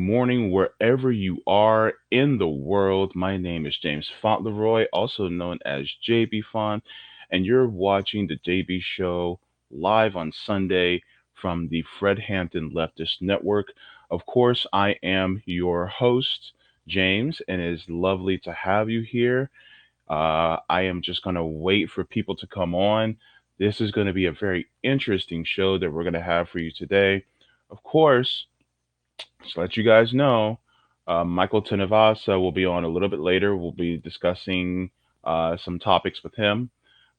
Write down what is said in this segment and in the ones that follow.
morning, wherever you are in the world. My name is James Fauntleroy, also known as JB Font, and you're watching the JB Show live on Sunday from the Fred Hampton Leftist Network. Of course, I am your host, James, and it is lovely to have you here. I am just going to wait for people to come on. This is going to be a very interesting show that we're going to have for you today. Of course, just to let you guys know, Michael Tanuvasa will be on a little bit later. We'll be discussing some topics with him.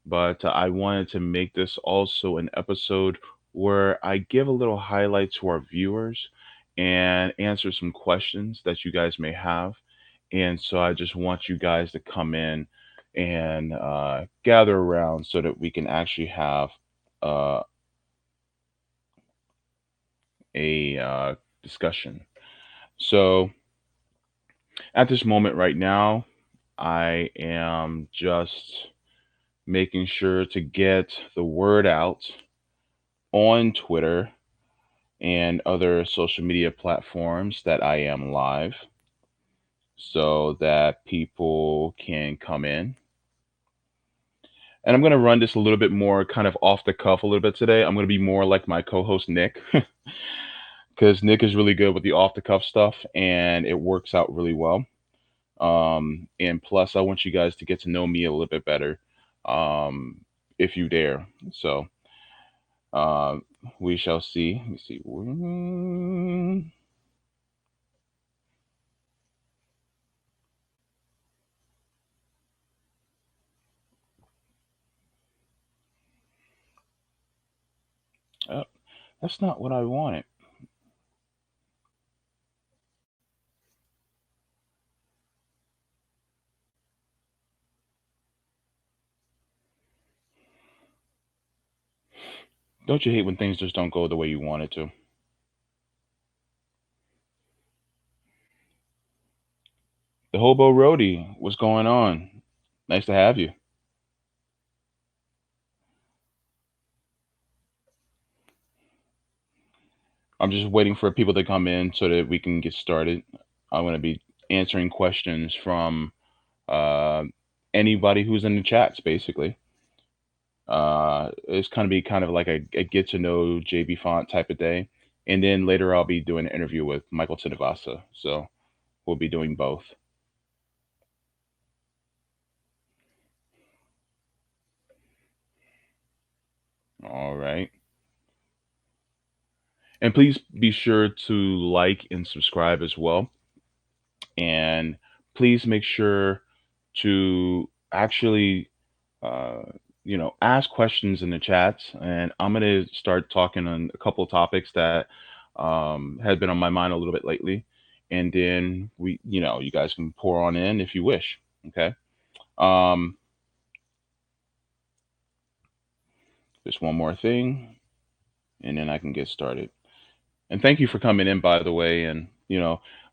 But I wanted to make this also an episode where I give a little highlight to our viewers and answer some questions that you guys may have. And so I just want you guys to come in and gather around so that we can actually have uh, a discussion. So at this moment right now, I am just making sure to get the word out on Twitter and other social media platforms that I am live so that people can come in. And I'm going to run this a little bit more kind of off the cuff a little bit today. I'm going to be more like my co host, Nick, because Nick is really good with the off the cuff stuff and it works out really well. And plus, I want you guys to get to know me a little bit better um, if you dare. So uh, we shall see. Let me see. Oh, that's not what I wanted. Don't you hate when things just don't go the way you want it to? The Hobo Roadie, what's going on? Nice to have you. I'm just waiting for people to come in so that we can get started. I'm going to be answering questions from uh, anybody who's in the chats, basically. It's going to be kind of like a get to know JB Font type of day. And then later I'll be doing an interview with Michael Tanuvasa. So we'll be doing both. All right. And please be sure to like and subscribe as well. And please make sure to actually, uh, ask questions in the chats. And I'm going to start talking on a couple of topics that had been on my mind a little bit lately. And then you guys can pour on in if you wish. Okay. Um, just one more thing, and then I can get started. And thank you for coming in, by the way. And,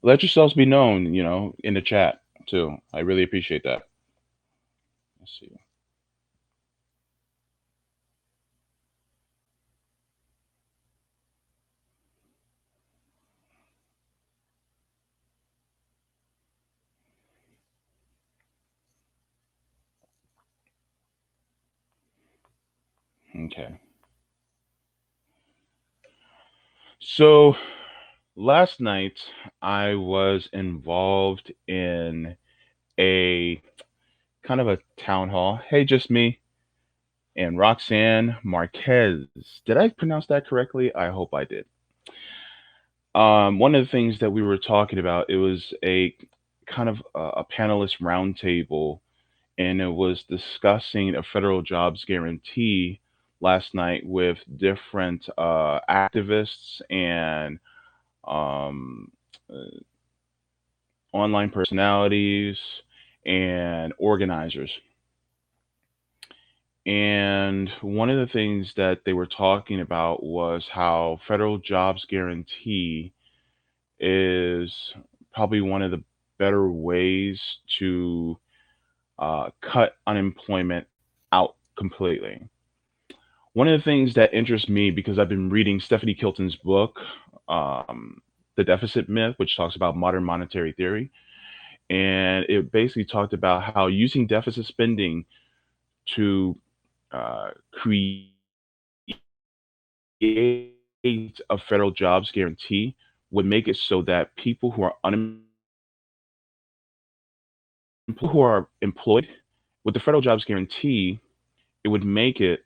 let yourselves be known, in the chat too. I really appreciate that. Let's see. Okay. So last night I was involved in a kind of a town hall. Hey, just me and Roxanne Marquez. Did I pronounce that correctly? I hope I did. One of the things that we were talking about, it was a kind of a panelist roundtable, and it was discussing a federal jobs guarantee last night with different activists and um, uh, online personalities and organizers. And one of the things that they were talking about was how federal jobs guarantee is probably one of the better ways to cut unemployment out completely. One of the things that interests me because I've been reading Stephanie Kilton's book, um, The Deficit Myth, which talks about modern monetary theory. And it basically talked about how using deficit spending to create a federal jobs guarantee would make it so that people who are unemployed, who are employed with the federal jobs guarantee, it would make it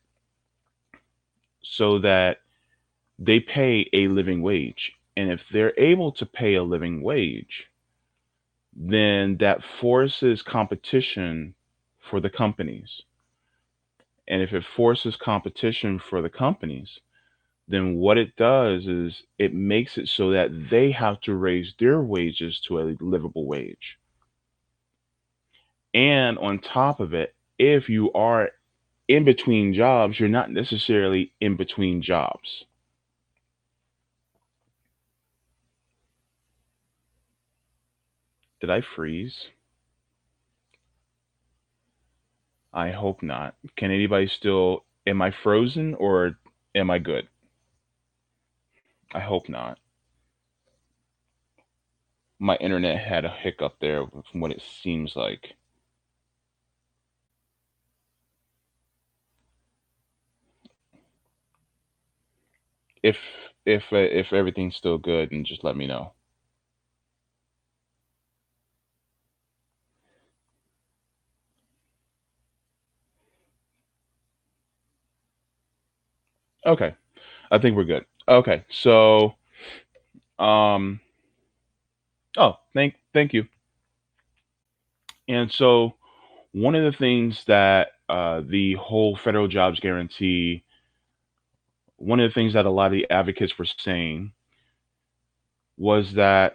so that they pay a living wage. And if they're able to pay a living wage, then that forces competition for the companies. And if it forces competition for the companies, then what it does is it makes it so that they have to raise their wages to a livable wage. And on top of it, if you are in between jobs, you're not necessarily in between jobs. Did I freeze? I hope not. Can anybody still, am I frozen or am I good? I hope not. My internet had a hiccup there from what it seems like. If if everything's still good, and just let me know. Okay, I think we're good. Okay, so um, oh, thank you. And so one of the things that the whole federal jobs guarantee, one of the things that a lot of the advocates were saying was that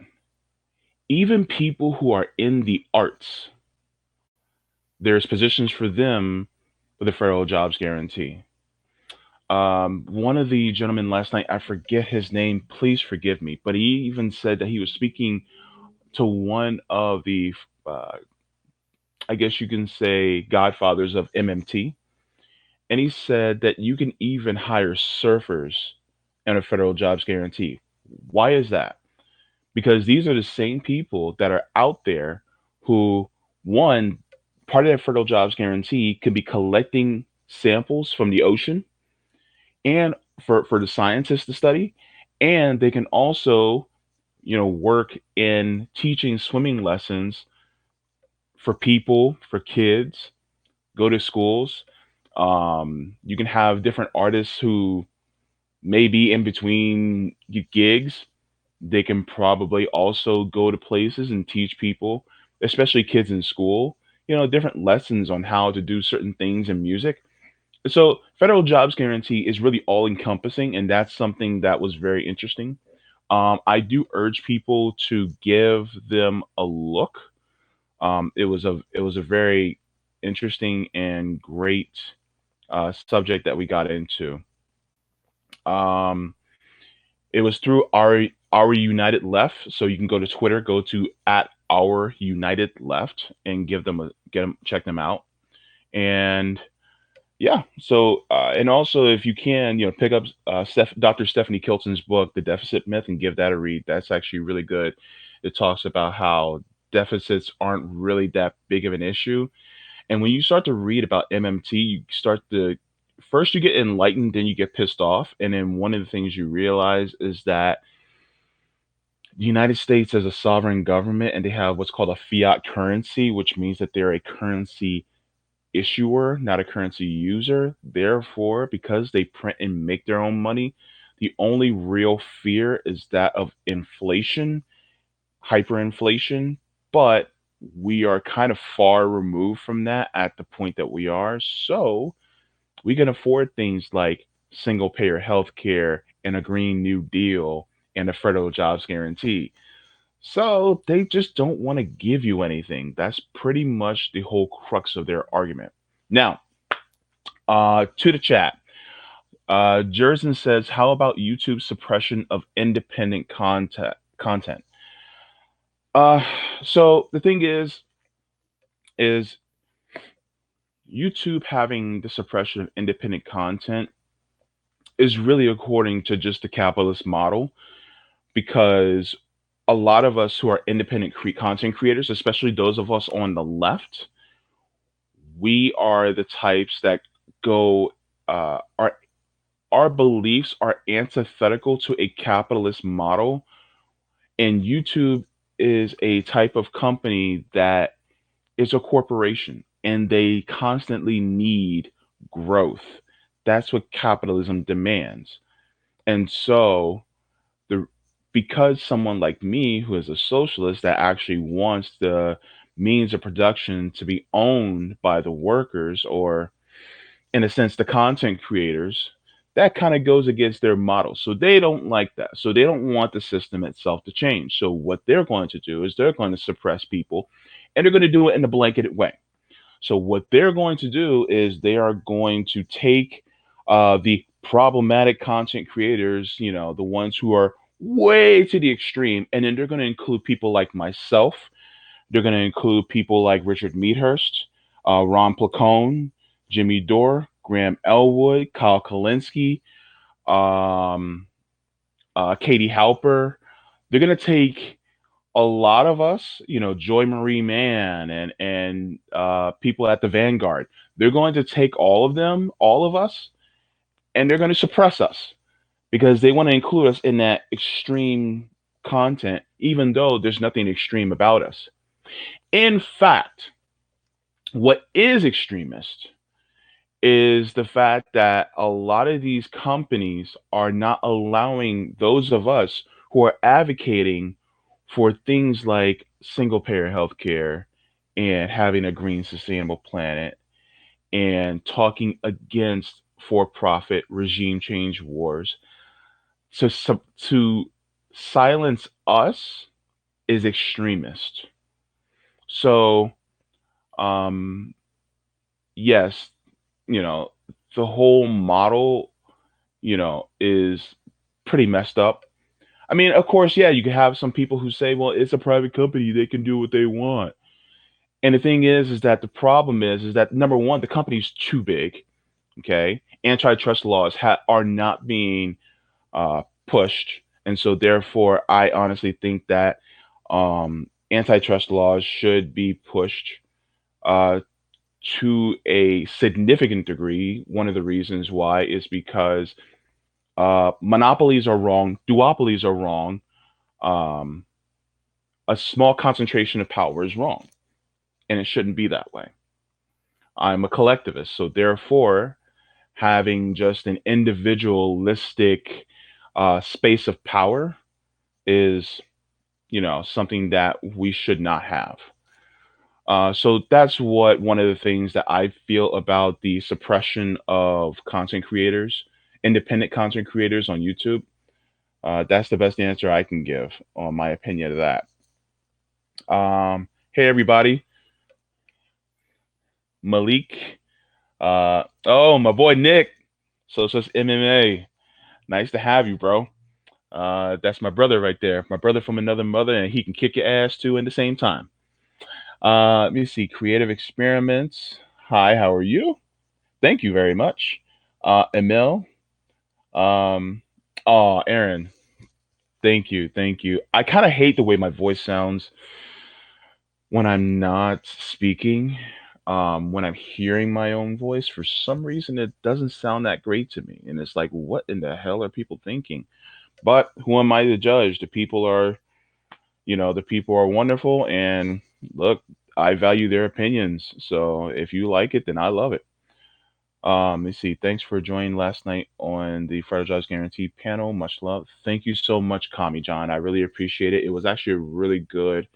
even people who are in the arts, there's positions for them with the federal jobs guarantee. One of the gentlemen last night, I forget his name, please forgive me, but he even said that he was speaking to one of the, uh, I guess you can say, godfathers of MMT. And he said that you can even hire surfers in a federal jobs guarantee. Why is that? Because these are the same people that are out there who, one, part of that federal jobs guarantee could be collecting samples from the ocean and for the scientists to study, and they can also, work in teaching swimming lessons for people, for kids, go to schools. You can have different artists who may be in between gigs. They can probably also go to places and teach people, especially kids in school, different lessons on how to do certain things in music. So federal jobs guarantee is really all encompassing, and that's something that was very interesting. I do urge people to give them a look. It was a very interesting and great subject that we got into. Um, it was through our United Left, so you can go to Twitter, go to at our United Left, and give them a get them check them out. And yeah. So, and also, if you can, pick up Dr. Stephanie Kilton's book, The Deficit Myth, and give that a read. That's actually really good. It talks about how deficits aren't really that big of an issue. And when you start to read about MMT, you start to first you get enlightened, then you get pissed off. And then one of the things you realize is that the United States is a sovereign government and they have what's called a fiat currency, which means that they're a currency issuer, not a currency user. Therefore, because they print and make their own money, the only real fear is that of inflation, hyperinflation. But we are kind of far removed from that at the point that we are. So we can afford things like single payer health care and a Green New Deal and a federal jobs guarantee. So they just don't want to give you anything. That's pretty much the whole crux of their argument. Now, to the chat, Jerzen says, "How about YouTube suppression of independent content?" Uh, so the thing is YouTube having the suppression of independent content is really according to just the capitalist model because a lot of us who are independent content creators, especially those of us on the left, we are the types that go our beliefs are antithetical to a capitalist model, and YouTube is a type of company that is a corporation and they constantly need growth. That's what capitalism demands. And so the because someone like me who is a socialist that actually wants the means of production to be owned by the workers, or in a sense the content creators, that kind of goes against their model. So they don't like that. So they don't want the system itself to change. So what they're going to do is they're going to suppress people, and they're going to do it in a blanketed way. So what they're going to do is they are going to take the problematic content creators, the ones who are way to the extreme, and then they're going to include people like myself. They're going to include people like Richard Meadhurst, Ron Placone, Jimmy Dore, Graham Elwood, Kyle Kalinske, um, Katie Halper. They're going to take a lot of us, Joy Marie Mann and people at the Vanguard. They're going to take all of them, all of us, and they're going to suppress us because they want to include us in that extreme content, even though there's nothing extreme about us. In fact, what is extremist is the fact that a lot of these companies are not allowing those of us who are advocating for things like single payer healthcare and having a green, sustainable planet and talking against for profit regime change wars to silence us is extremist. So, um, yes, you know, the whole model, is pretty messed up. I mean, of course, yeah, you can have some people who say, well, it's a private company, they can do what they want. And the thing is that the problem is that number one, the company's too big. Okay, antitrust laws are not being pushed, and so therefore, I honestly think that antitrust laws should be pushed uh, to a significant degree. One of the reasons why is because monopolies are wrong, duopolies are wrong. Um, a small concentration of power is wrong, and it shouldn't be that way. I'm a collectivist, so therefore, having just an individualistic space of power is, something that we should not have. So that's what one of the things that I feel about the suppression of content creators, independent content creators on YouTube. That's the best answer I can give on my opinion of that. Hey everybody, Malik. Oh, my boy Nick. So it's MMA. Nice to have you, bro. That's my brother right there. My brother from another mother, and he can kick your ass too in the same time. Let me see. Creative experiments. Hi, how are you? Thank you very much. Emil. Um, oh, Aaron. Thank you. Thank you. I kind of hate the way my voice sounds when I'm not speaking. When I'm hearing my own voice, for some reason, it doesn't sound that great to me. And it's like, what in the hell are people thinking? But who am I to judge? The people are wonderful. And look, I value their opinions. So if you like it, then I love it. Let's see. Thanks for joining last night on the Federal Jobs Guarantee panel. Much love. Thank you so much, Kami John. I really appreciate it. It was actually a really good.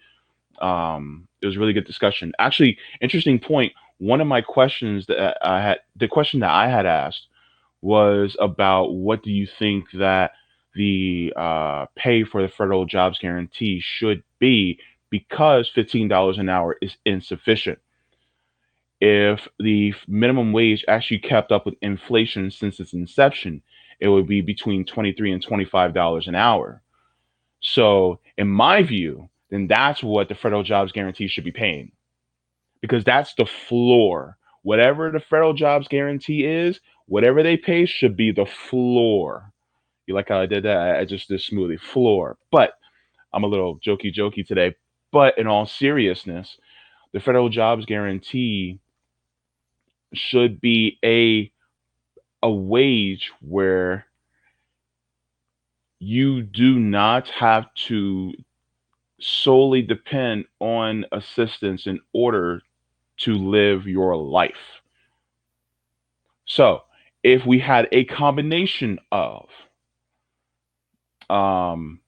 It was a really good discussion. Actually, interesting point. One of my questions the question that I had asked was about what do you think that the pay for the federal jobs guarantee should be, because $15 an hour is insufficient. If the minimum wage actually kept up with inflation since its inception, it would be between 23 and $25 an hour. So, in my view, then that's what the federal jobs guarantee should be paying, because that's the floor. Whatever the federal jobs guarantee is, whatever they pay should be the floor. You like how I did that? I just did smoothly floor. But I'm a little jokey jokey today, but in all seriousness, the federal jobs guarantee should be a wage where you do not have to solely depend on assistance in order to live your life. So, if we had a combination of, um,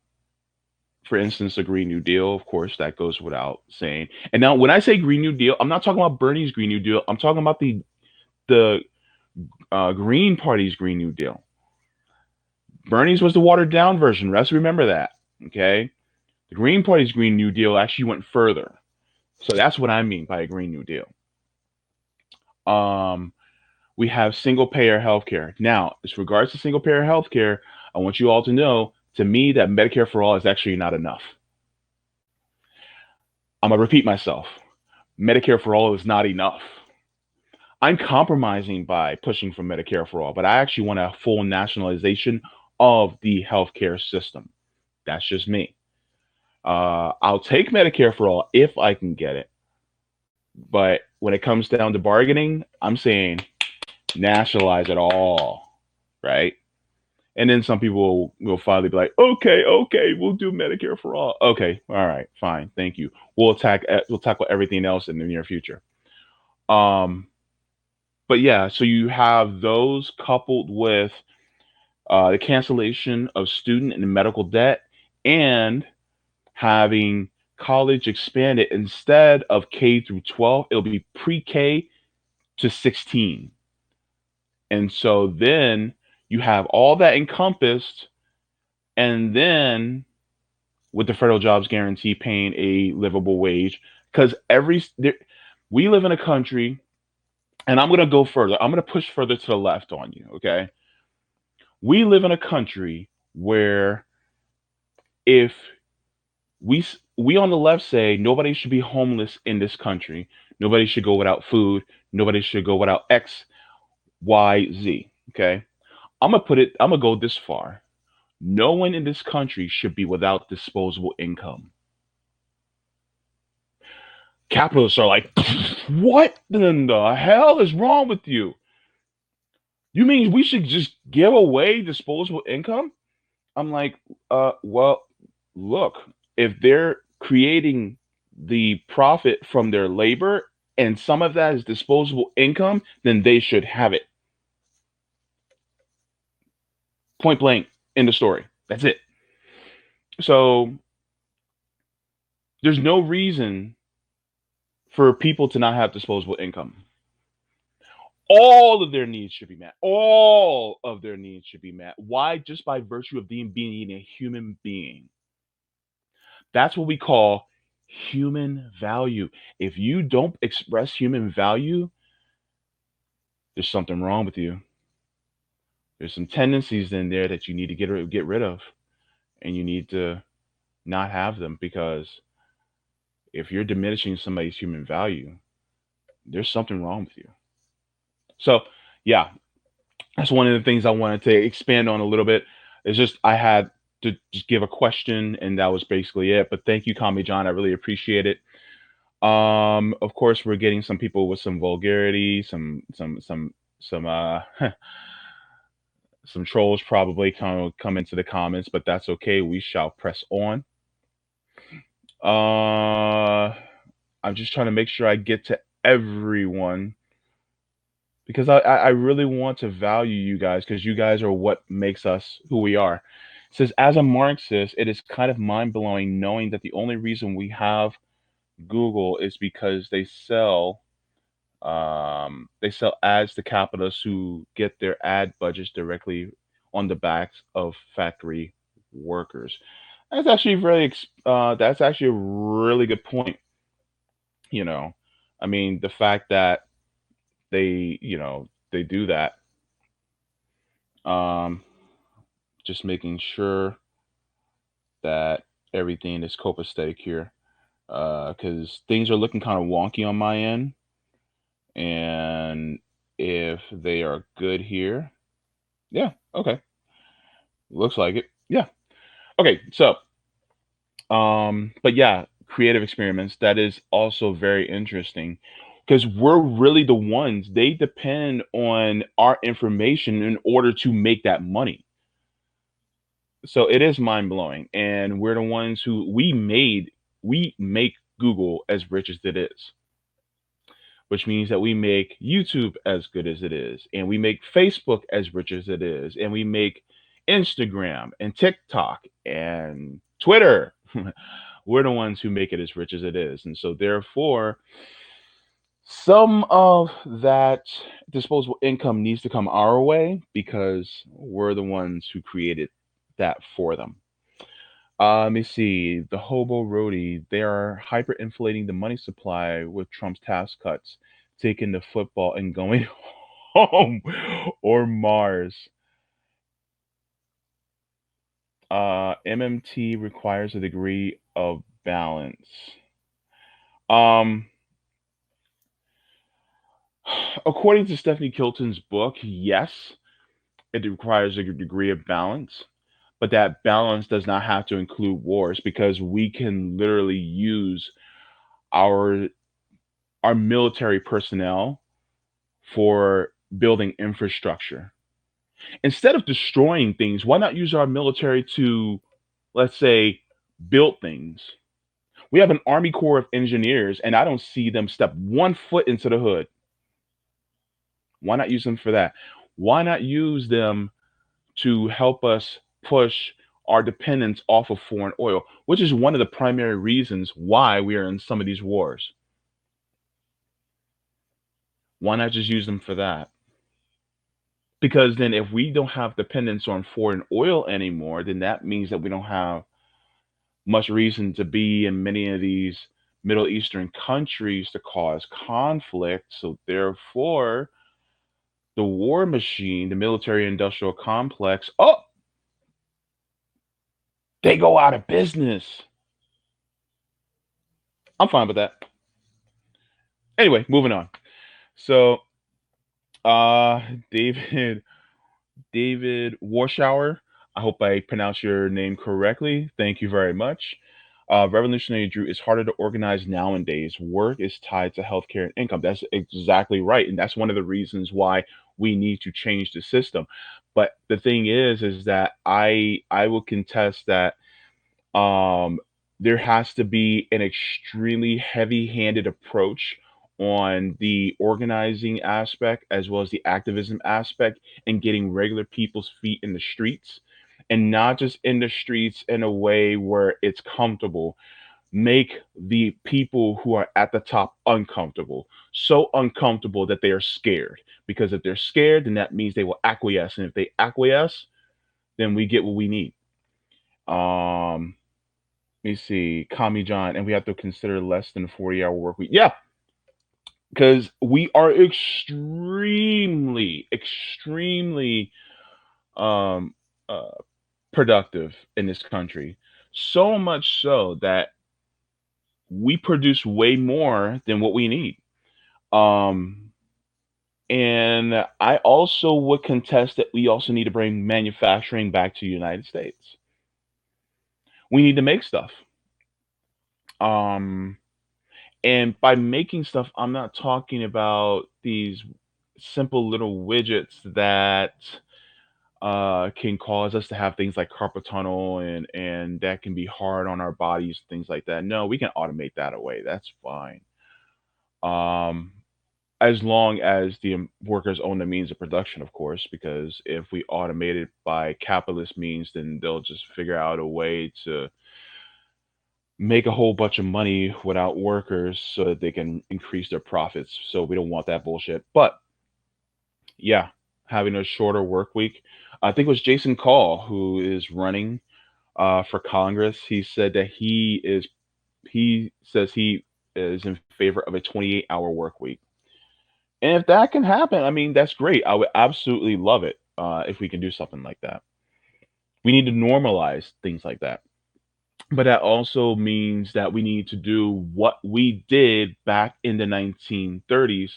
for instance, a Green New Deal, of course, that goes without saying. And now, when I say Green New Deal, I'm not talking about Bernie's Green New Deal. I'm talking about the Green Party's Green New Deal. Bernie's was the watered down version. Let's remember that. Okay, the Green Party's Green New Deal actually went further. So that's what I mean by a Green New Deal. Um, we have single payer healthcare. Now, as regards to single payer healthcare, I want you all to know, to me, that Medicare for all is actually not enough. I'm gonna repeat myself. Medicare for all is not enough. I'm compromising by pushing for Medicare for all, but I actually want a full nationalization of the healthcare system. That's just me. I'll take Medicare for all if I can get it, but when it comes down to bargaining, I'm saying nationalize it all, right? And then some people will finally be like, okay, okay, we'll do Medicare for all. Okay, all right, fine, thank you. We'll tackle everything else in the near future. Um, but yeah, so you have those coupled with the cancellation of student and medical debt, and having college expanded instead of K through 12, it'll be pre-K to 16. And so then you have all that encompassed, and then with the federal jobs guarantee paying a livable wage, because we live in a country, and I'm going to go further. I'm going to push further to the left on you, okay? We live in a country where if we on the left say nobody should be homeless in this country, nobody should go without food, nobody should go without X, Y, Z, okay? I'm gonna go this far. No one in this country should be without disposable income. Capitalists are like, what in the hell is wrong with you? You mean we should just give away disposable income? I'm like, well, look, if they're creating the profit from their labor and some of that is disposable income, then they should have it. Point blank in the story. That's it. So there's no reason for people to not have disposable income. All of their needs should be met. All of their needs should be met. Why? Just by virtue of being a human being. That's what we call human value. If you don't express human value, there's something wrong with you. There's some tendencies in there that you need to get rid of, and you need to not have them, because if you're diminishing somebody's human value, there's something wrong with you. So, yeah, that's one of the things I wanted to expand on a little bit. It's just I had to just give a question, and that was basically it. But thank you, Kami John. I really appreciate it. Of course, we're getting some people with some vulgarity, some some trolls probably come into the comments, but that's okay. We shall press on. Uh, I'm just trying to make sure I get to everyone, because I really want to value you guys, because you guys are what makes us who we are. It says, as a Marxist, it is kind of mind blowing knowing that the only reason we have Google is because they sell ads to capitalists who get their ad budgets directly on the backs of factory workers. That's actually a really good point. You know, I mean, the fact that they do that. Um, just making sure that everything is copacetic here, because things are looking kind of wonky on my end, and if they are good here, yeah, okay, looks like it, yeah, okay. So But yeah, creative experiments, that is also very interesting because we're really the ones, they depend on our information in order to make that money. So it is mind blowing. And we're the ones who we make Google as rich as it is, which means that we make YouTube as good as it is, and we make Facebook as rich as it is, and we make Instagram and TikTok and Twitter. We're the ones who make it as rich as it is. And so therefore, some of that disposable income needs to come our way because we're the ones who created that for them. Let me see. The hobo roadie, they are hyperinflating the money supply with Trump's tax cuts, taking the football and going home or Mars. MMT requires a degree of balance. Um, According to Stephanie Kilton's book, yes, it requires a degree of balance, but that balance does not have to include wars because we can literally use our our military personnel for building infrastructure. Instead of destroying things, why not use our military to, let's say, build things? We have an Army Corps of Engineers, and I don't see them step one foot into the hood. Why not use them for that? Why not use them to help us push our dependence off of foreign oil, which is one of the primary reasons why we are in some of these wars? Why not just use them for that? Because then if we don't have dependence on foreign oil anymore, then that means that we don't have much reason to be in many of these Middle Eastern countries to cause conflict. So therefore, the war machine, the military industrial complex, oh, they go out of business. I'm fine with that. Anyway, moving on. So, uh, David David Warshower, I hope I pronounced your name correctly. Thank you very much. Revolutionary Drew, is harder to organize nowadays. Work is tied to healthcare and income. That's exactly right, and that's one of the reasons why we need to change the system. But the thing is that I will contest that um, there has to be an extremely heavy-handed approach on the organizing aspect as well as the activism aspect and getting regular people's feet in the streets, and not just in the streets in a way where it's comfortable. Make the people who are at the top uncomfortable, so uncomfortable that they are scared, because if they're scared, then that means they will acquiesce, and if they acquiesce, then we get what we need. um Let me see, Kami John, and we have to consider less than 40-hour work week. Yeah, because we are extremely um, uh, productive in this country. So much so that we produce way more than what we need. Um, and I also would contest that we also need to bring manufacturing back to the United States. We need to make stuff. Um, And by making stuff, I'm not talking about these simple little widgets that can cause us to have things like carpal tunnel, and that can be hard on our bodies, things like that. No, we can automate that away. That's fine. Um, as long as the workers own the means of production, of course, because if we automate it by capitalist means, then they'll just figure out a way to make a whole bunch of money without workers so that they can increase their profits. So we don't want that bullshit. But yeah, having a shorter work week. I think it was Jason Call who is running for Congress. He says he is in favor of a 28-hour work week. And if that can happen, I mean, that's great. I would absolutely love it if we can do something like that. We need to normalize things like that. But that also means that we need to do what we did back in the 1930s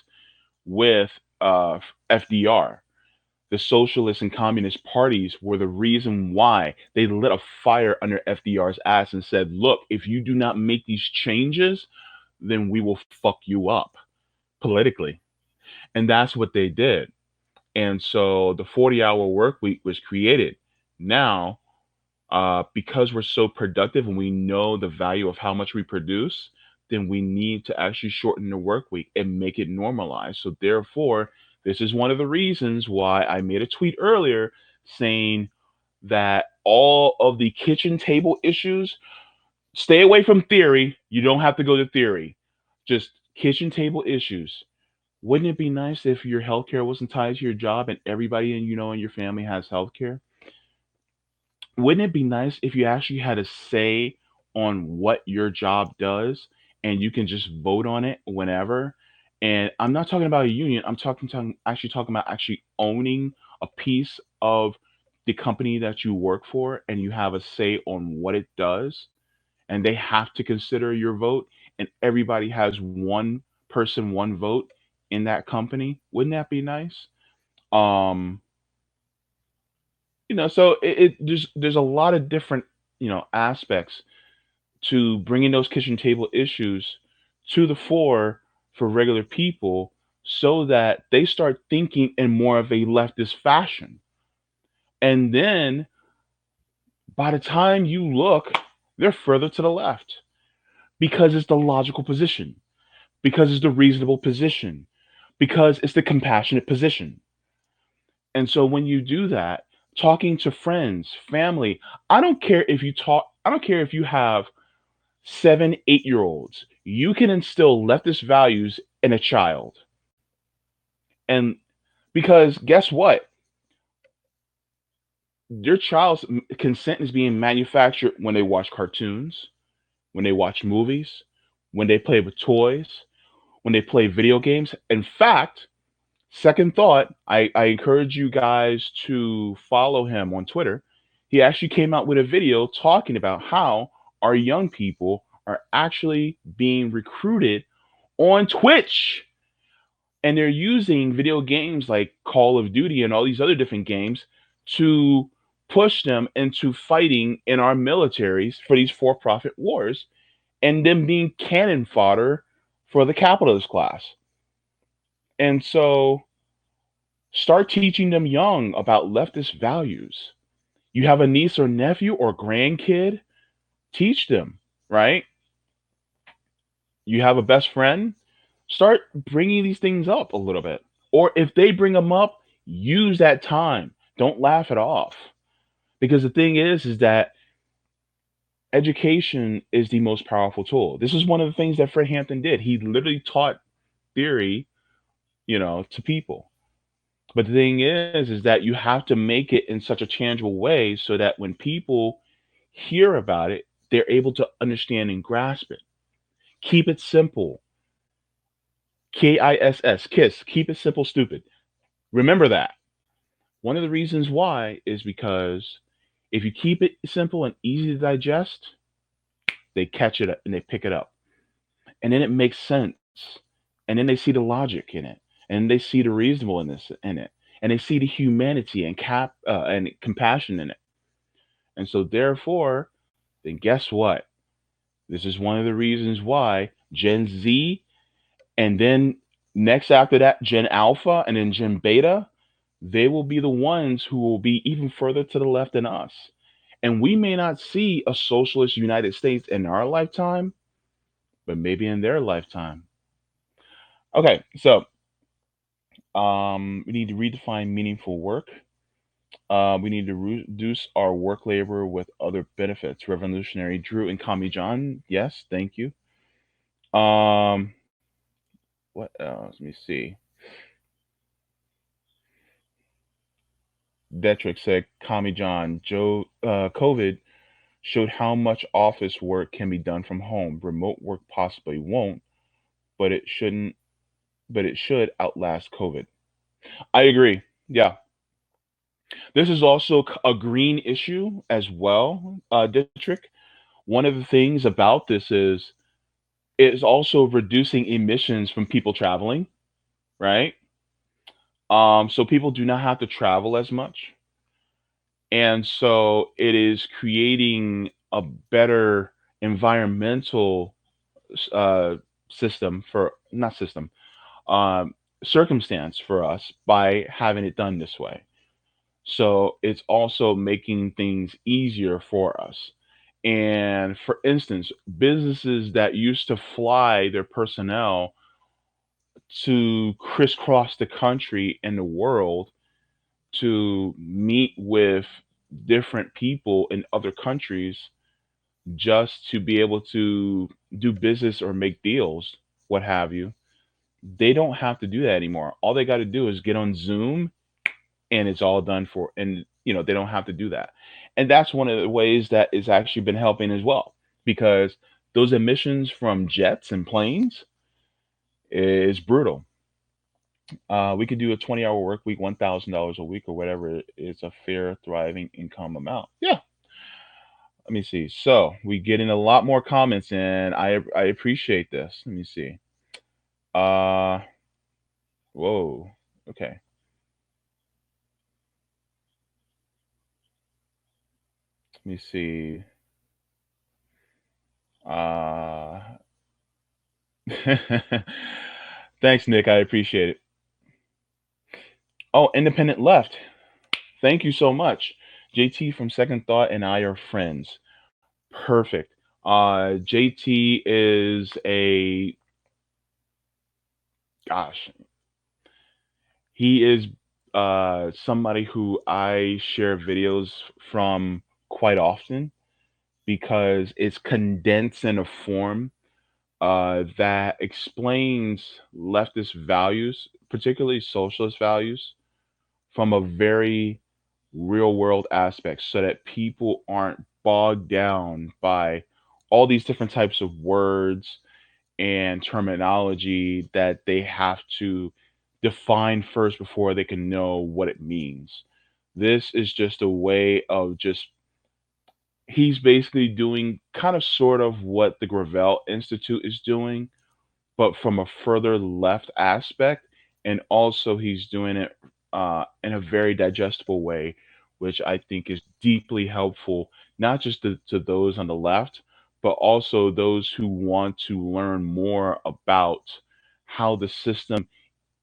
with FDR. the socialist and communist parties were the reason why they lit a fire under FDR's ass and said, look, if you do not make these changes, then we will fuck you up politically. And that's what they did. And so the 40-hour work week was created. Now, because we're so productive and we know the value of how much we produce, then we need to actually shorten the work week and make it normalized. So, therefore, this is one of the reasons why I made a tweet earlier saying that all of the kitchen table issues, stay away from theory. You don't have to go to theory. Just kitchen table issues. Wouldn't it be nice if your healthcare wasn't tied to your job and everybody in your family has healthcare? Wouldn't it be nice if you actually had a say on what your job does and you can just vote on it whenever? And I'm not talking about a union. Actually talking about actually owning a piece of the company that you work for and you have a say on what it does and they have to consider your vote and everybody has one person, one vote in that company. Wouldn't that be nice? Um, so there's a lot of different aspects to bringing those kitchen table issues to the fore for regular people so that they start thinking in more of a leftist fashion. And then by the time you look, they're further to the left because it's the logical position, because it's the reasonable position, because it's the compassionate position. And so when you do that, talking to friends, family, I don't care if you have 7, 8-year olds, you can instill leftist values in a child. And because guess what? Your child's consent is being manufactured when they watch cartoons, when they watch movies, when they play with toys, when they play video games. In fact, second thought, I encourage you guys to follow him on Twitter. He actually came out with a video talking about how our young people are actually being recruited on Twitch. And they're using video games like Call of Duty and all these other different games to push them into fighting in our militaries for these for profit wars and them being cannon fodder for the capitalist class. And so start teaching them young about leftist values. You have a niece or nephew or grandkid, teach them, right? You have a best friend, start bringing these things up a little bit. Or if they bring them up, use that time. Don't laugh it off. Because the thing is that education is the most powerful tool. This is one of the things that Fred Hampton did. He literally taught theory, to people. But the thing is that you have to make it in such a tangible way so that when people hear about it, they're able to understand and grasp it. Keep it simple. KISS, KISS. Keep it simple, stupid. Remember that. One of the reasons why is because if you keep it simple and easy to digest, they catch it and they pick it up. And then it makes sense. And then they see the logic in it. And they see the reasonableness in it. And they see the humanity and compassion in it. And so therefore, then guess what? This is one of the reasons why Gen Z and then next after that, Gen Alpha and then Gen Beta, they will be the ones who will be even further to the left than us. And we may not see a socialist United States in our lifetime, but maybe in their lifetime. Okay, so we need to redefine meaningful work. We need to reduce our work labor with other benefits. Revolutionary Drew and Kami John, yes, thank you. What else? Let me see. Detrick said, Kami John, COVID showed how much office work can be done from home. Remote work possibly won't, but it shouldn't. But it should outlast COVID. I agree. Yeah, this is also a green issue as well, Dietrich. One of the things about this is it's also reducing emissions from people traveling, right? So people do not have to travel as much, and so it is creating a better environmental uh, system for not system um, circumstance for us by having it done this way. So it's also making things easier for us. And for instance, businesses that used to fly their personnel to crisscross the country and the world to meet with different people in other countries just to be able to do business or make deals, what have you, they don't have to do that anymore. All they got to do is get on Zoom and it's all done for, and they don't have to do that. And that's one of the ways that it's actually been helping as well, because those emissions from jets and planes is brutal. We could do a 20-hour work week, $1,000 a week or whatever is a fair thriving income amount. Yeah. Let me see. So we getting a lot more comments, and I appreciate this. Let me see. uh Whoa. Okay. Let me see. uh Thanks, Nick. I appreciate it. Oh, Independent Left. Thank you so much. JT from Second Thought and I are friends. Perfect. JT is a gosh, he is somebody who I share videos from quite often because it's condensed in a form that explains leftist values, particularly socialist values, from a very real world aspect so that people aren't bogged down by all these different types of words and terminology that they have to define first before they can know what it means. This is just a way of just he's basically doing kind of sort of what the Gravel Institute is doing, but from a further left aspect. And also, he's doing it in a very digestible way, which I think is deeply helpful, not just to those on the left, but also those who want to learn more about how the system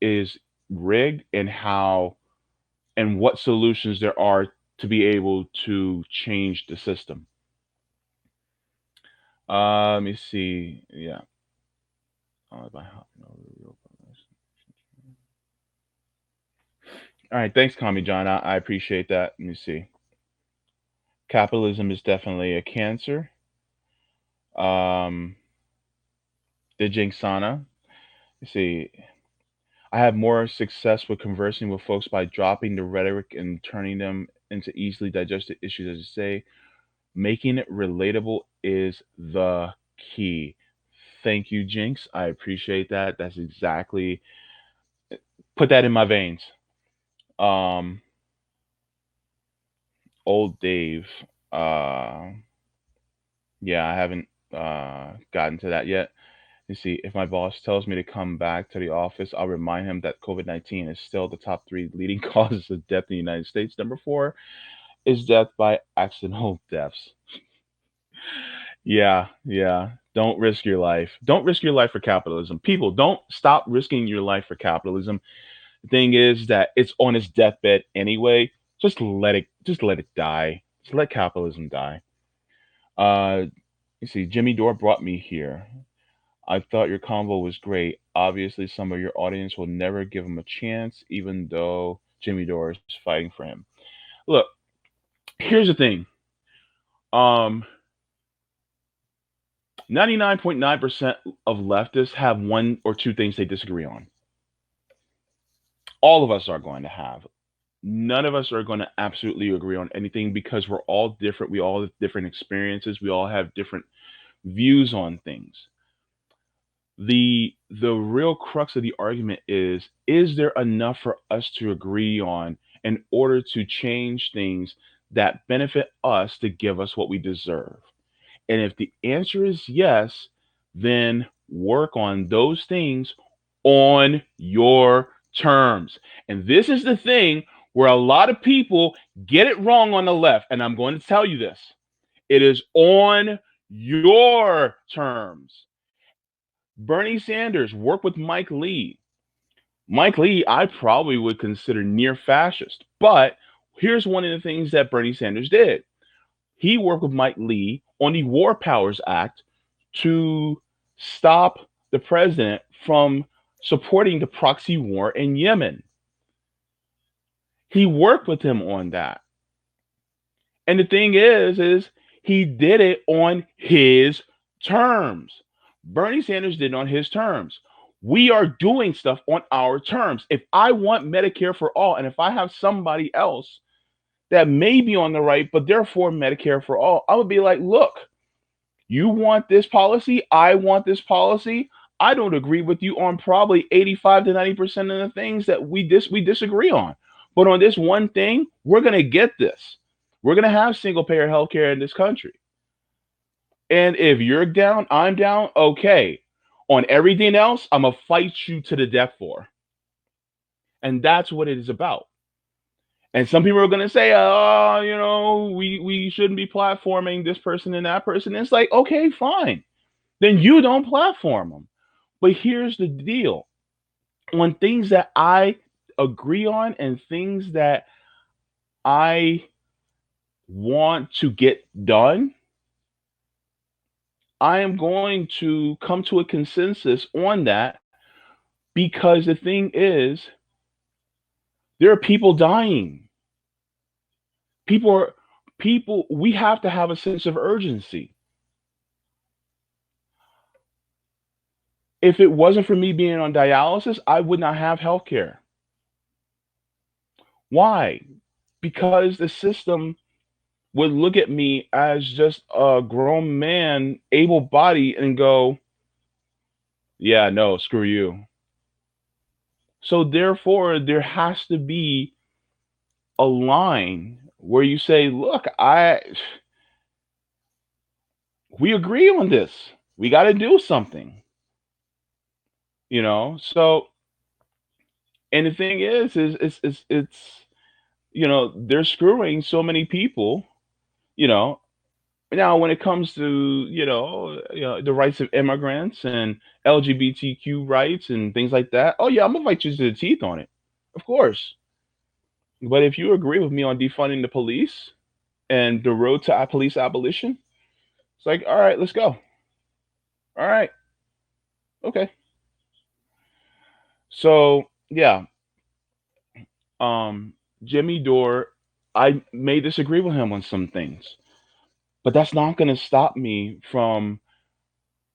is rigged and how and what solutions there are to be able to change the system. Let me see. Yeah. By hopping over the real All right, thanks, Kami John. I appreciate that. Let me see. Capitalism is definitely a cancer. Um, the Jinxana. You see, I have more success with conversing with folks by dropping the rhetoric and turning them into easily digested issues, as you say. Making it relatable is the key. Thank you, Jinx. I appreciate that. That's exactly put that in my veins. Um, Old Dave. Uh, yeah, I haven't gotten to that yet. You see, if my boss tells me to come back to the office, I'll remind him that COVID-19 is still the top three leading causes of death in the United States. Number four is death by accidental deaths. Yeah, yeah. Don't risk your life. Don't risk your life for capitalism. People, don't stop risking your life for capitalism. The thing is that it's on its deathbed anyway. Just let it die. Just let capitalism die. Uh, you see, Jimmy Dore brought me here. I thought your convo was great. Obviously, some of your audience will never give him a chance, even though Jimmy Dore is fighting for him. Look, here's the thing. 99.9% of leftists have one or two things they disagree on. All of us are going to have. None of us are going to absolutely agree on anything because we're all different. We all have different experiences. We all have different views on things. The real crux of the argument is there enough for us to agree on in order to change things that benefit us to give us what we deserve? And if the answer is yes, then work on those things on your terms. And this is the thing where a lot of people get it wrong on the left. And I'm going to tell you this, it is on your terms. Bernie Sanders worked with Mike Lee. Mike Lee, I probably would consider near fascist. But here's one of the things that Bernie Sanders did. He worked with Mike Lee on the War Powers Act to stop the president from supporting the proxy war in Yemen. He worked with him on that. And the thing is he did it on his terms. Bernie Sanders did it on his terms. We are doing stuff on our terms. If I want Medicare for all, and if I have somebody else that may be on the right, but they're for Medicare for all, I would be like, look, you want this policy, I want this policy. I don't agree with you on probably 85 to 90% of the things that we disagree on. But on this one thing, we're going to get this. We're going to have single payer healthcare in this country. And if you're down, I'm down, okay. On everything else, I'm going to fight you to the death for. And that's what it is about. And some people are going to say, oh, we shouldn't be platforming this person and that person. And it's like, okay, fine. Then you don't platform them. But here's the deal. On things that I agree on and things that I want to get done, I am going to come to a consensus on that, because the thing is, there are people dying. People, we have to have a sense of urgency. If it wasn't for me being on dialysis, I would not have health care. Why? Because the system would look at me as just a grown man, able bodied, and go, yeah, no, screw you. So therefore, there has to be a line where you say, look, we agree on this. We got to do something. So, and the thing is it's they're screwing so many people, you know. Now, when it comes to the rights of immigrants and LGBTQ rights and things like that, oh yeah, I'm gonna fight you to the teeth on it, of course. But if you agree with me on defunding the police and the road to police abolition, it's like, all right, let's go. All right, okay. So yeah, um, Jimmy Dore, I may disagree with him on some things, but that's not going to stop me from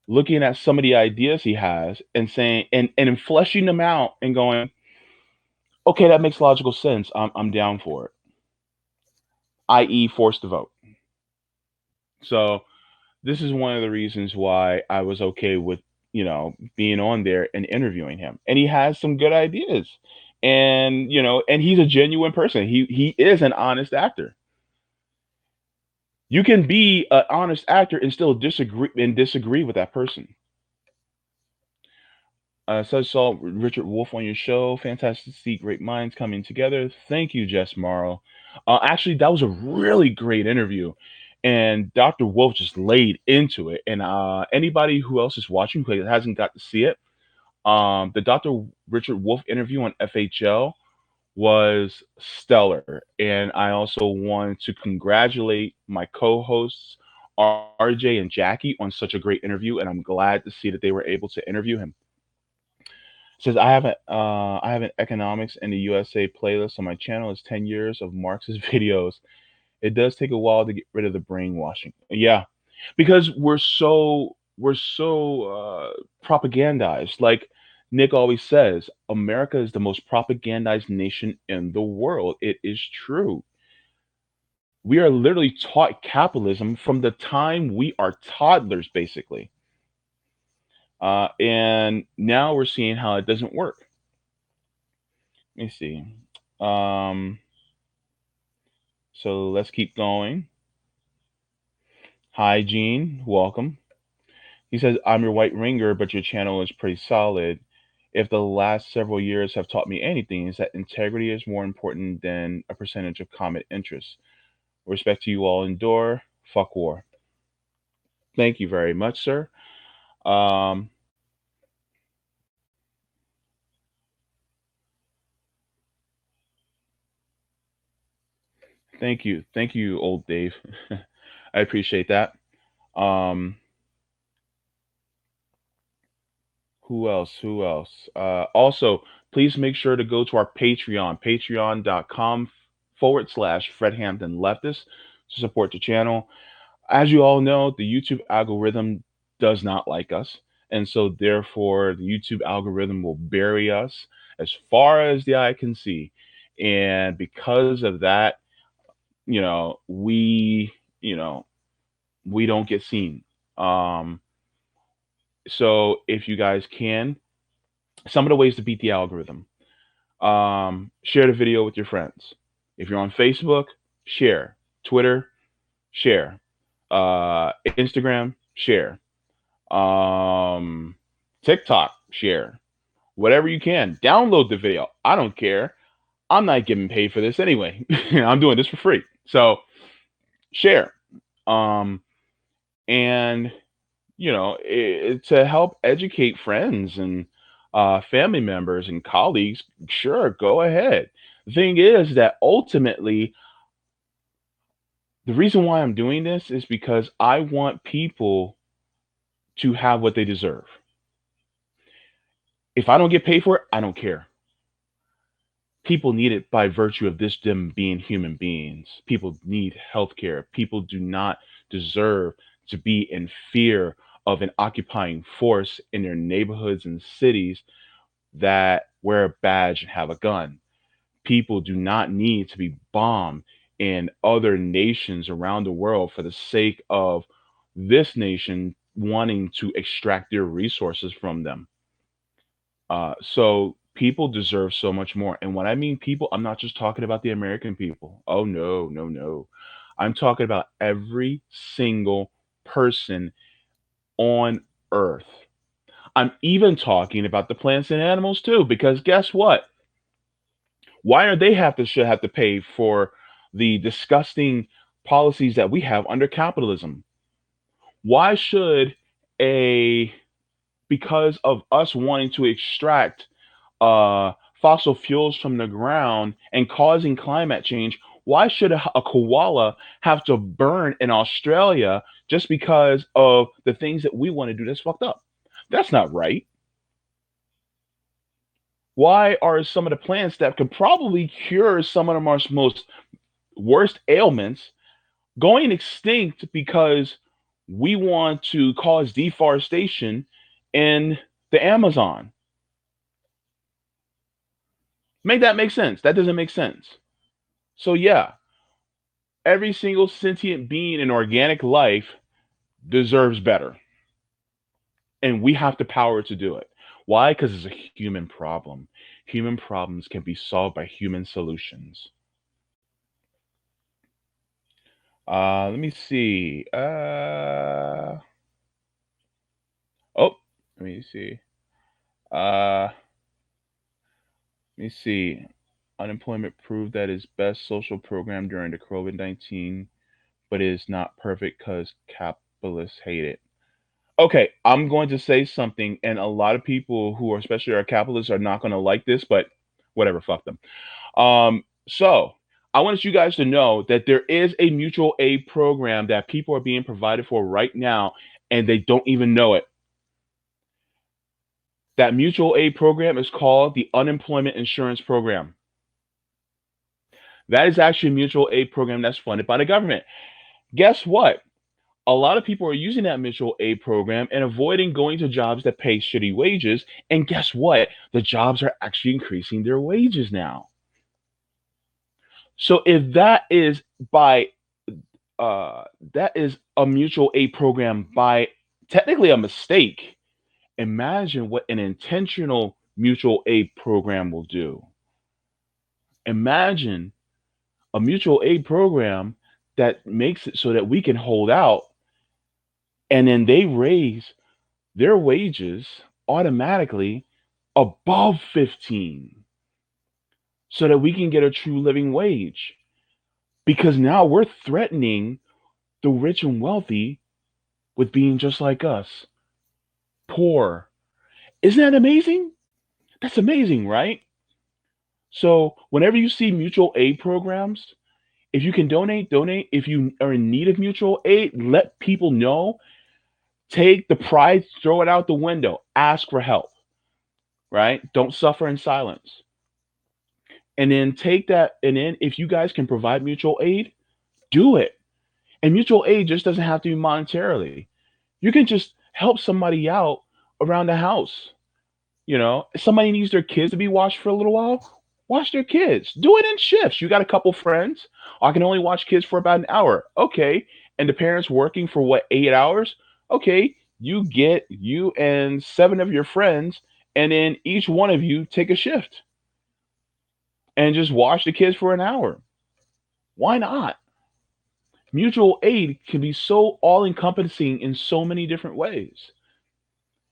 looking at some of the ideas he has and saying and fleshing them out and going, okay, that makes logical sense. I'm down for it. I.e., forced to vote. So this is one of the reasons why I was okay with being on there and interviewing him. And he has some good ideas, and and he's a genuine person. He is an honest actor. You can be an honest actor and still disagree with that person. So I saw Richard Wolf on your show. Fantastic to see great minds coming together. Thank you, Jess Morrow. Actually, that was a really great interview, and Dr. Wolf just laid into it. And anybody who else is watching who hasn't got to see it, the Dr. Richard Wolf interview on FHL was stellar. And I also wanted to congratulate my co-hosts RJ and Jackie on such a great interview, and I'm glad to see that they were able to interview him. Says I have an economics and the USA playlist on my channel. It's 10 years of Marxist videos. It does take a while to get rid of the brainwashing. Yeah, because we're so propagandized. Like Nick always says, America is the most propagandized nation in the world. It is true. We are literally taught capitalism from the time we are toddlers, basically. And now we're seeing how it doesn't work. Let me see. Um, so let's keep going. Hi, Gene. Welcome. He says, I'm your white ringer, but your channel is pretty solid. If the last several years have taught me anything, is that integrity is more important than a percentage of common interest. Respect to you all endure. Fuck war. Thank you very much, sir. Um, thank you, old Dave. I appreciate that. Um, who else? Who else? Also, please make sure to go to our Patreon, patreon.com/ Fred Hampton Leftist, to support the channel. As you all know, the YouTube algorithm does not like us. And so, therefore, the YouTube algorithm will bury us as far as the eye can see. And because of that, you know, we, you know, we don't get seen. Um, so, if you guys can, some of the ways to beat the algorithm: share the video with your friends. If you're on Facebook, share. Twitter, share. Instagram, share. um, TikTok, share, whatever you can. Download the video. I don't care. I'm not getting paid for this anyway. I'm doing this for free. So share. Um, and to help educate friends and family members and colleagues, sure, go ahead. The thing is that ultimately, the reason why I'm doing this is because I want people to have what they deserve. If I don't get paid for it, I don't care. People need it by virtue of this them being human beings. People need healthcare. People do not deserve to be in fear of an occupying force in their neighborhoods and cities that wear a badge and have a gun. People do not need to be bombed in other nations around the world for the sake of this nation wanting to extract their resources from them. So people deserve so much more. And when I mean people, I'm not just talking about the American people. Oh, no, no, no. I'm talking about every single person on Earth. I'm even talking about the plants and animals too, because guess what? Why are they should have to pay for the disgusting policies that we have under capitalism? Why should a because of us wanting to extract fossil fuels from the ground and causing climate change, why should a koala have to burn in Australia just because of the things that we want to do that's fucked up? That's not right. Why are some of the plants that could probably cure some of the most worst ailments going extinct because we want to cause deforestation in the Amazon? Make that make sense. That doesn't make sense. So yeah, every single sentient being in organic life deserves better. And we have the power to do it. Why? Because it's a human problem. Human problems can be solved by human solutions. Let me see. Oh, let me see. Uh, let me see. Unemployment proved that its best social program during the COVID-19, but it is not perfect because capitalists hate it. Okay, I'm going to say something, and a lot of people who are, especially our capitalists, are not going to like this, but whatever, fuck them. So I want you guys to know that there is a mutual aid program that people are being provided for right now, and they don't even know it. That mutual aid program is called the Unemployment Insurance Program. That is actually a mutual aid program that's funded by the government. Guess what? A lot of people are using that mutual aid program and avoiding going to jobs that pay shitty wages. And guess what? The jobs are actually increasing their wages now. So if by that is a mutual aid program by technically a mistake, imagine what an intentional mutual aid program will do. Imagine a mutual aid program that makes it so that we can hold out and then they raise their wages automatically above 15 so that we can get a true living wage. Because now we're threatening the rich and wealthy with being just like us, poor. Isn't that amazing? That's amazing, right? So, whenever you see mutual aid programs, if you can donate, donate. If you are in need of mutual aid, let people know. Take the pride, throw it out the window. Ask for help, right? Don't suffer in silence. And then take that, and then if you guys can provide mutual aid, do it. And mutual aid just doesn't have to be monetarily. You can just help somebody out around the house. If somebody needs their kids to be watched for a little while, watch their kids. Do it in shifts. You got a couple friends. I can only watch kids for about an hour. Okay. And the parents working for what, 8 hours? Okay. You and seven of your friends, and then each one of you take a shift and just watch the kids for an hour. Why not? Mutual aid can be so all encompassing in so many different ways.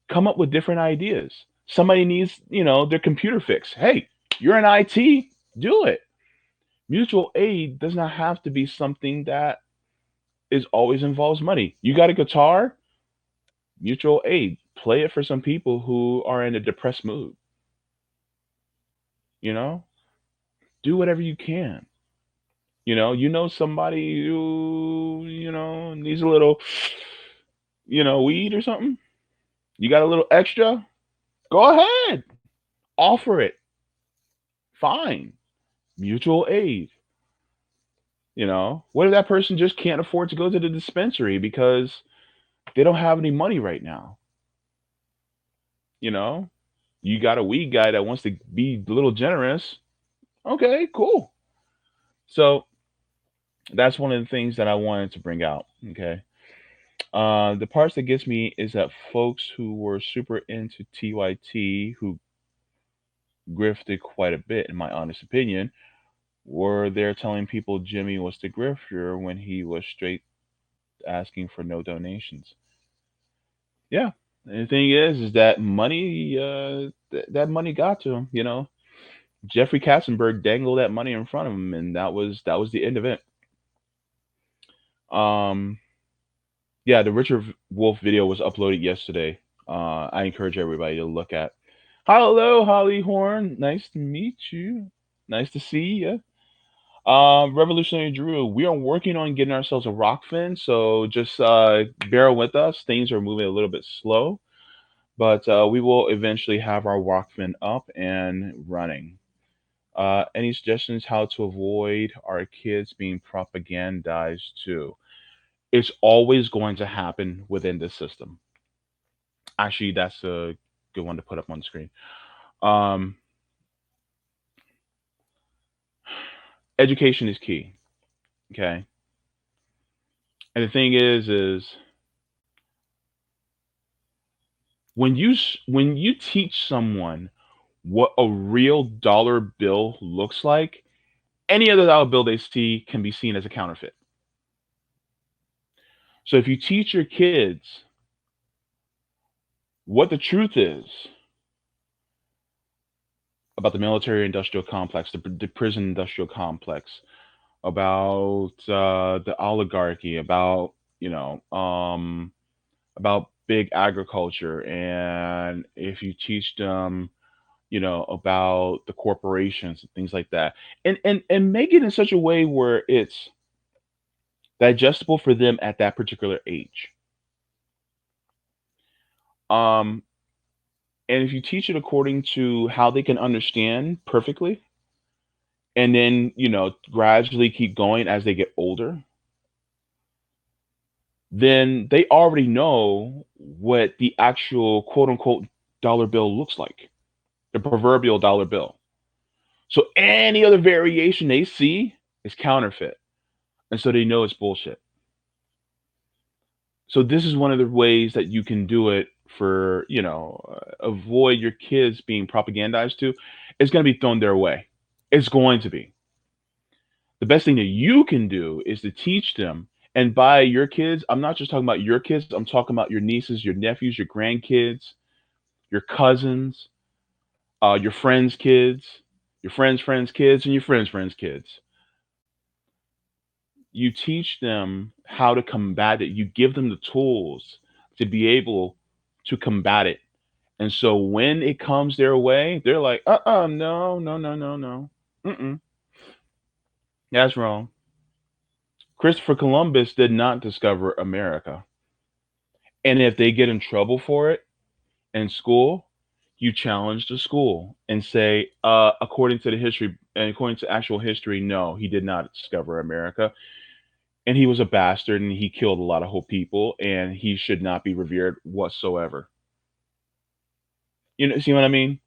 Come up with different ideas. Somebody needs, their computer fixed. Hey, you're in IT, do it. Mutual aid does not have to be something that is always involves money. You got a guitar, mutual aid. Play it for some people who are in a depressed mood. You know, do whatever you can. Somebody who, needs a little, weed or something. You got a little extra? Go ahead. Offer it. Fine. Mutual aid. What if that person just can't afford to go to the dispensary because they don't have any money right now? You know, you got a weed guy that wants to be a little generous. Okay, cool. So that's one of the things that I wanted to bring out. Okay. The parts that gets me is that folks who were super into TYT, who grifted quite a bit, in my honest opinion, were there telling people Jimmy was the grifter when he was straight asking for no donations. Yeah. And the thing is that money, that money got to him. Jeffrey Katzenberg dangled that money in front of him, and that was the end of it. Um, yeah, the Richard Wolf video was uploaded yesterday. I encourage everybody to look at. Hello, Holly Horn. Nice to meet you. Nice to see you. Revolutionary Drew, we are working on getting ourselves a rock fin, so just bear with us. Things are moving a little bit slow, but we will eventually have our rock fin up and running. Any suggestions how to avoid our kids being propagandized to? It's always going to happen within the system. Actually, that's a good one to put up on the screen. Um, Education is key. Okay, and the thing is when you teach someone what a real dollar bill looks like, any other dollar bill they see can be seen as a counterfeit. So if you teach your kids what the truth is about the military industrial complex, the prison industrial complex, about the oligarchy, about big agriculture, and if you teach them, about the corporations and things like that, and make it in such a way where it's digestible for them at that particular age. Um, and if you teach it according to how they can understand perfectly, and then gradually keep going as they get older, then they already know what the actual quote unquote dollar bill looks like, the proverbial dollar bill. So any other variation they see is counterfeit, and so they know it's bullshit. So this is one of the ways that you can do it for avoid your kids being propagandized to. It's going to be thrown their way. It's going to be. The best thing that you can do is to teach them. And by your kids, I'm not just talking about your kids, I'm talking about your nieces, your nephews, your grandkids, your cousins. your friends' kids, your friends' kids, and your friends' kids. You teach them how to combat it. You give them the tools to be able to combat it. And so when it comes their way, they're like, no, no, no, no, no. Mm-mm, that's wrong. Christopher Columbus did not discover America. And if they get in trouble for it in school, you challenge the school and say, according to the history and according to actual history, no, he did not discover America. And he was a bastard and he killed a lot of whole people and he should not be revered whatsoever. You know, see what I mean?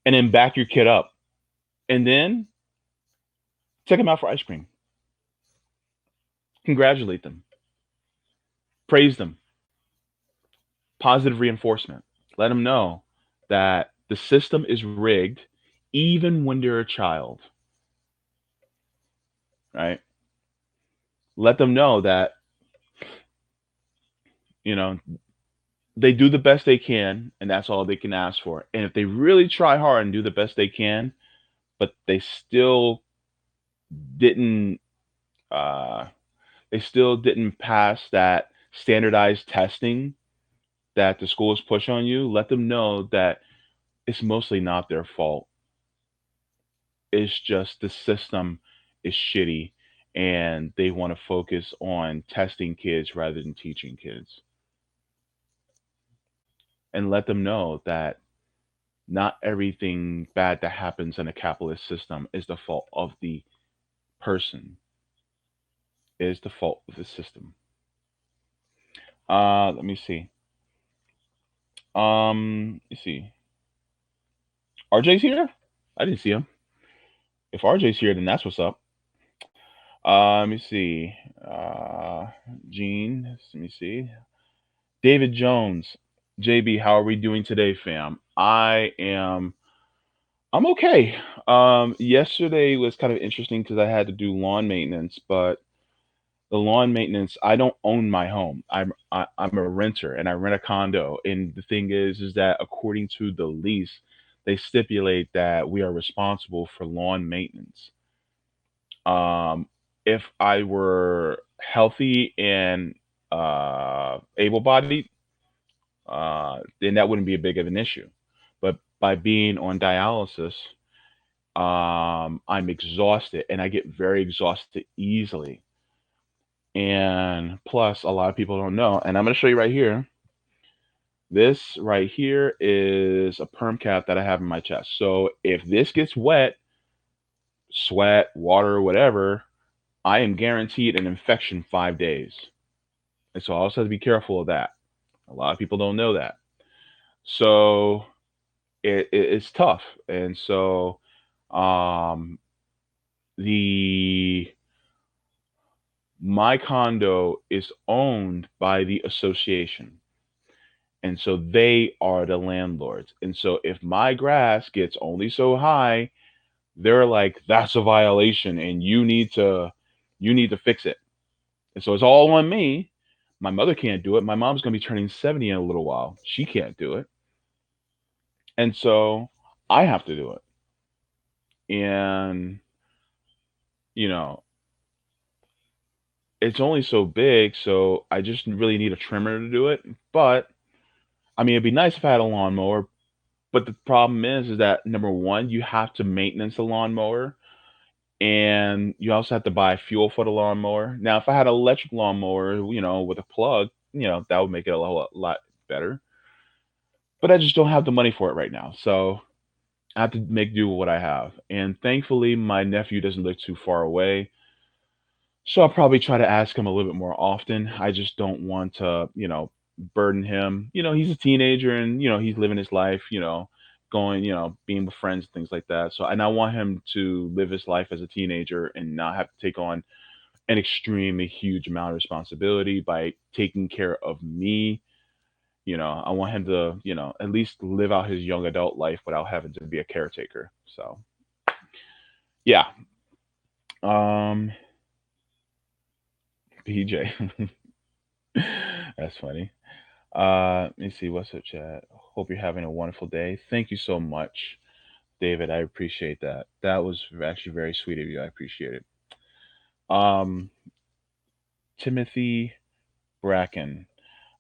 And then back your kid up. And then take him out for ice cream. Congratulate them. Praise them. Positive reinforcement. Let them know that the system is rigged even when they're a child, right? Let them know that, you know, they do the best they can and that's all they can ask for. And if they really try hard and do the best they can, but didn't uh they still didn't pass that standardized testing that the schools push on you, let them know that it's mostly not their fault. It's just the system is shitty and they want to focus on testing kids rather than teaching kids. And let them know that not everything bad that happens in a capitalist system is the fault of the person. It is the fault of the system. Let me see. Let's see. RJ's here? I didn't see him. If RJ's here, then that's what's up. Let me see. Uh, Gene. Let me see. David Jones. JB, how are we doing today, fam? I'm okay. Yesterday was kind of interesting because I had to do lawn maintenance, but the lawn maintenance, I don't own my home. I'm a renter and I rent a condo. And the thing is that according to the lease, they stipulate that we are responsible for lawn maintenance. If I were healthy and able-bodied, then that wouldn't be a big of an issue. But by being on dialysis, I'm exhausted and I get very exhausted easily. And plus, a lot of people don't know, and I'm going to show you right here. This right here is a perm cap that I have in my chest. So if this gets wet, sweat, water, whatever, I am guaranteed an infection 5 days. And so I also have to be careful of that. A lot of people don't know that. So it's tough. And so um, the my condo is owned by the association. And so they are the landlords. And so if my grass gets only so high, they're like, that's a violation and you need to fix it. And so it's all on me. My mother can't do it. My mom's gonna be turning 70 in a little while. She can't do it. And so I have to do it. And you know, it's only so big, so I just really need a trimmer to do it. But I mean it'd be nice if I had a lawnmower, but the problem is that number one, you have to maintenance the lawnmower and you also have to buy fuel for the lawnmower. Now, if I had an electric lawnmower, with a plug, that would make it a lot better. But I just don't have the money for it right now. So I have to make do with what I have. And thankfully, my nephew doesn't live too far away. So I'll probably try to ask him a little bit more often. I just don't want to, burden him. He's a teenager and, he's living his life, going, being with friends and things like that. So, and I want him to live his life as a teenager and not have to take on an extremely huge amount of responsibility by taking care of me. I want him to, at least live out his young adult life without having to be a caretaker. So, yeah. Um, PJ. That's funny. Let me see. What's up, chat? Hope you're having a wonderful day. Thank you so much. David, I appreciate that. That was actually very sweet of you. I appreciate it. Um, Timothy Bracken,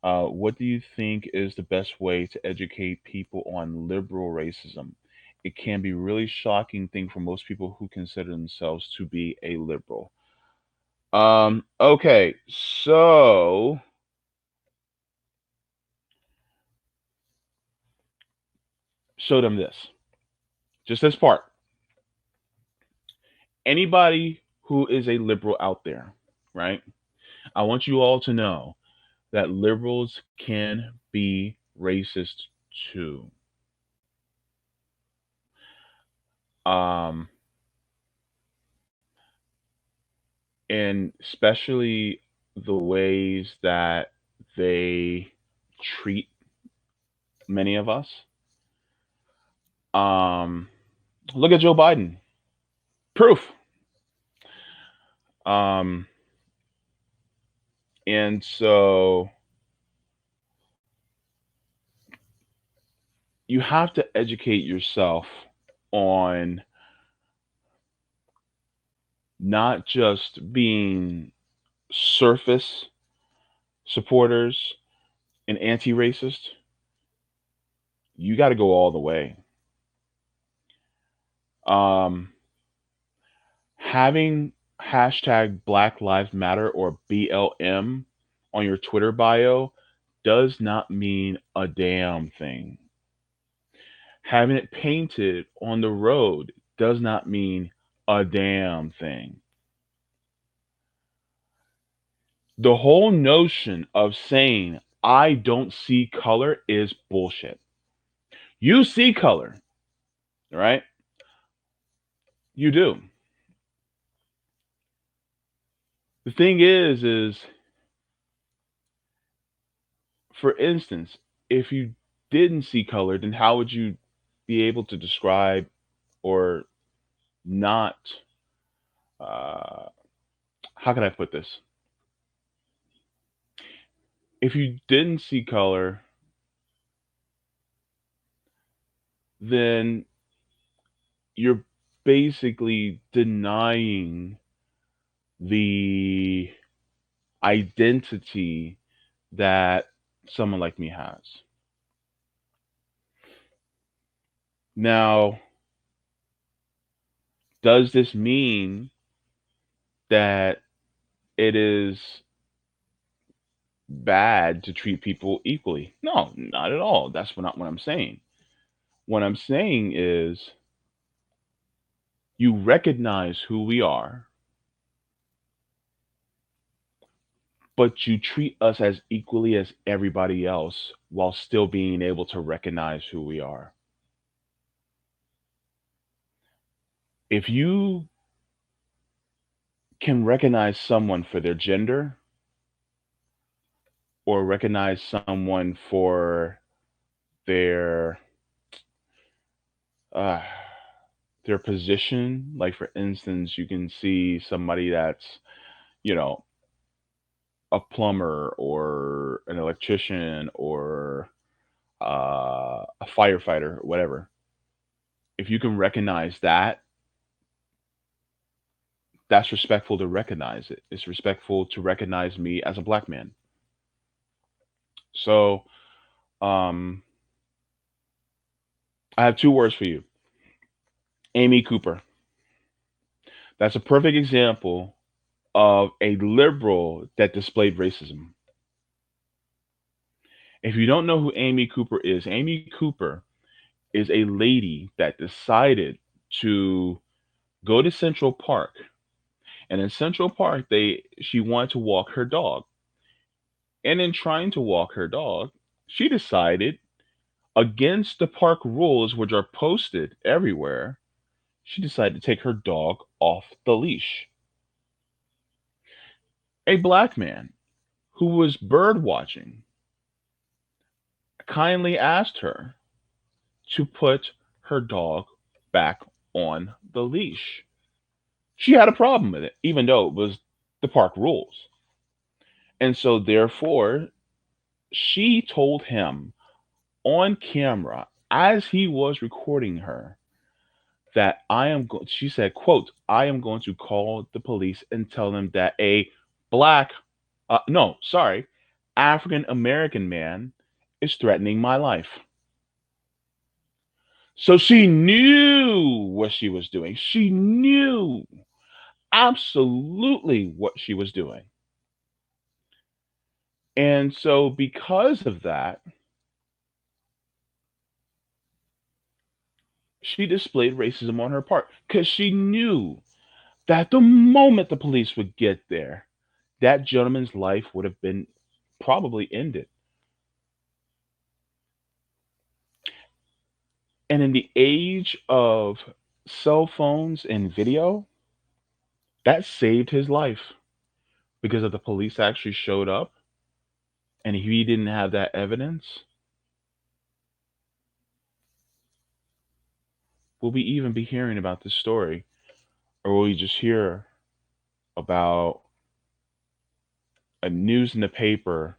what do you think is the best way to educate people on liberal racism? It can be really shocking thing for most people who consider themselves to be a liberal. Okay, so show them this. Just this part. Anybody who is a liberal out there, right? I want you all to know that liberals can be racist too. Um, and especially the ways that they treat many of us. Um, Look at Joe Biden. Proof. Um, and so you have to educate yourself on not just being surface supporters and anti-racist. You got to go all the way. Um, Having hashtag Black Lives Matter or BLM on your Twitter bio does not mean a damn thing. Having it painted on the road does not mean a damn thing. The whole notion of saying, I don't see color is bullshit. You see color, right? You do. The thing is, for instance, if you didn't see color, then how would you be able to describe or not? Uh, how can I put this? If you didn't see color, then you're basically denying the identity that someone like me has. Now, does this mean that it is bad to treat people equally? No, not at all. That's not what I'm saying. What I'm saying is you recognize who we are, but you treat us as equally as everybody else while still being able to recognize who we are. If you can recognize someone for their gender or recognize someone for their uh, their position, like for instance, you can see somebody that's, you know, a plumber or an electrician or a firefighter, whatever. If you can recognize that, that's respectful to recognize it. It's respectful to recognize me as a black man. So, um, I have two words for you: Amy Cooper. That's a perfect example of a liberal that displayed racism. If you don't know who Amy Cooper is a lady that decided to go to Central Park. And in Central Park, she wanted to walk her dog. And in trying to walk her dog, she decided, against the park rules, which are posted everywhere, she decided to take her dog off the leash. A black man who was bird watching kindly asked her to put her dog back on the leash. She had a problem with it, even though it was the park rules. And so, therefore, she told him on camera as he was recording her that she said, quote, I am going to call the police and tell them that a black, no, sorry, African American man is threatening my life. So she knew what she was doing. She knew absolutely what she was doing. And so, because of that, she displayed racism on her part because she knew that the moment the police would get there, that gentleman's life would have been probably ended. And in the age of cell phones and video, that saved his life because if the police actually showed up and he didn't have that evidence, will we even be hearing about this story? Or will we just hear about a news in the paper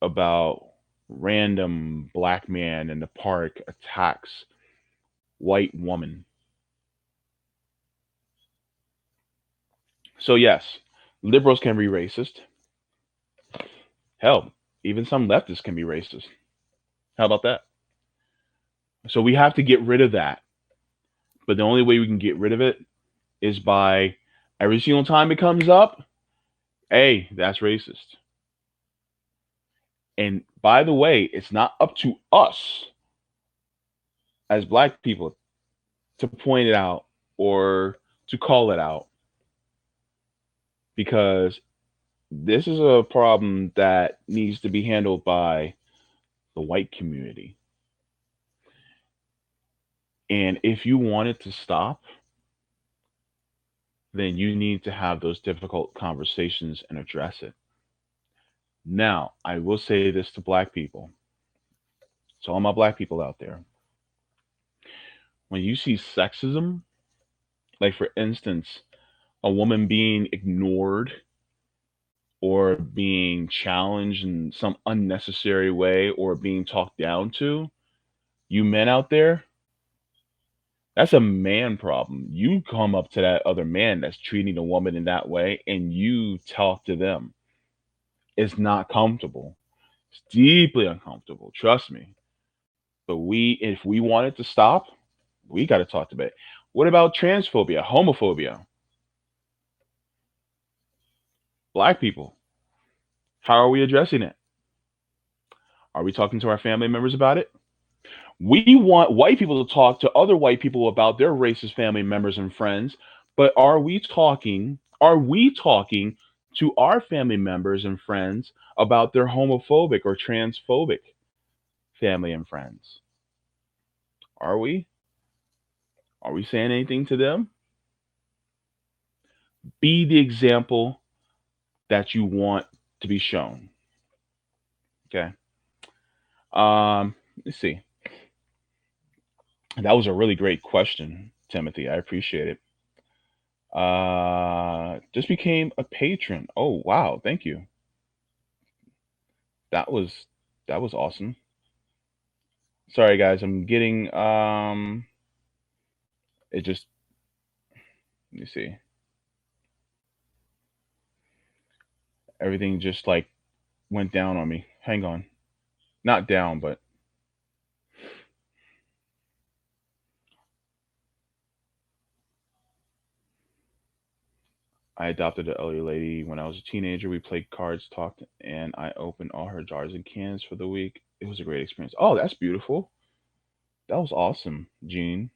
about random black man in the park attacks white woman? So yes, liberals can be racist. Hell, even some leftists can be racist. How about that? So we have to get rid of that. But the only way we can get rid of it is by every single time it comes up, hey, that's racist. And by the way, it's not up to us as black people to point it out or to call it out because this is a problem that needs to be handled by the white community. And if you want it to stop, then you need to have those difficult conversations and address it. Now, I will say this to black people. To all my black people out there. When you see sexism, like for instance, a woman being ignored or being challenged in some unnecessary way or being talked down to, you men out there, that's a man problem. You come up to that other man that's treating a woman in that way and you talk to them. It's not comfortable. It's deeply uncomfortable. Trust me. But if we want it to stop, we got to talk about it. What about transphobia, homophobia? Black people, how are we addressing it? Are we talking to our family members about it? We want white people to talk to other white people about their racist family members and friends, but are we talking to our family members and friends about their homophobic or transphobic family and friends? Are we? Are we saying anything to them? Be the example that you want to be shown. Okay. Let's see. That was a really great question, Timothy. I appreciate it. Just became a patron. Oh wow, thank you. That was that was awesome. Sorry guys, I'm getting it just let me see. Everything just like went down on me. Hang on. Not down, but I adopted an elderly lady when I was a teenager. We played cards, talked, and I opened all her jars and cans for the week. It was a great experience. Oh, that's beautiful. That was awesome, Gene.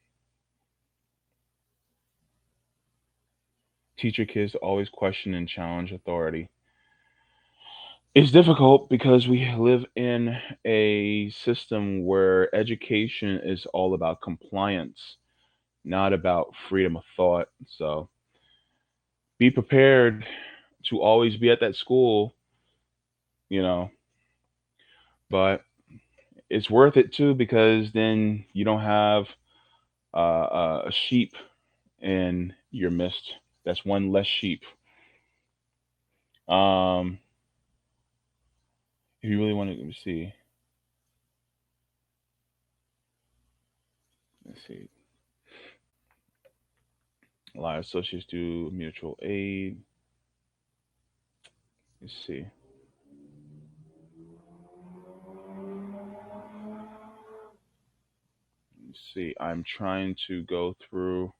Teach your kids to always question and challenge authority. It's difficult because we live in a system where education is all about compliance, not about freedom of thought. So be prepared to always be at that school, you know, but it's worth it too because then you don't have a sheep in your midst. That's one less sheep. Um, if you really want to, let's see. A lot of associates do mutual aid. Let's see. Let's see. I'm trying to go through.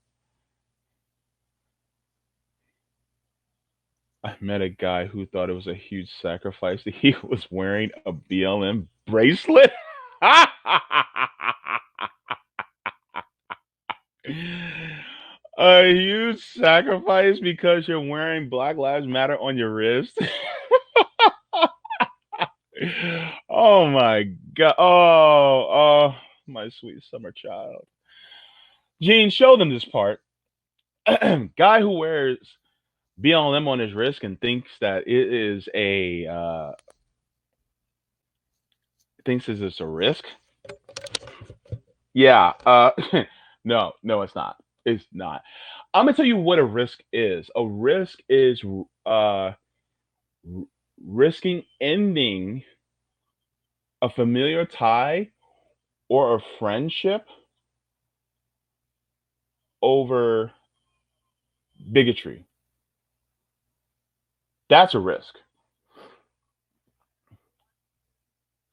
I met a guy who thought it was a huge sacrifice that he was wearing a BLM bracelet. A huge sacrifice because you're wearing Black Lives Matter on your wrist. Oh my god. Oh, my sweet summer child. Gene, show them this part. Guy who wears BLM on his wrist and thinks that it is a thinks it's a risk. Yeah. No, it's not. It's not. I'm gonna tell you what a risk is. A risk is uh, risking ending a familiar tie or a friendship over bigotry. That's a risk.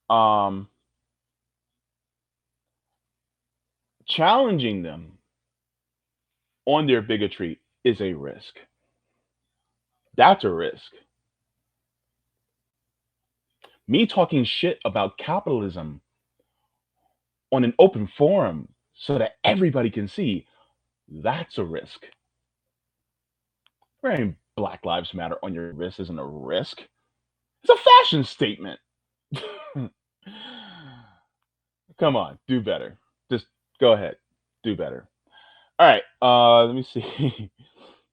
Um, Challenging them on their bigotry is a risk. That's a risk. Me talking shit about capitalism on an open forum so that everybody can see, that's a risk. Wearing Black Lives Matter on your wrist isn't a risk. It's a fashion statement. Come on, do better. Just go ahead, do better. All right, let me see.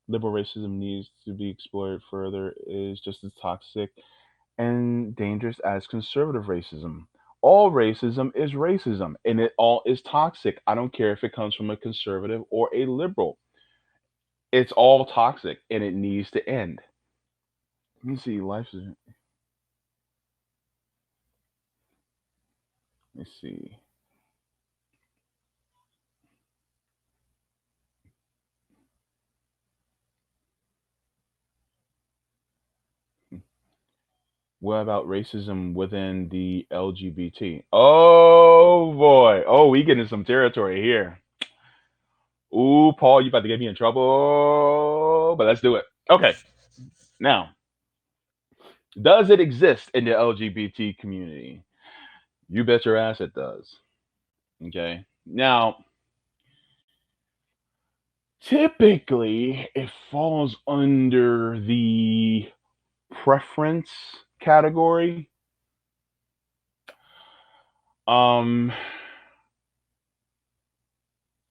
Liberal racism needs to be explored further. Is just as toxic and dangerous as conservative racism. All racism is racism, and it all is toxic. I don't care if it comes from a conservative or a liberal. It's all toxic, and it needs to end. Let me see. Life is. Let me see. What about racism within the LGBT? Oh boy. Oh, we get in some territory here. Ooh, Paul, you about to get me in trouble. But let's do it. Okay. Now, does it exist in the LGBT community? You bet your ass it does. Okay. Now, typically it falls under the preference category. Um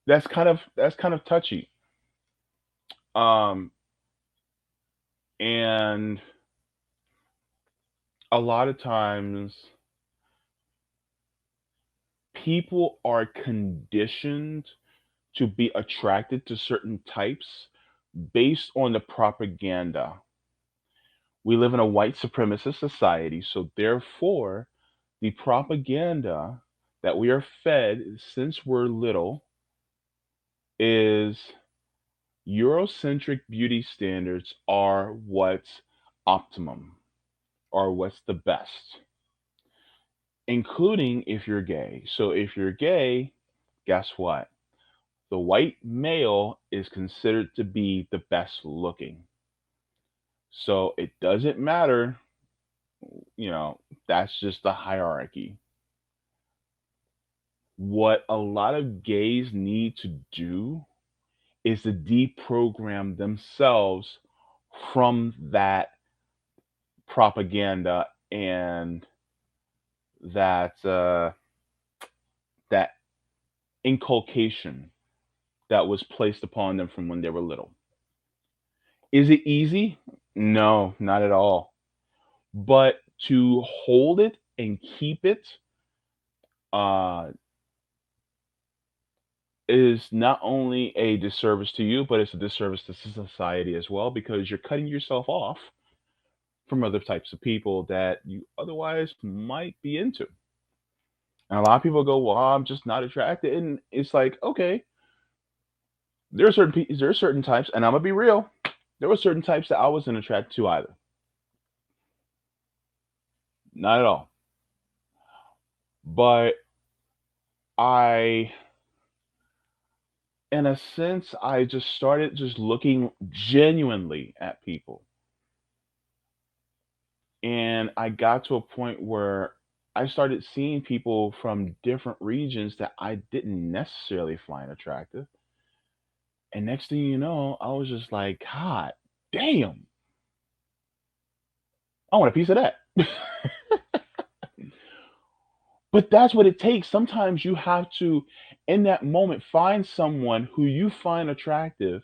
that's kind of touchy. Um and a lot of times people are conditioned to be attracted to certain types based on the propaganda. We live in a white supremacist society, so therefore, the propaganda that we are fed since we're little is Eurocentric beauty standards are what's optimum, are what's the best, including if you're gay. So if you're gay, guess what? The white male is considered to be the best looking. So it doesn't matter, you know, that's just the hierarchy. What a lot of gays need to do is to deprogram themselves from that propaganda and that inculcation that was placed upon them from when they were little. Is it easy? No, not at all. But to hold it and keep it uh, is not only a disservice to you, but it's a disservice to society as well because you're cutting yourself off from other types of people that you otherwise might be into. And a lot of people go, "Well, I'm just not attracted," and it's like, okay, there are certain types, and I'm gonna be real. There were certain types that I wasn't attracted to either. Not at all. But I, in a sense, I just started just looking genuinely at people, and I got to a point where I started seeing people from different regions that I didn't necessarily find attractive. And next thing you know, I was just like, God damn, I want a piece of that. But that's what it takes. Sometimes you have to, in that moment, find someone who you find attractive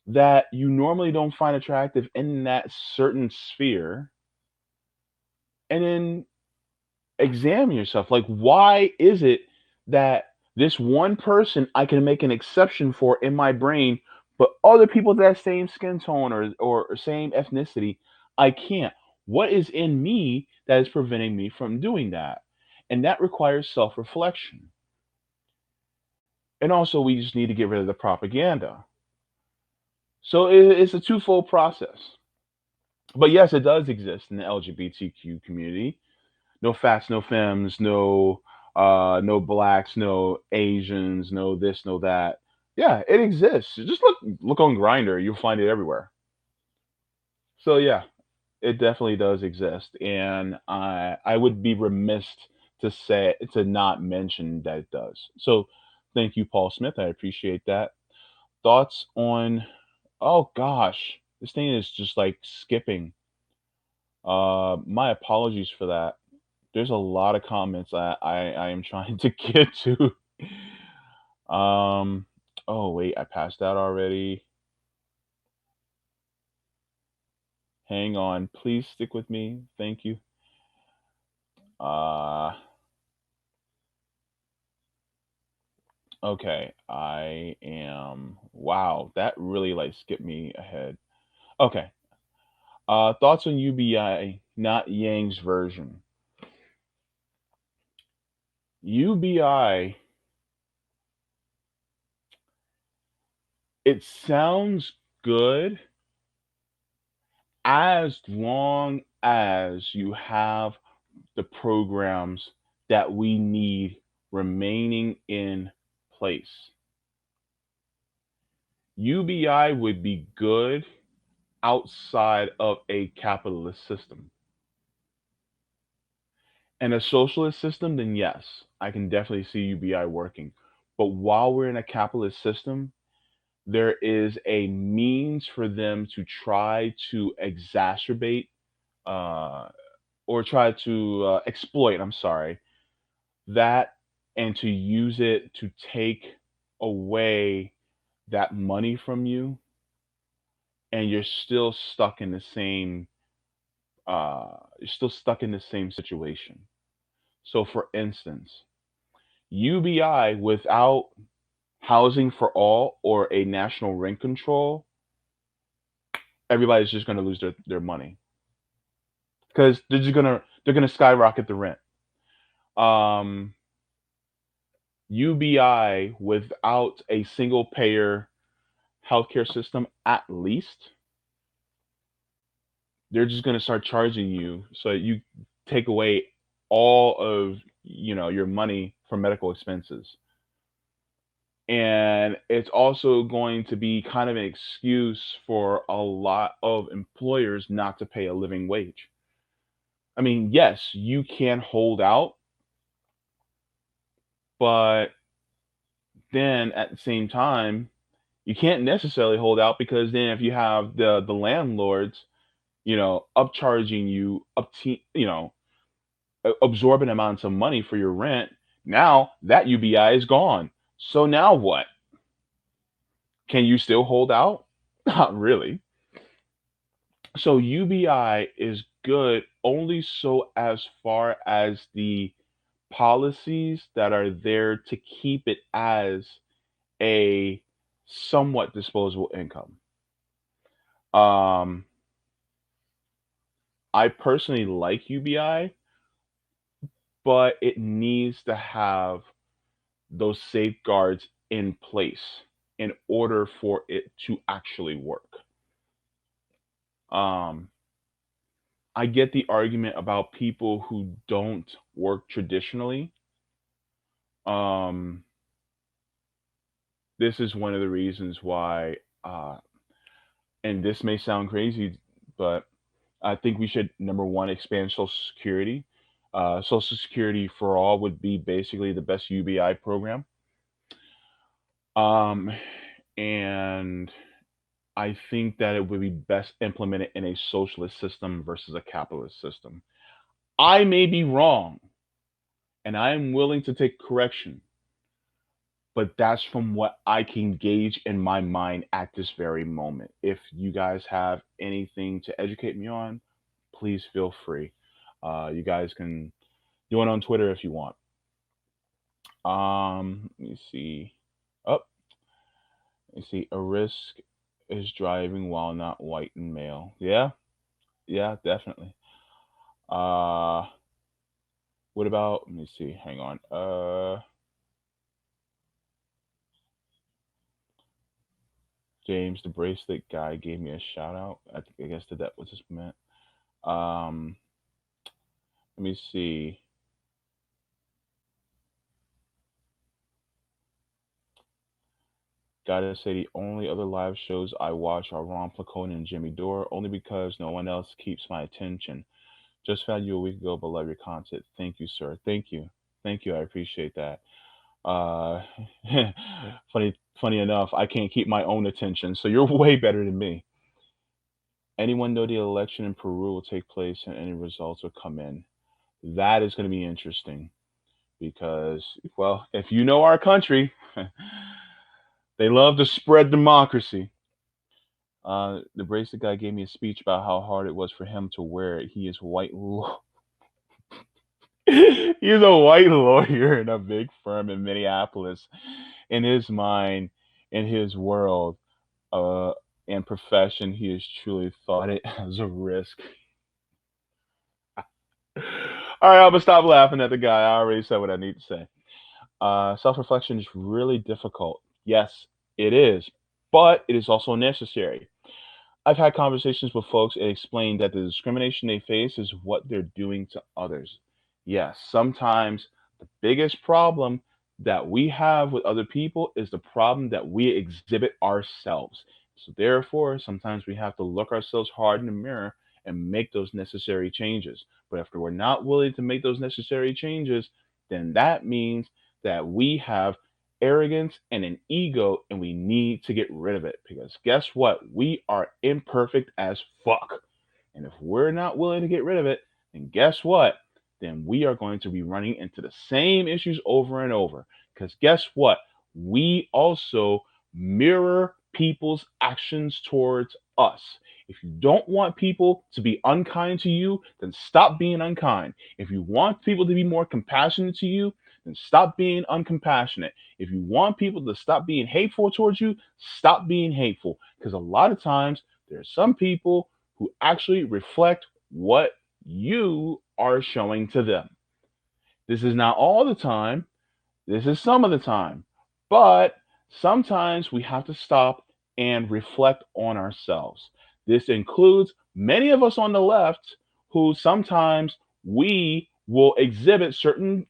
that you normally don't find attractive in that certain sphere, and then examine yourself. Like, why is it that this one person I can make an exception for in my brain, but other people that same skin tone or same ethnicity, I can't? What is in me that is preventing me from doing that? And that requires self reflection. And also, we just need to get rid of the propaganda. So it's a twofold process. But yes, it does exist in the LGBTQ community. No fats, no femmes, no blacks, no Asians, no this, no that. Yeah, it exists. Just look on Grinder, you'll find it everywhere. So yeah, it definitely does exist, and I would be remiss to not mention that it does. So thank you, Paul Smith. I appreciate that. Thoughts on? Oh gosh, this thing is just like skipping. My apologies for that. There's a lot of comments I am trying to get to. Um, oh wait, I passed out already. Hang on, please stick with me. Thank you. Uh, okay, I am. Wow, that really like skipped me ahead. Okay. Thoughts on UBI, not Yang's version. UBI, it sounds good as long as you have the programs that we need remaining in place. UBI would be good outside of a capitalist system. And a socialist system, then yes, I can definitely see UBI working. But while we're in a capitalist system, there is a means for them to try to exacerbate uh, or try to exploit, I'm sorry, that, and to use it to take away that money from you, and you're still stuck in the same situation. So for instance, UBI without housing for all or a national rent control, everybody's just going to lose their money because they're gonna skyrocket the rent. um UBI without a single payer healthcare system, at least they're just going to start charging you, so you take away all of your money from medical expenses. And it's also going to be kind of an excuse for a lot of employers not to pay a living wage. I mean, yes, you can hold out, but then at the same time, you can't necessarily hold out, because then if you have the landlords, upcharging you up to, absorbent amounts of money for your rent, now that UBI is gone. So now what? Can you still hold out? Not really. So UBI is good only so as far as the policies that are there to keep it as a somewhat disposable income. Um, I personally like UBI, but it needs to have those safeguards in place. in order for it to actually work. Um, I get the argument about people who don't work traditionally. Um, this is one of the reasons why, uh, and this may sound crazy, but I think we should, number one, expand Social Security. Social Security for all would be basically the best UBI program. Um, and I think that it would be best implemented in a socialist system versus a capitalist system. I may be wrong, and I am willing to take correction, but that's from what I can gauge in my mind at this very moment. If you guys have anything to educate me on, please feel free. You guys can do it on Twitter if you want. Let me see. Oh, let me see. A risk is driving while not white and male. Yeah, yeah, definitely. Uh, what about? Let me see. Hang on. James, the bracelet guy gave me a shout out. I guess that was just meant. Um, let me see. Gotta say, the only other live shows I watch are Ron Placone and Jimmy Dore, only because no one else keeps my attention. Just found you a week ago, but love your content. Thank you, sir. Thank you. Thank you. I appreciate that. Uh, funny enough, I can't keep my own attention, so you're way better than me. Anyone know the election in Peru will take place and any results will come in? That is going to be interesting because, well, if you know our country, they love to spread democracy. The bracelet guy gave me a speech about how hard it was for him to wear it. He is white. He's a white lawyer in a big firm in Minneapolis. In his mind, in his world, uh, and profession, he has truly thought it as a risk. All right, I'm gonna stop laughing at the guy. I already said what I need to say. Self reflection is really difficult. Yes, it is, but it is also necessary. I've had conversations with folks and explained that the discrimination they face is what they're doing to others. Yes, sometimes the biggest problem that we have with other people is the problem that we exhibit ourselves. So, therefore, sometimes we have to look ourselves hard in the mirror and make those necessary changes. But if we're not willing to make those necessary changes, then that means that we have arrogance and an ego, and we need to get rid of it because guess what? We are imperfect as fuck. And if we're not willing to get rid of it, then guess what? Then we are going to be running into the same issues over and over. Because guess what? We also mirror people's actions towards us. If you don't want people to be unkind to you, then stop being unkind. If you want people to be more compassionate to you, then stop being uncompassionate. If you want people to stop being hateful towards you, stop being hateful. Because a lot of times there are some people who actually reflect what you are showing to them. This is not all the time, this is some of the time. But sometimes we have to stop and reflect on ourselves. This includes many of us on the left who sometimes we will exhibit certain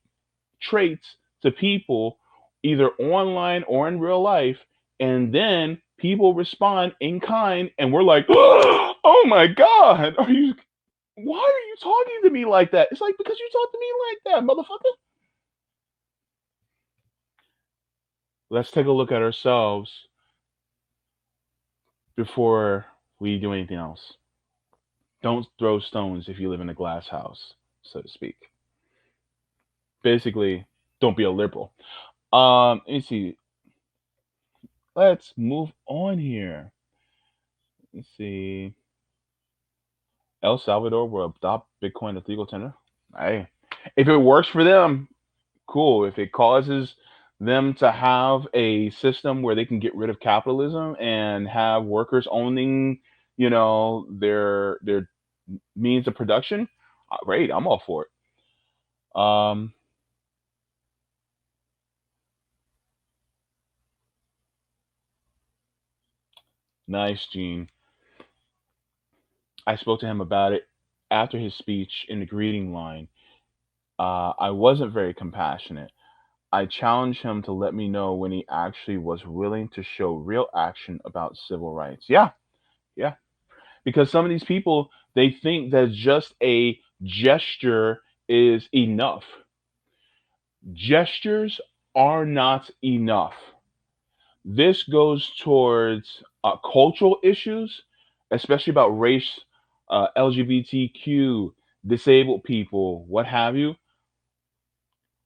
traits to people either online or in real life, and then people respond in kind, and we're like, "Oh my god, are you? Why are you talking to me like that?" It's like because you talk to me like that, motherfucker. Let's take a look at ourselves before we do anything else. Don't throw stones if you live in a glass house, so to speak. Basically, don't be a liberal. Let me see. Let's move on here. Let's see. El Salvador will adopt Bitcoin as legal tender. Hey, if it works for them, cool. If it causes them to have a system where they can get rid of capitalism and have workers owning, their means of production, great. I'm all for it. Nice, Gene. I spoke to him about it after his speech in the greeting line. I wasn't very compassionate. I challenged him to let me know when he actually was willing to show real action about civil rights. Yeah, yeah. Because some of these people, they think that just a gesture is enough. Gestures are not enough. This goes towards cultural issues, especially about race, LGBTQ, disabled people, what have you.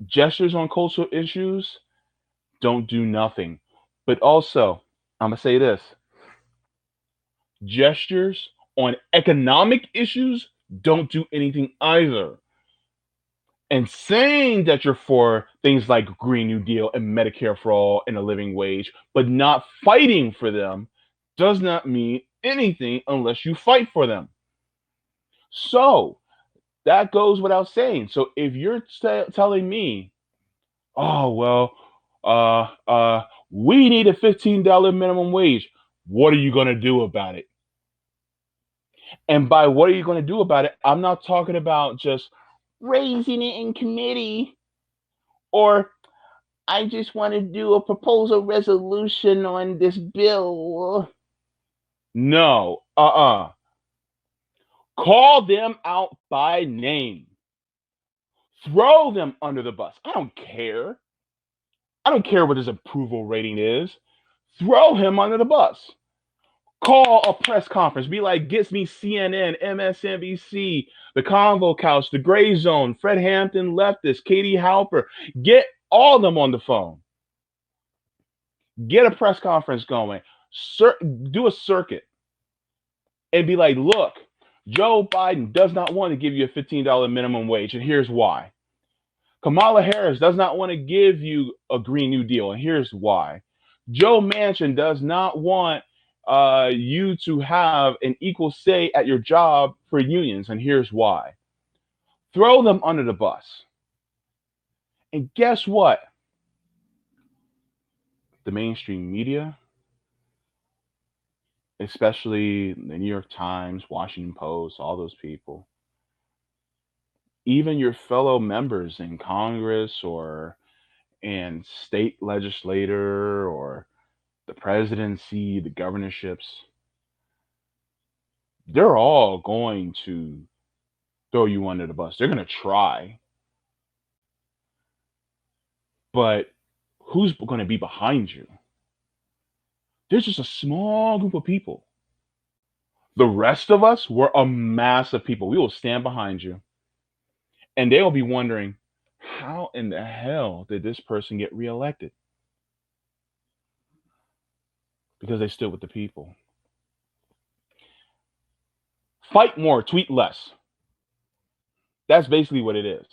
Gestures on cultural issues don't do nothing. But also, I'm going to say this, gestures on economic issues don't do anything either. And saying that you're for things like Green New Deal and Medicare for all and a living wage, but not fighting for them does not mean anything unless you fight for them. So that goes without saying. So if you're telling me, oh, well, we need a $15 minimum wage, what are you going to do about it? And by what are you going to do about it, I'm not talking about just raising it in committee or I just want to do a proposal resolution on this bill. No, Call them out by name. Throw them under the bus. I don't care. I don't care what his approval rating is. Throw him under the bus. Call a press conference. Be like, gets me CNN, MSNBC, the Convo Couch, the Gray Zone, Fred Hampton, Leftist, Katie Halper. Get all of them on the phone. Get a press conference going. Do a circuit and be like, look, Joe Biden does not want to give you a $15 minimum wage, and here's why. Kamala Harris does not want to give you a Green New Deal, and here's why. Joe Manchin does not want you to have an equal say at your job for unions, and here's why. Throw them under the bus. And guess what? The mainstream media, especially the New York Times, Washington Post, all those people, even your fellow members in Congress or in state legislator or the presidency, the governorships, they're all going to throw you under the bus. They're going to try, but who's going to be behind you? There's just a small group of people. The rest of us, we're a mass of people. We will stand behind you. And they'll be wondering, how in the hell did this person get reelected? Because they stood with the people. Fight more, tweet less. That's basically what it is.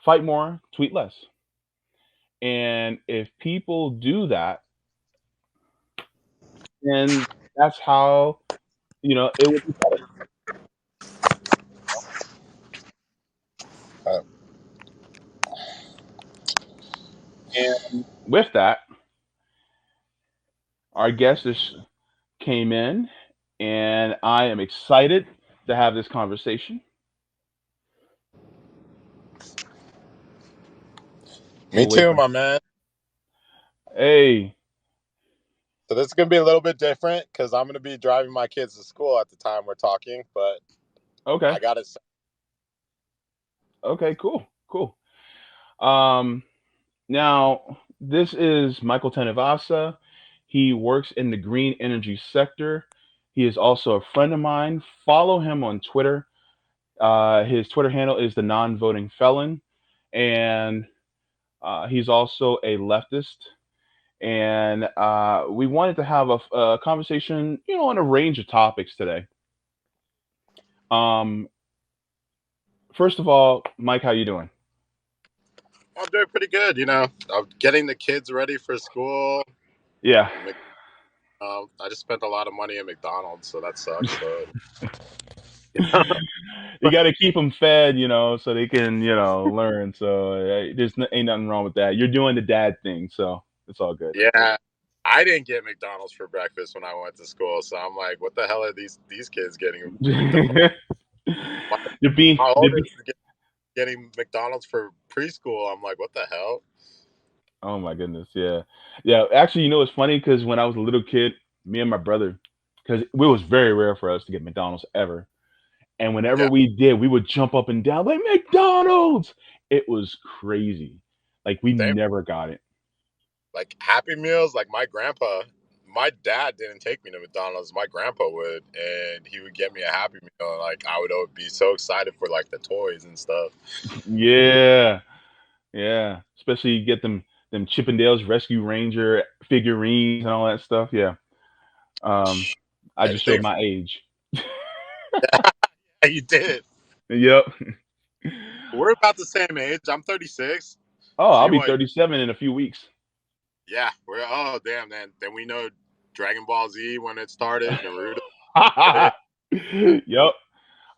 Fight more, tweet less. And if people do that, then that's how, it will be better. Uh, And with that, our guest just came in, and I am excited to have this conversation. Me We'll wait too, for. my man. Hey, So this is gonna be a little bit different because I'm gonna be driving my kids to school at the time we're talking, but okay, I got it. okay, cool, cool. Um, Now this is Michael Tanuvasa. He works in the green energy sector. He is also a friend of mine. Follow him on Twitter. His Twitter handle is the non-voting felon, and he's also a leftist. And we wanted to have a conversation, on a range of topics today. Um, First of all, Mike, how you doing? I'm doing pretty good. I'm getting the kids ready for school. Yeah, I just spent a lot of money at McDonald's, so that sucks. But you got to keep them fed, so they can, learn. So there's ain't nothing wrong with that. You're doing the dad thing, so it's all good. yeah, I didn't get McDonald's for breakfast when I went to school, so I'm like, what the hell are these kids getting McDonald's? My, my you're being. oldest is getting McDonald's for preschool. I'm like, what the hell? Oh my goodness, yeah, yeah. Actually, it's funny because when I was a little kid, me and my brother, because it was very rare for us to get McDonald's ever, and whenever Yeah, we did, we would jump up and down like McDonald's. It was crazy. Like we same. never got it. Like Happy Meals, like my dad didn't take me to McDonald's. My grandpa would, and he would get me a Happy Meal. And, like I would be so excited for like the toys and stuff. Yeah, yeah. Especially you get them Chippendales Rescue Ranger figurines and all that stuff. Yeah. Um, I just showed Anything. my age. Yeah, you did. Yep. We're about the same age. I'm 36. Oh, I'll See be what? 37 in a few weeks. Yeah, we're. Oh, damn. Then we know Dragon Ball Z when it started. Naruto. Yep.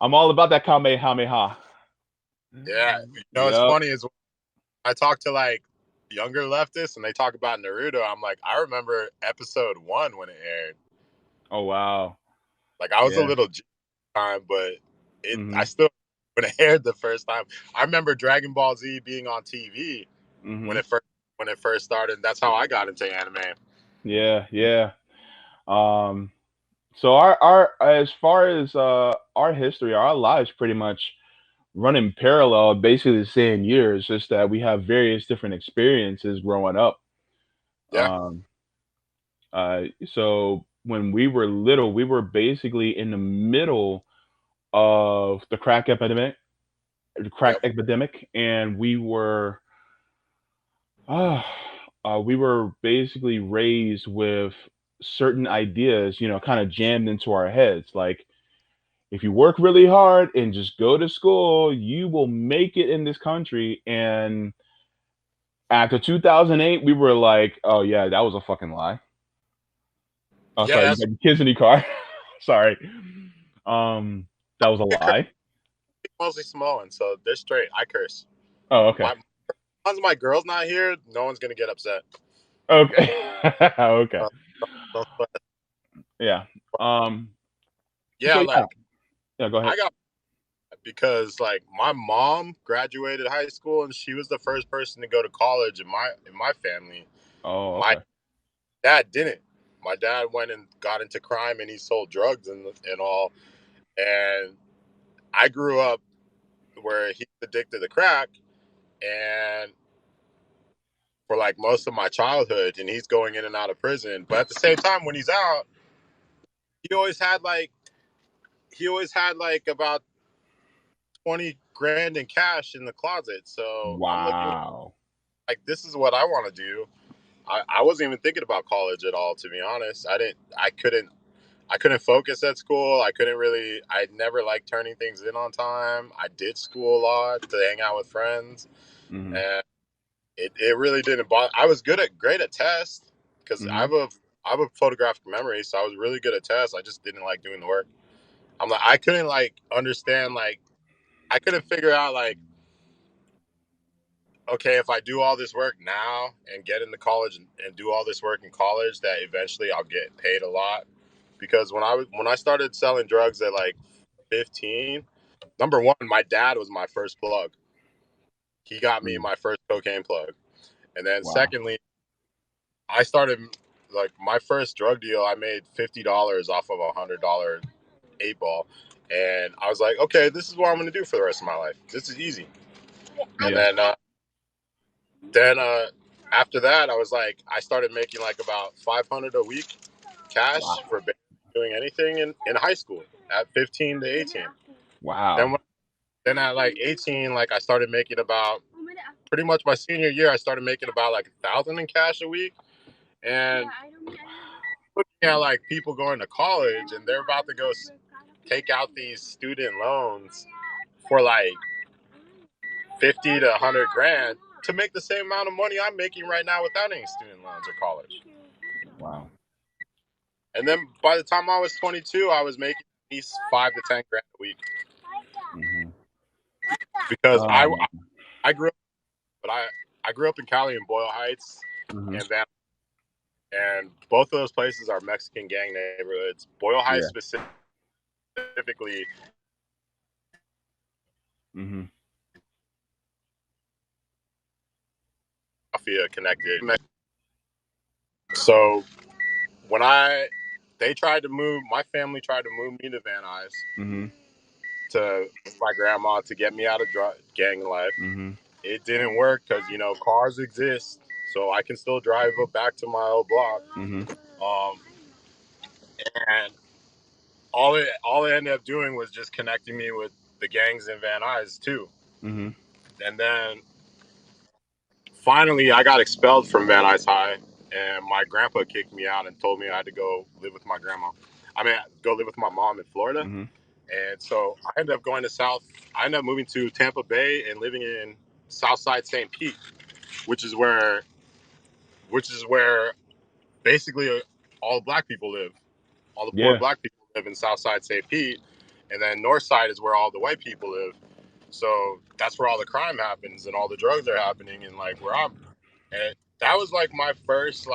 I'm all about that Kamehameha. Yeah, it's Yep. funny is I talk to like younger leftists and they talk about Naruto. I'm like, I remember episode 1 when it aired. Oh wow. Like I was a Yeah. little time, but I Mhm. still when it aired the first time. I remember Dragon Ball Z being on TV when Mhm. it first started. That's how I got into anime. Yeah, yeah. Um so our as far as our history, our lives pretty much run in parallel, basically the same years, just that we have various different experiences growing up. Yeah, Um so when we were little, we were basically in the middle of the crack yep, epidemic, and uh, we were basically raised with certain ideas, kind of jammed into our heads. Like, if you work really hard and just go to school, you will make it in this country. And after 2008, we were like, oh, yeah, that was a fucking lie. Oh, yeah. sorry, you That's got your kids in your car. Sorry. Um, that was a lie. mostly Samoan, so they're straight. I curse. Oh, okay. My once my girl's not here, no one's gonna get upset. Okay. Okay. Uh, don't sweat. Yeah. Um, Yeah, so yeah. like Yeah, go ahead. I got because like my mom graduated high school and she was the first person to go to college in my family. Oh, My okay. dad didn't. My dad went and got into crime and he sold drugs and all. And I grew up where he's addicted to crack and for like most of my childhood and he's going in and out of prison. But at the same time when he's out, he always had like about 20 grand in cash in the closet. So I'm looking Wow. like this is what I want to do. I wasn't even thinking about college at all, to be honest. I couldn't focus at school. I never liked turning things in on time. I did school a lot to hang out with friends. Mhm. And it really didn't bother. I was great at tests because I Mhm. have a photographic memory. So I was really good at tests. I just didn't like doing the work. I couldn't like understand, like, I couldn't figure out like, okay, if I do all this work now and get into college and do all this work in college, that eventually I'll get paid a lot. Because when I started selling drugs at like 15, number one, my dad was my first plug. He got me Mm. my first cocaine plug, and then Wow. secondly, I started like my first drug deal. I made $50 off of $100 eight ball, and I was like, okay, this is what I'm going to do for the rest of my life. This is easy. And Yeah. then after that, I was like, I started making like about 500 a week cash Wow. for doing anything in high school at 15 to 18. Then Wow. when, then at like 18, like I started making about pretty much my senior year. I started making about like 1,000 in cash a week, and looking at like people going to college and they're about to go take out these student loans for like 50 to 100 grand to make the same amount of money I'm making right now without any student loans or college. Wow. And then by the time I was 22, I was making at least 5 to 10 grand a week Mhm. because Oh I man. I grew up, but I grew up in Cali in Boyle Heights, Mhm. and then and both of those places are Mexican gang neighborhoods. Boyle Heights Yeah. specifically, Mhm. mafia connected. So when my family tried to move me to Van Nuys Mhm. to my grandma to get me out of gang life. Mhm. It didn't work because cars exist, so I can still drive up back to my old block. Mhm. Um, and all it ended up doing was just connecting me with the gangs in Van Nuys too. Mhm. And then finally, I got expelled from Van Nuys High, and my grandpa kicked me out and told me I had to go live with my grandma. Go live with my mom in Florida. Mhm. And so I ended up going to I ended up moving to Tampa Bay and living in Southside St. Pete, which is where basically all black people live. All the poor Yeah. black people live in Southside St. Pete, and then Northside is where all the white people live. So that's where all the crime happens and all the drugs are happening, and like where I'm. And that was like my first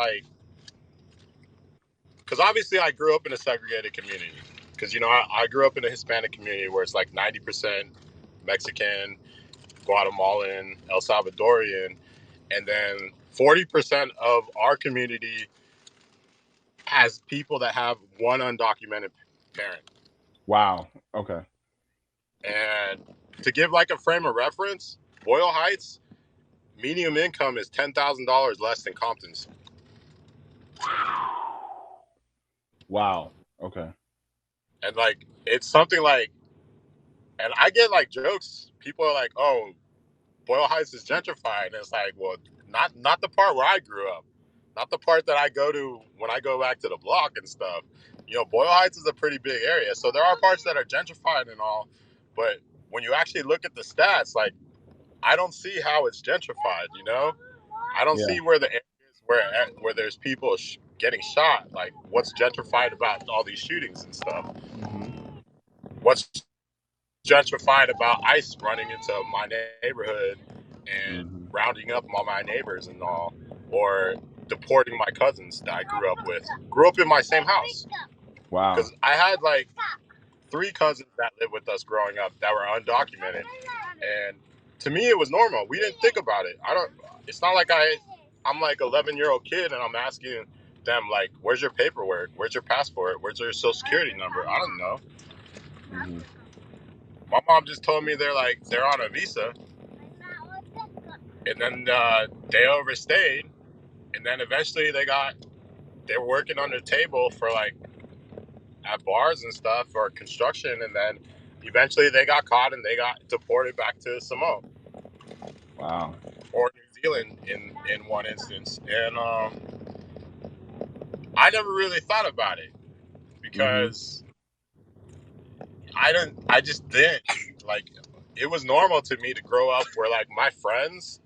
because obviously I grew up in a segregated community. Because I grew up in a Hispanic community where it's like 90% Mexican, Guatemalan, El Salvadorian, and then 40% of our community has people that have one undocumented parent. Wow. Okay. And to give like a frame of reference, Boyle Heights medium income is $10,000 less than Compton's. Wow. Okay. And like it's something like, and I get like jokes. People are like, "Oh, Boyle Heights is gentrified," and it's like, well, not the part where I grew up, not the part that I go to when I go back to the block and stuff. Boyle Heights is a pretty big area, so there are parts that are gentrified and all, but when you actually look at the stats, like I don't see how it's gentrified. I don't Yeah. see where the areas where there's people getting shot. Like what's gentrified about all these shootings and stuff? Mhm. What's gentrified about ICE running into my neighborhood and Mhm. rounding up all my neighbors and all, or deporting my cousins that I grew up in my same house. Wow. Because I had like 3 cousins that lived with us growing up that were undocumented, and to me it was normal. We didn't think about it. I don't. It's not like I'm like 11-year-old kid and I'm asking them like, "Where's your paperwork? Where's your passport? Where's your social security number?" I don't know. Mhm. My mom just told me they're on a visa, and then they overstayed, and then eventually they were working on the table for like at bars and stuff for construction, and then eventually they got caught and they got deported back to Samoa Wow. or New Zealand in one instance, and I never really thought about it Mhm. because I just didn't like. It was normal to me to grow up where like my friends,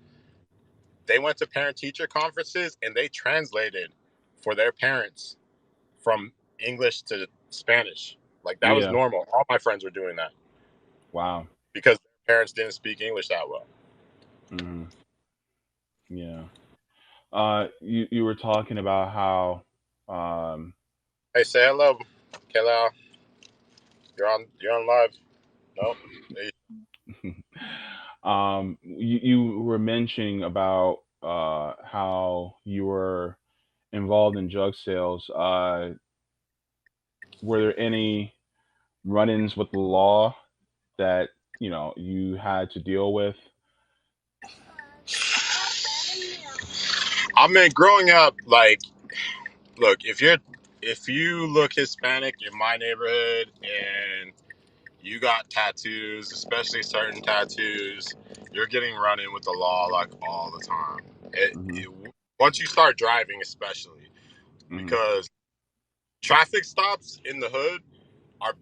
they went to parent teacher conferences and they translated for their parents from English to Spanish. Like that was Yeah. normal. All my friends were doing that Wow. because their parents didn't speak English that well. Mhm. Yeah. You were talking about how Hey, say hello, Kayla. You're on live. No. Hey. you were mentioning about how you were involved in drug sales. Were there any run-ins with the law that you had to deal with? I mean, growing up, like, look, if you look Hispanic in my neighborhood and you got tattoos, especially certain tattoos, you're getting run in with the law like all the time. Mhm. Once you start driving, especially Mhm. because traffic stops in the hood are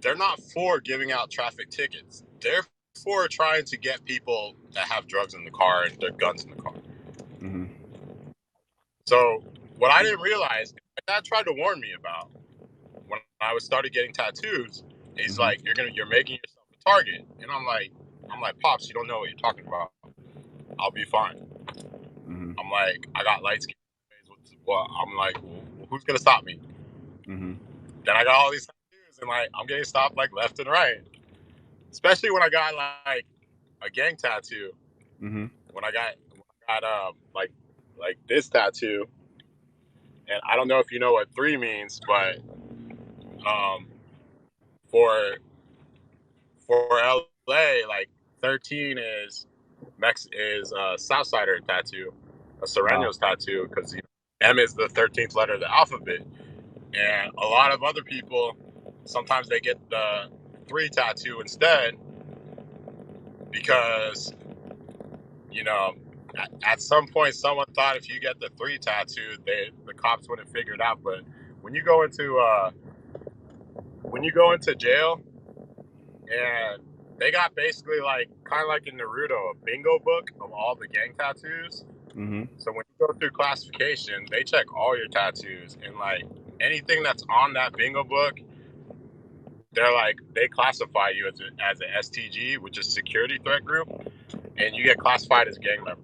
they're not for giving out traffic tickets. They're for trying to get people that have drugs in the car and their guns in the car. Mhm. So what I didn't realize, my dad tried to warn me about when I was started getting tattoos. He's Mhm. like, you're making yourself a target, and I'm like, pops, you don't know what you're talking about. I'll be fine. Mhm. I'm like, I got light skin well, I'm like, well, who's gonna stop me? Mm-hmm. Then I got all these tattoos, and like I'm getting stopped like left and right. Especially when I got like a gang tattoo. Mm-hmm. When I got like this tattoo, and I don't know if you know what 3 means, but um, for LA, like 13 is Southsider tattoo, a Wow. Sereno's tattoo, because M is the 13th letter of the alphabet. And a lot of other people, sometimes they get the 3 tattoo instead because, you know, at some point someone thought if you get the 3 tattoo, the cops wouldn't figure it out. But when you go into jail, and they got basically like kind of like in Naruto, a bingo book of all the gang tattoos. Mm-hmm. So when you go through classification, they check all your tattoos, and like anything that's on that bingo book, they classify you as an STG, which is security threat group, and you get classified as a gang member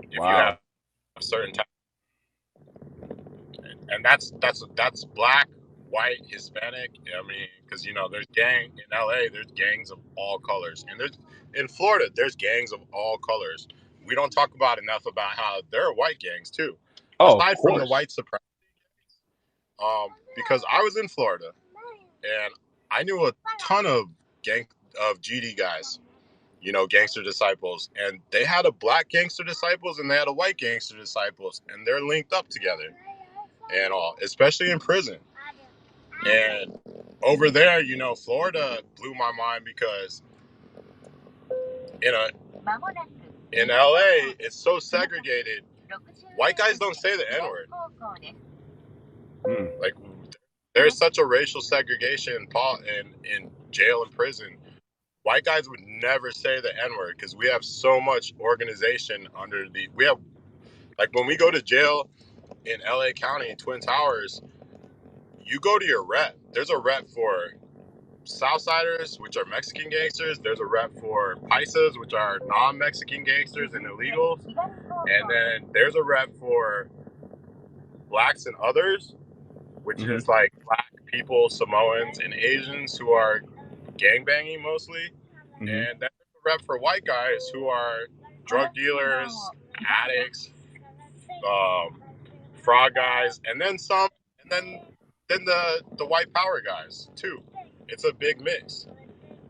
if you have Wow. certain tattoos. And that's black, white, Hispanic. I mean, because there's in LA. There's gangs of all colors, and there's in Florida. There's gangs of all colors. We don't talk about enough about how there are white gangs too, Oh, of aside from the course. white supremacy. Because I was in Florida, and I knew a ton of gang of GD guys. Gangster disciples, and they had a black gangster disciples and they had a white gangster disciples, and they're linked up together and all, especially in prison. And over there, Florida blew my mind because in a in LA, it's so segregated. White guys don't say the N word. Mm. Like there's such a racial segregation in jail and prison. White guys would never say the N word because we have so much organization under the. We have like when we go to jail in LA County in Twin Towers, you go to your rep. There's a rep for Southsiders, which are Mexican gangsters. There's a rep for Paisas, which are non-Mexican gangsters and illegals. And then there's a rep for blacks and others, which Mm-hmm. is like black people, Samoans, and Asians who are gangbanging mostly. Mm-hmm. And then there's a rep for white guys who are drug dealers, addicts, um, fraud guys, and then some, and then the white power guys too. It's a big mix.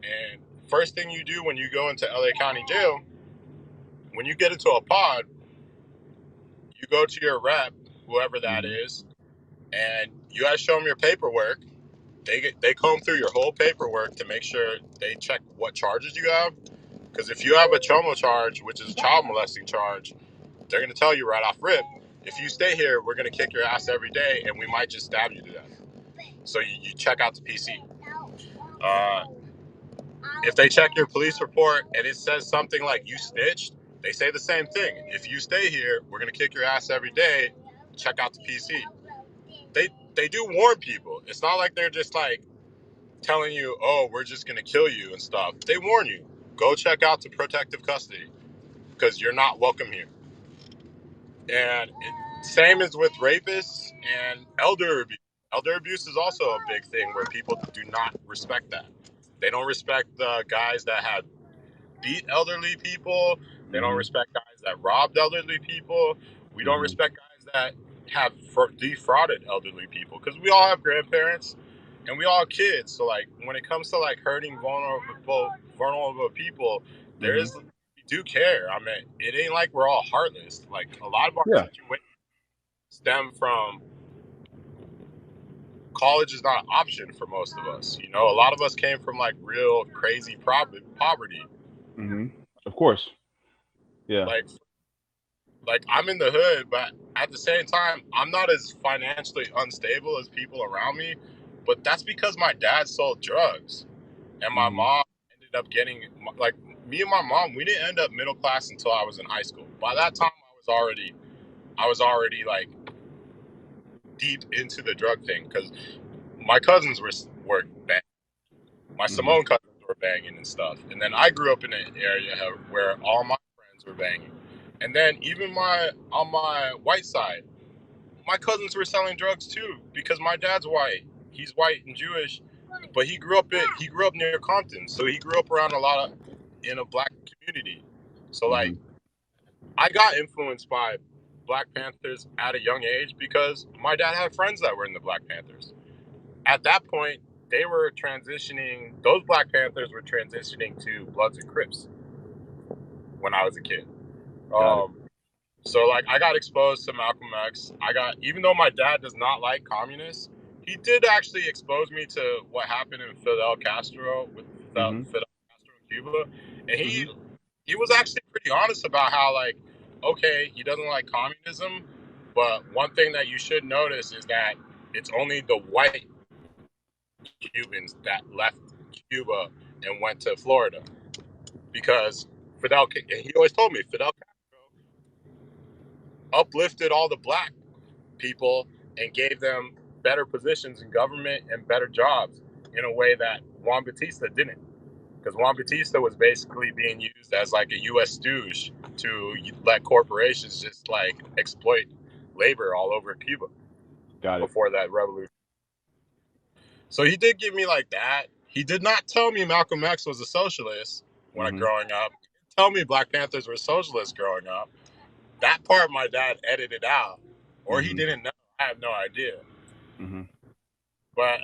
And first thing you do when you go into LA County Jail, when you get into a pod, you go to your rep, whoever that Mm-hmm. is, and you gotta show them your paperwork. They comb through your whole paperwork to make sure they check what charges you have. Because if you have a chomo charge, which is a child molesting charge, they're gonna tell you right off rip, if you stay here, we're gonna kick your ass every day, and we might just stab you to death. So you check out the PC. If they check your police report and it says something like you snitched, they say the same thing. If you stay here, we're gonna kick your ass every day. Check out the PC. They do warn people. It's not like they're just like telling you, oh, we're just gonna kill you and stuff. They warn you. Go check out the protective custody because you're not welcome here. And same as with rapists and elder abuse. Elder abuse is also a big thing where people do not respect that. They don't respect the guys that have beat elderly people. They don't Mm-hmm. respect guys that robbed elderly people. We don't Mm-hmm. respect guys that have defrauded elderly people because we all have grandparents and we all have kids. So like when it comes to like hurting vulnerable people, there Mm-hmm. is we do care. I mean, it ain't like we're all heartless. Like a lot of our Yeah. situations stem from college is not an option for most of us. A lot of us came from like real crazy poverty. Mm-hmm. Of course. Yeah. Like I'm in the hood, but at the same time, I'm not as financially unstable as people around me. But that's because my dad sold drugs, and my Mm-hmm. mom ended up getting like me and my mom. We didn't end up middle class until I was in high school. By that time, I was already like deep into the drug thing because my cousins were banging. My Mm-hmm. Samoan cousins were banging and stuff, and then I grew up in an area where all my friends were banging, and then even my on my white side. my cousins were selling drugs too because my dad's white. He's white and Jewish, but he grew up near Compton, so he grew up around a lot of in a black community. So like Mhm. I got influenced by Black Panthers at a young age because my dad had friends that were in the Black Panthers. At that point, they were transitioning. Those Black Panthers were transitioning to Bloods and Crips when I was a kid. Got it. Um, So like I got exposed to Malcolm X. I got even though my dad does not like communists, he did actually expose me to what happened in Fidel Castro with Mhm. Fidel Castro in Cuba, and Mhm. he was actually pretty honest about how like okay he doesn't like communism, but one thing that you should notice is that it's only the white Cubans that left Cuba and went to Florida because he always told me Fidel Castro uplifted all the black people and gave them better positions in government and better jobs in a way that Juan Batista didn't. Because Juan Batista was basically being used as like a U.S. stooge to let corporations just like exploit labor all over Cuba Got it. before that revolution. So he did give me like that. He did not tell me Malcolm X was a socialist when I Mhm. growing up. He didn't tell me Black Panthers were socialists growing up. That part my dad edited out, or he Mhm. didn't know. I have no idea. Mhm. But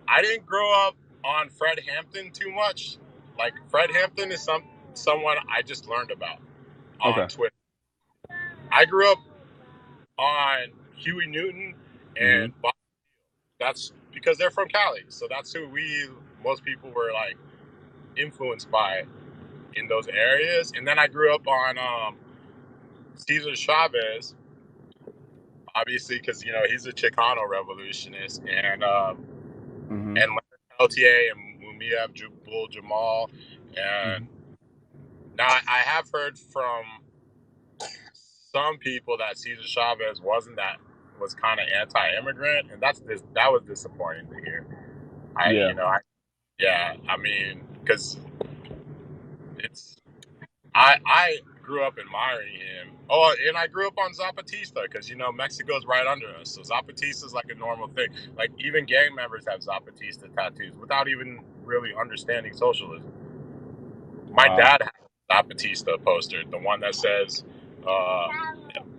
I didn't grow up on Fred Hampton too much. Like Fred Hampton is someone I just learned about on Okay. Twitter. I grew up on Huey Newton Mhm. and Bob. That's because they're from Cali, so that's who most people were like influenced by in those areas. And then I grew up on Cesar Chavez, obviously because he's a Chicano revolutionist, Mhm. and Leonard Peltier and Mumia Jabul Jamal. And Mhm. now I have heard from some people that Cesar Chavez was kind of anti-immigrant, and that was disappointing to hear. I Yeah. you know I yeah I mean because it's I grew up admiring him. Oh, and I grew up on Zapatista because Mexico's right under us, so Zapatista's like a normal thing. Like even gang members have Zapatista tattoos without even really understanding socialism. My Wow. dad has a Zapatista poster, the one that says, uh,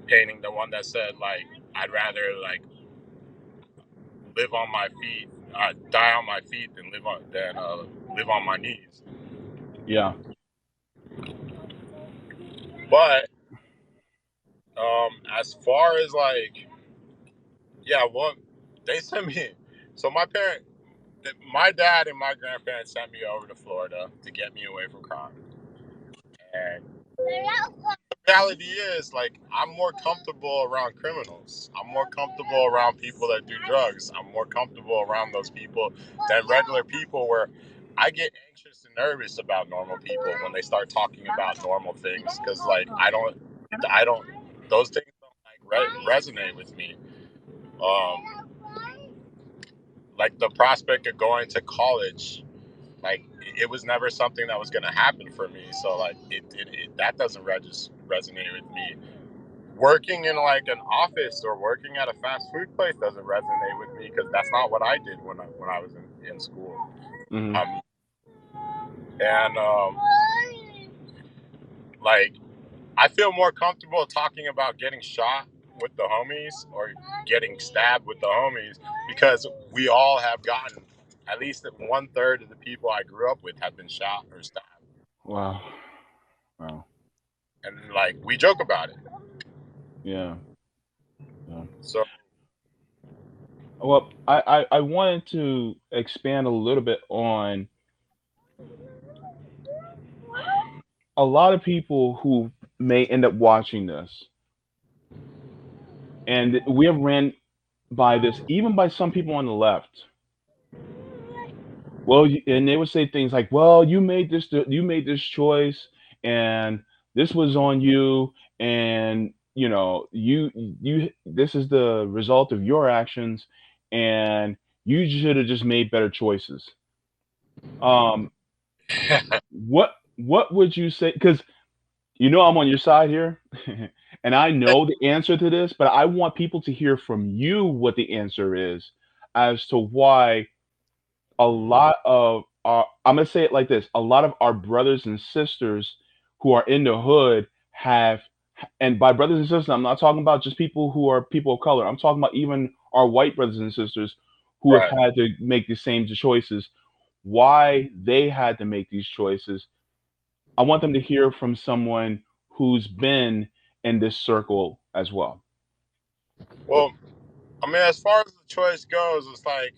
painting, the one that said like, I'd rather like live on my feet, die on my feet than live on my knees. Yeah. But as far as like, yeah, what they sent me. So my dad and my grandparents sent me over to Florida to get me away from crime. And the reality is, like, I'm more comfortable around criminals. I'm more comfortable around people that do drugs. I'm more comfortable around those people than regular people where I get anxious and nervous about normal people when they start talking about normal things because, like, I don't, those things don't like resonate with me. Um, like the prospect of going to college, like it was never something that was going to happen for me. So like that doesn't resonate with me. Working in like an office or working at a fast food place doesn't resonate with me because that's not what I did when I was in school. Mhm. Um, and like I feel more comfortable talking about getting shot with the homies or getting stabbed with the homies because we all have gotten at least 1/3 of the people I grew up with have been shot or stabbed, Wow. Wow. and like we joke about it. Yeah. Yeah. So Well, I wanted to expand a little bit on a lot of people who may end up watching this, and we have ran by this even by some people on the left. Well, and they would say things like, "Well, you made this choice, and this was on you, and you this is the result of your actions, and you should have just made better choices." Um, what would you say? Because I'm on your side here, And I know the answer to this, but I want people to hear from you what the answer is as to why a lot of our, I'm gonna say it like this, a lot of our brothers and sisters who are in the hood have, and by brothers and sisters, I'm not talking about just people who are people of color. I'm talking about even our white brothers and sisters who have Right. had to make the same choices. Why they had to make these choices. I want them to hear from someone who's been in this circle as well. Well, I mean, as far as the choice goes, it's like,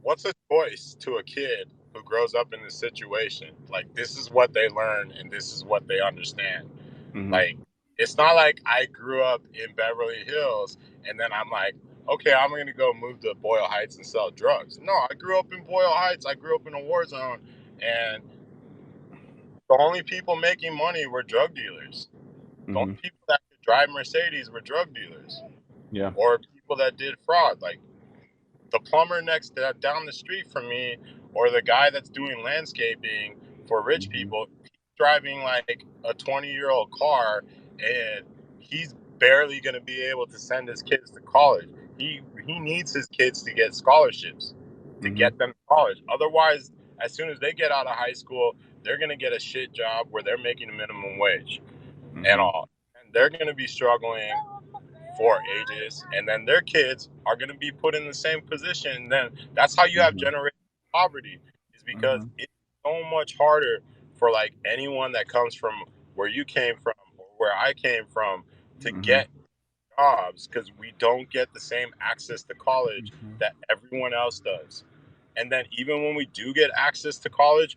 what's a choice to a kid who grows up in this situation? Like, this is what they learn and this is what they understand. Hmm. Like, it's not like I grew up in Beverly Hills and then I'm like, okay, I'm going to go move to Boyle Heights and sell drugs. No, I grew up in Boyle Heights. I grew up in a war zone. And the only people making money were drug dealers. The only Hmm. people that could drive Mercedes were drug dealers Yeah. or people that did fraud. Like, the plumber down the street from me, or the guy that's doing landscaping for rich Hmm. people, he's driving like a 20-year-old car, and he's barely going to be able to send his kids to college. He needs his kids to get scholarships to Hmm. get them to college. Otherwise, as soon as they get out of high school, they're going to get a shit job where they're making a minimum wage and Hmm. all. And they're going to be struggling for ages, and then their kids are going to be put in the same position. And then that's how you have Hmm. generational poverty, is because Hmm. it's so much harder for like anyone that comes from where you came from or where I came from to Hmm. get jobs, because we don't get the same access to college Hmm. that everyone else does. And then even when we do get access to college,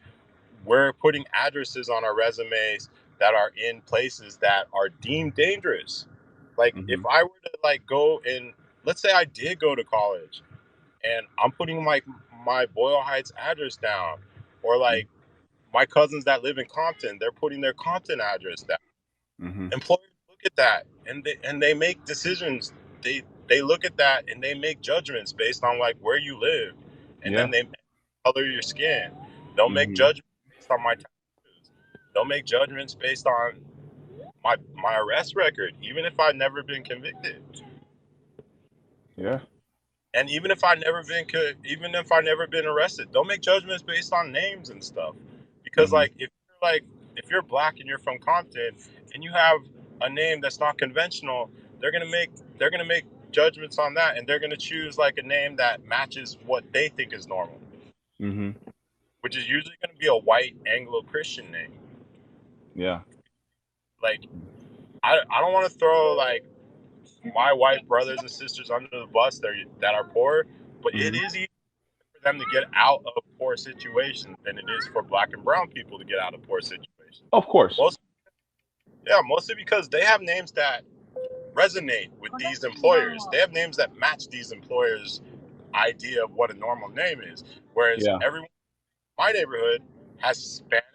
we're putting addresses on our resumes that are in places that are deemed dangerous. Like, if Hmm. I were to like go and let's say I did go to college and I'm putting my Boyle Heights address down, or like my cousins that live in Compton, they're putting their Compton address down. Hmm. Employers look at that and they make decisions. They look at that and they make judgments based on like where you live, and Yeah. then they color your skin. They'll make Hmm. judgments based on my tattoos. They'll make judgments based on my arrest record, even if I've never been convicted. Yeah. And even if I never been arrested, they'll make judgments based on names and stuff. Because Hmm. if you're black and you're from Compton and you have a name that's not conventional, they're gonna make judgments on that, and they're gonna choose like a name that matches what they think is normal, Hmm. which is usually gonna be a white Anglo Christian name. Yeah. Like, I don't want to throw like my white brothers and sisters under the bus that are poor, but it Hmm. is easier for them to get out of poor situations than it is for black and brown people to get out of poor situations. Of course. Most, yeah, mostly because they have names that resonate with these employers. They have names that match these employers' idea of what a normal name is. Whereas Yeah. everyone in my neighborhood has Spanish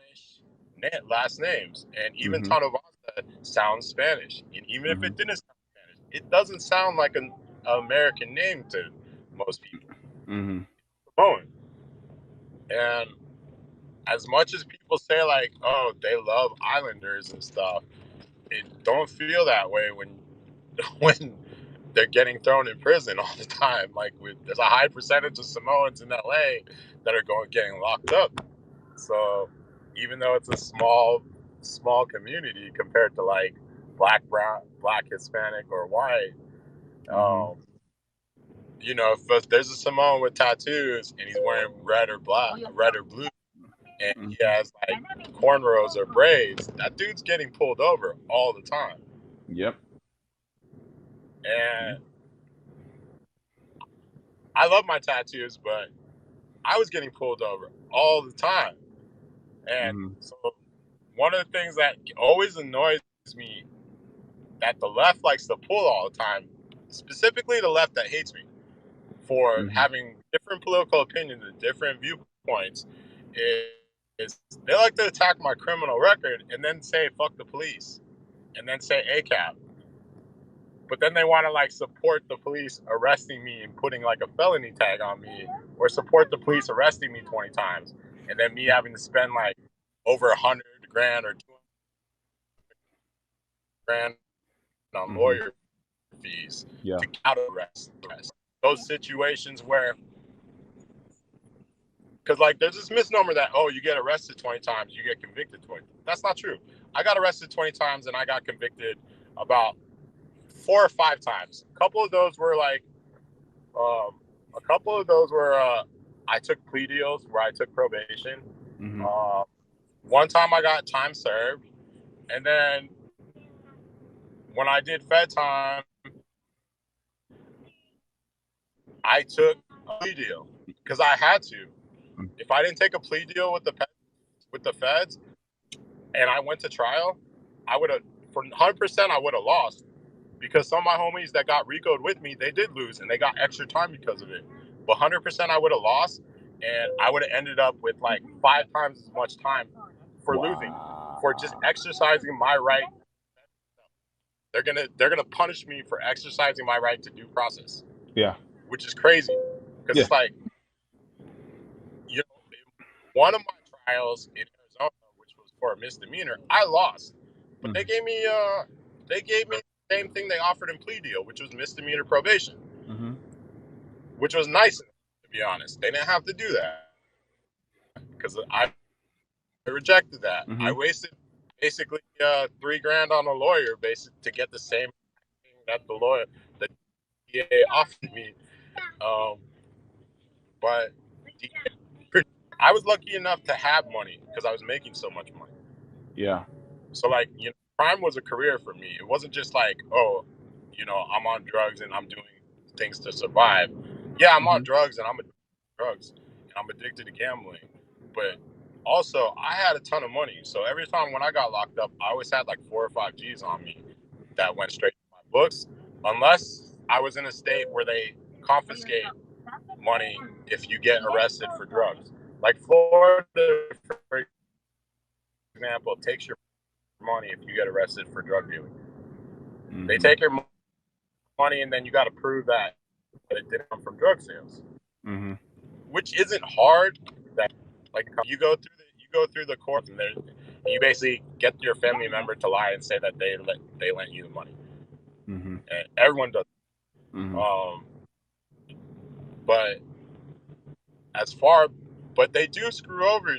last names, and even Hmm. Tanuvasa sounds Spanish. And even if Hmm. it didn't sound Spanish, it doesn't sound like an American name to most people. Hmm. Samoan. And as much as people say like, oh, they love Islanders and stuff, it don't feel that way when when they're getting thrown in prison all the time. Like, there's a high percentage of Samoans in LA that are getting locked up. So even though it's a small community compared to like black, brown, black, Hispanic, or white, Hmm. um, if there's a Samoan with tattoos and he's wearing red or blue, and he Hmm. has like cornrows or braids, that dude's getting pulled over all the time. Yep. And I love my tattoos, but I was getting pulled over all the time. And Hmm. so one of the things that always annoys me that the left likes to pull all the time, specifically the left that hates me for Hmm. having different political opinions and different viewpoints, is they like to attack my criminal record and then say fuck the police and then say ACAB. But then they want to like support the police arresting me and putting like a felony tag on me, or support the police arresting me 20 times and then me having to spend like over 100 grand or 200 grand on Mm-hmm. lawyer fees Yeah. to get out of arrest. Those situations where, because like there's this misnomer that, oh, you get arrested 20 times, you get convicted 20. That's not true. I got arrested 20 times and I got convicted about 4 or 5 times. A couple of those were I took plea deals where I took probation. Mm-hmm. One time I got time served, and then when I did Fed time, I took a plea deal because I had to. If I didn't take a plea deal with the feds and I went to trial, I would have, for 100%, I would have lost, because some of my homies that got RICO'd with me, they did lose and they got extra time because of it. But 100% I would have lost, and I would have ended up with like 5 times as much time for losing, for just exercising my right. They're gonna punish me for exercising my right to due process. Yeah. Which is crazy, because Yeah. it's like, you know, one of my trials in Arizona, which was for a misdemeanor, I lost, but Mm-hmm. they gave me the same thing they offered in plea deal, which was misdemeanor probation, Mm-hmm. which was nice, to be honest. They didn't have to do that because I rejected that. Mm-hmm. I wasted basically $3,000 on a lawyer, basically, to get the same thing that the DA offered me. Um, but I was lucky enough to have money because I was making so much money. Yeah. So like, crime was a career for me. It wasn't just like, oh, I'm on drugs and I'm doing things to survive. Yeah, I'm Mm-hmm. on drugs and I'm addicted to drugs and I'm addicted to gambling. But also, I had a ton of money. So every time when I got locked up, I always had like 4 or 5 G's on me that went straight to my books, unless I was in a state where they confiscate money if you get arrested for drugs. Like Florida, for example, takes your money if you get arrested for drug dealing. Mm-hmm. They take your money, and then you got to prove that it didn't come from drug sales, Mm-hmm. which isn't hard. That, like, you go through the courts, and you basically get your family member to lie and say that they lent you the money. Mm-hmm. And everyone does. Mm-hmm. Um, but as far, but they do screw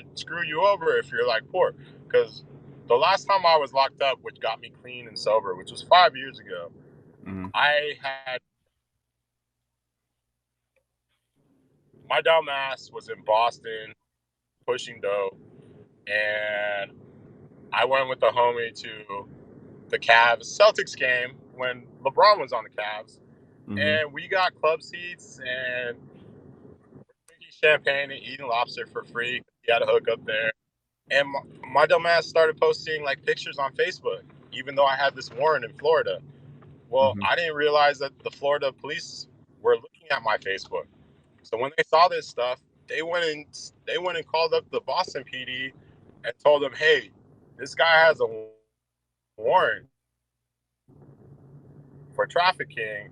you over if you're like poor, because the last time I was locked up, which got me clean and sober, which was 5 years ago, Mm-hmm. I had my dumb ass was in Boston pushing dope, and I went with the homie to the Cavs Celtics game when LeBron was on the Cavs, Mm-hmm. and we got club seats and drinking champagne and eating lobster for free. He had a hookup there, and my dumb ass started posting like pictures on Facebook, even though I had this warrant in Florida. Well, Mm-hmm. I didn't realize that the Florida police were looking at my Facebook. So when they saw this stuff, they went and called up the Boston PD and told them, "Hey, this guy has a warrant for trafficking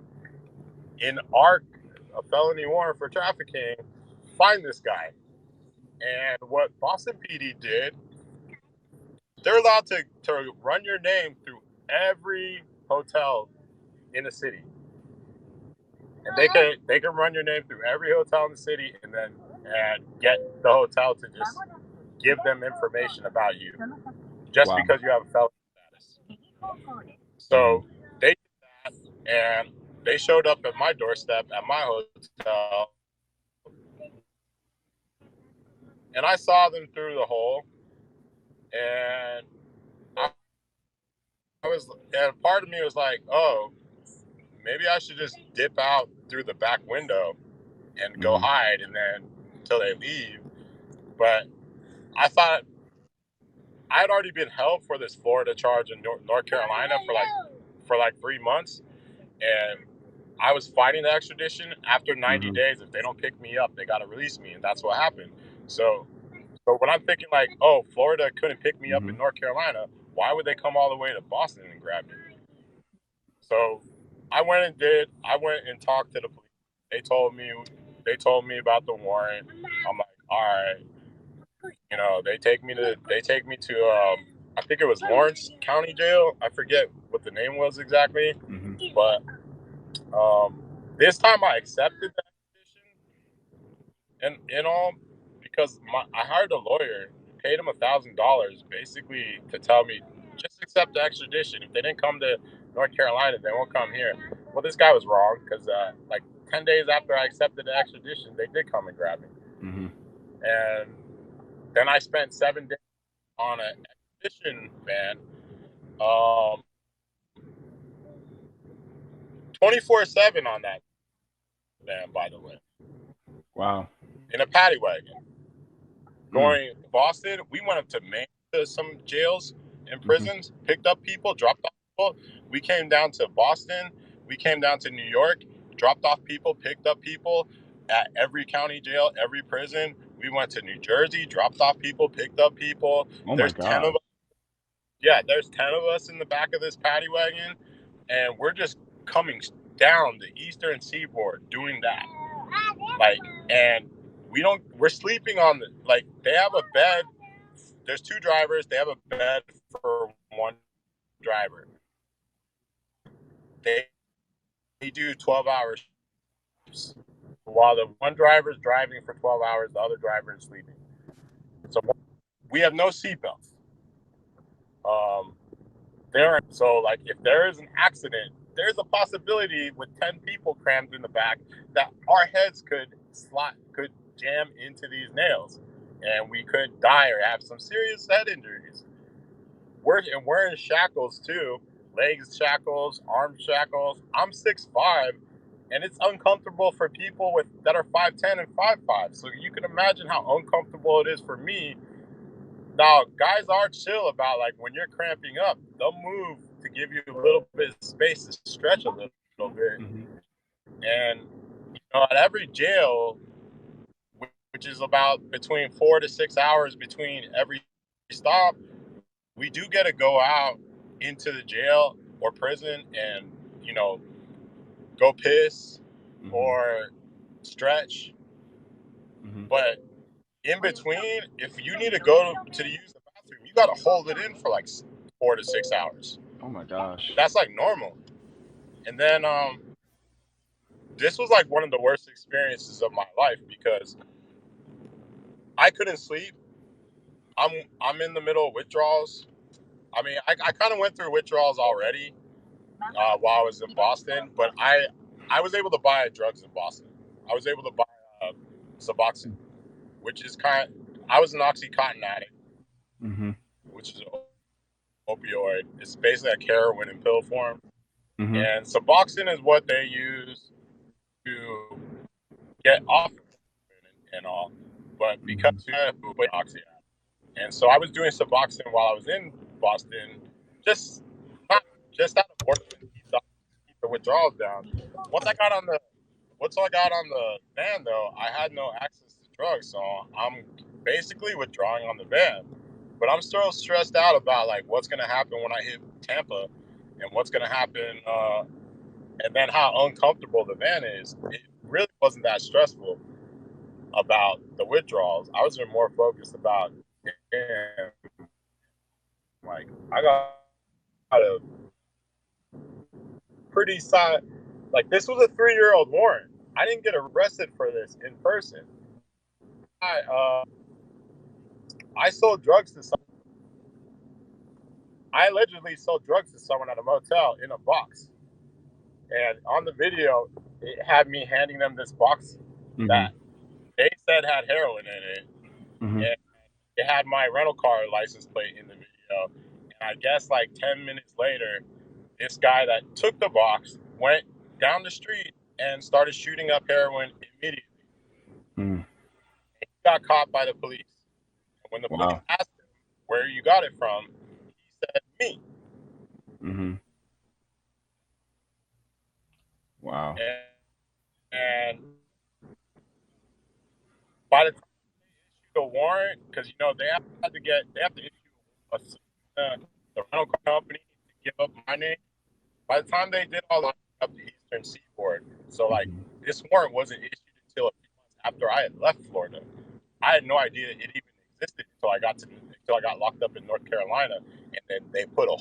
in our a felony warrant for trafficking. Find this guy." And what Boston PD did, they're allowed to run your name through every hotel in the city, and they can run your name through every hotel in the city, and get the hotel to just give them information about you just Wow. because you have a felony status. Mm-hmm. So they did that, and they showed up at my doorstep at my hotel, and I saw them through the hole, and I, and part of me was like, oh, maybe I should just dip out through the back window and go Mm-hmm. hide, and then until they leave. But I thought I had already been held for this Florida charge in North Carolina for like 3 months, and I was fighting the extradition. After 90 Mm-hmm. days, if they don't pick me up, they got to release me, and that's what happened. So, when I'm thinking like, oh, Florida couldn't pick me up Mm-hmm. in North Carolina, why would they come all the way to Boston and grab me? So, I went and talked to the police. They told me, about the warrant. I'm like, all right. They take me to I think it was Lawrence County Jail. I forget what the name was exactly. Mm-hmm. But this time I accepted the extradition and all because I hired a lawyer, paid him $1,000 basically to tell me just accept the extradition. If they didn't come to North Carolina, they won't come here. Well, this guy was wrong because like 10 days after I accepted the extradition, they did come and grab me. Mm-hmm. And then I spent 7 days on an extradition ban, 24/7 on that ban, by the way. Wow. In a paddy wagon. Going to Boston, we went up to Maine to some jails and prisons, picked up people, dropped off people. We came down to Boston. We came down to New York, dropped off people, picked up people at every county jail, every prison. We went to New Jersey, dropped off people, picked up people. Oh my There's 10 God. of us. Yeah, there's 10 of us in the back of this paddy wagon, and we're just coming down the eastern seaboard doing that. Like, and we're sleeping on they have a bed. There's 2 drivers. They have a bed for 1 driver. They do 12 hours while the 1 driver is driving for 12 hours, the other driver is sleeping. So we have no seatbelts. So like if there is an accident, there's a possibility with 10 people crammed in the back that our heads could jam into these nails and we could die or have some serious head injuries. We're in shackles too, legs shackles, arm shackles. I'm 6'5", and it's uncomfortable for people that are 5'10" and 5'5". So you can imagine how uncomfortable it is for me. Now, guys are chill about like when you're cramping up, they'll move to give you a little bit of space to stretch a little bit. And at every jail, which is about between 4 to 6 hours between every stop, we do get to go out into the jail or prison and go piss or stretch. But in between, if you need to go to use the bathroom, you got to hold it in for like 4 to 6 hours. Oh my gosh. That's like normal. And then this was like one of the worst experiences of my life because I couldn't sleep. I'm in the middle of withdrawals. I mean, I kind of went through withdrawals already while I was in Boston, but I was able to buy drugs in Boston. I was able to buy Suboxone, which is I was an Oxycontin addict, which is an opioid. It's basically like heroin in pill form. And Suboxone is what they use to get off and all. But because we have Oxy, and so I was doing Suboxone while I was in Boston, just not just out of boredom to keep the withdrawals down. Once I got on the van, though, I had no access to drugs, so I'm basically withdrawing on the van. But I'm still stressed out about like what's gonna happen when I hit Tampa, and what's gonna happen, and then how uncomfortable the van is. It really wasn't that stressful about the withdrawals. I was more focused about, damn, like I got a pretty side. Like this was a 3-year-old warrant. I didn't get arrested for this in person. I sold drugs to someone. I allegedly sold drugs to someone at a motel in a box. And on the video, it had me handing them this box that they said had heroin in it. And it had my rental car license plate in the video. And I guess like 10 minutes later, this guy that took the box went down the street and started shooting up heroin immediately. He got caught by the police. And when the police asked him where you got it from, he said, me. Wow. And by the time they issued a warrant, because they have to issue the rental car company to give up my name. By the time they did all that up the Eastern Seaboard, so like this warrant wasn't issued until a few months after I had left Florida. I had no idea it even existed until I got locked up in North Carolina, and then they put a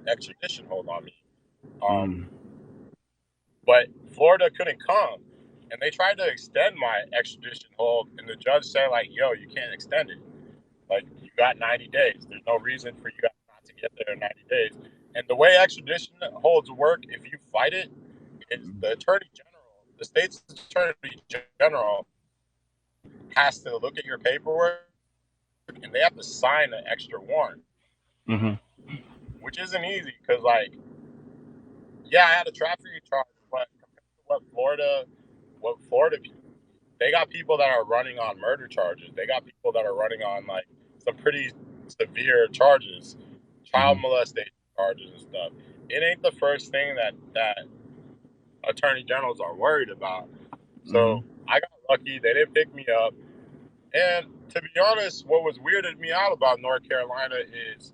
extradition hold on me. Um, Mm. but Florida couldn't come, and they tried to extend my extradition hold, and the judge said like, "Yo, you can't extend it. Like, you got 90 days. There's no reason for you guys not to get there in 90 days." And the way extradition holds work, if you fight it, is the attorney general, the state's attorney general, has to look at your paperwork and they have to sign an extra warrant, Mm-hmm. which isn't easy because, like, yeah, I had a trafficking charge, but compared to what Florida, they got people that are running on murder charges. They got people that are running on like some pretty severe charges, child Mm-hmm. molestation charges and stuff. It ain't the first thing that attorney generals are worried about. Mm-hmm. So I got lucky. They didn't pick me up. And to be honest, what was weirded me out about North Carolina is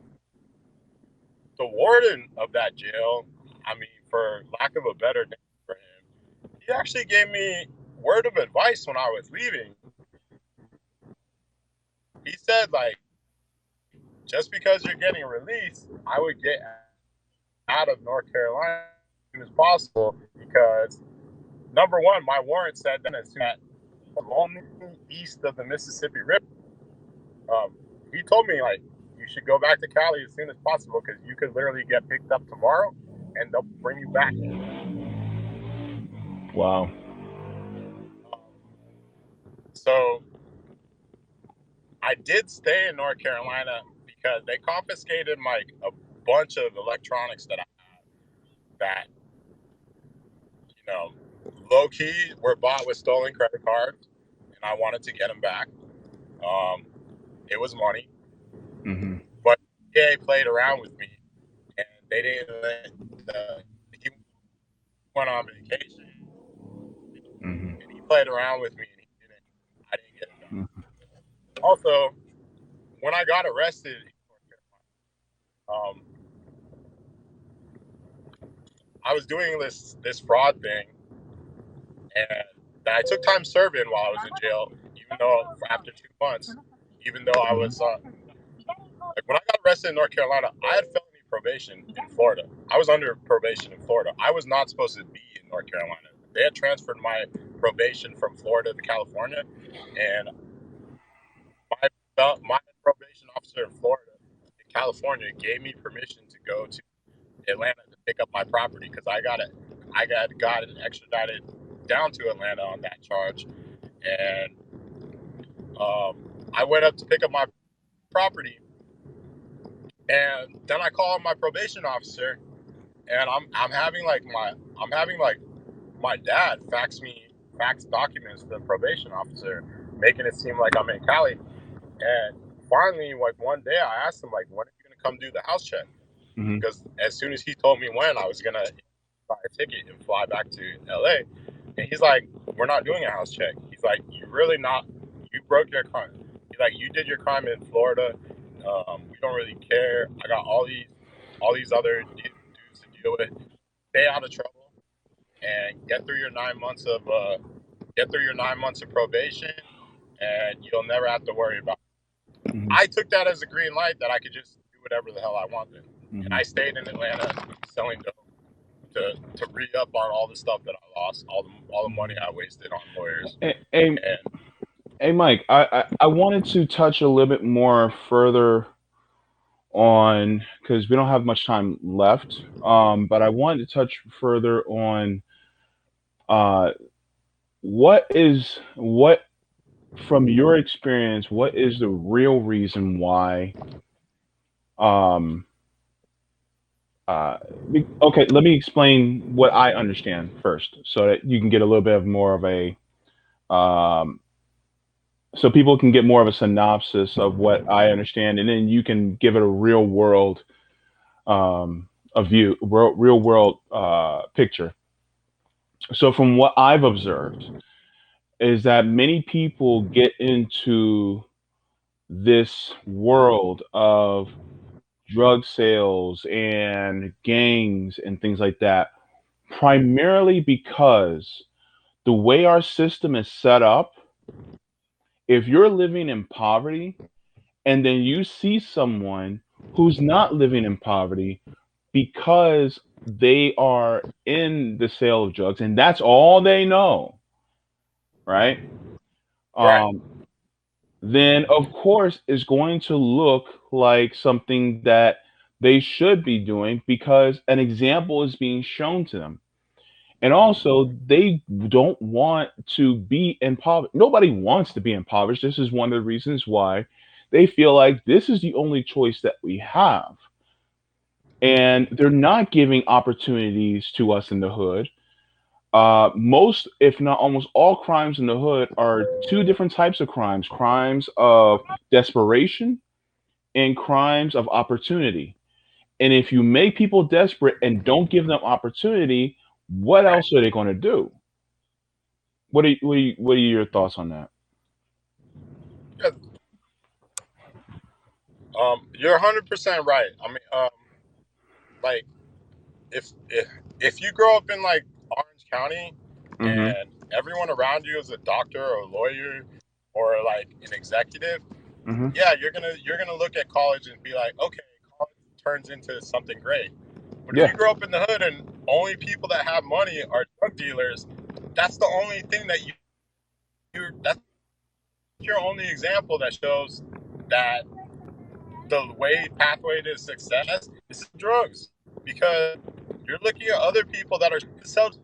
the warden of that jail. I mean, for lack of a better name for him, he actually gave me word of advice when I was leaving. He said, like, just because you're getting released, I would get out of North Carolina as soon as possible because number one, my warrant said that as soon as only east of the Mississippi River. He told me like you should go back to Cali as soon as possible because you could literally get picked up tomorrow and they'll bring you back. Wow. So I did stay in North Carolina because they confiscated like a bunch of electronics that I had that you know low key were bought with stolen credit cards, and I wanted to get them back. Um, it was money, Mm-hmm. but they played around with me, and they didn't let he went on vacation, Mm-hmm. and he played around with me, and he didn't. I didn't get it done. Mm-hmm. Also, when I got arrested in North Carolina, I was doing this fraud thing, and I took time serving while I was in jail, even though after 2 months, even though I was like when I got arrested in North Carolina, I had felony probation in Florida. I was under probation in Florida. I was not supposed to be in North Carolina. They had transferred my probation from Florida to California, and my probation officer in Florida, in California, gave me permission to go to Atlanta to pick up my property because I got gotten extradited down to Atlanta on that charge, and um, I went up to pick up my property, and then I called my probation officer, and I'm having like my dad fax documents to the probation officer, making it seem like I'm in Cali. And finally, like one day, I asked him like, "When are you gonna come do the house check?" Mm-hmm. Because as soon as he told me when, I was gonna buy a ticket and fly back to LA. And he's like, "We're not doing a house check." He's like, "You really not? You broke your crime." He's like, "You did your crime in Florida. We don't really care. I got all these other dudes to deal with. Stay out of trouble and get through your 9 months of probation, and you'll never have to worry about." Mm-hmm. I took that as a green light that I could just do whatever the hell I wanted, and Mm-hmm. I stayed in Atlanta selling dope to re up on all the stuff that I lost, all the money I wasted on lawyers, Hey, and hey, Mike, I wanted to touch a little bit more further on because we don't have much time left. But I wanted to touch further on uh, what from your experience, what is the real reason why um, uh, okay, let me explain what I understand first so that you can get a little bit of more of a um, so people can get more of a synopsis of what I understand, and then you can give it a real world a view, real world picture. So from what I've observed is that many people get into this world of drug sales and gangs and things like that primarily because the way our system is set up, if you're living in poverty and then you see someone who's not living in poverty because they are in the sale of drugs and that's all they know, right? Right. Um, then of course it's going to look like something that they should be doing because an example is being shown to them. And also, they don't want to be impoverished. Nobody wants to be impoverished. This is one of the reasons why they feel like this is the only choice that we have. And they're not giving opportunities to us in the hood. Most, if not almost all crimes in the hood are two different types of crimes of desperation and crimes of opportunity. And if you make people desperate and don't give them opportunity, what Right. else are they going to do? What are your thoughts on that? Yeah, you're 100% right. I mean, like if you grow up in like Orange County Mhm. and everyone around you is a doctor or a lawyer or like an executive, Mhm. yeah, you're gonna look at college and be like, okay, college turns into something great. But if Yeah. you grow up in the hood and only people that have money are drug dealers, that's the only thing that that's your only example that shows that the way pathway to success is drugs, because you're looking at other people that are self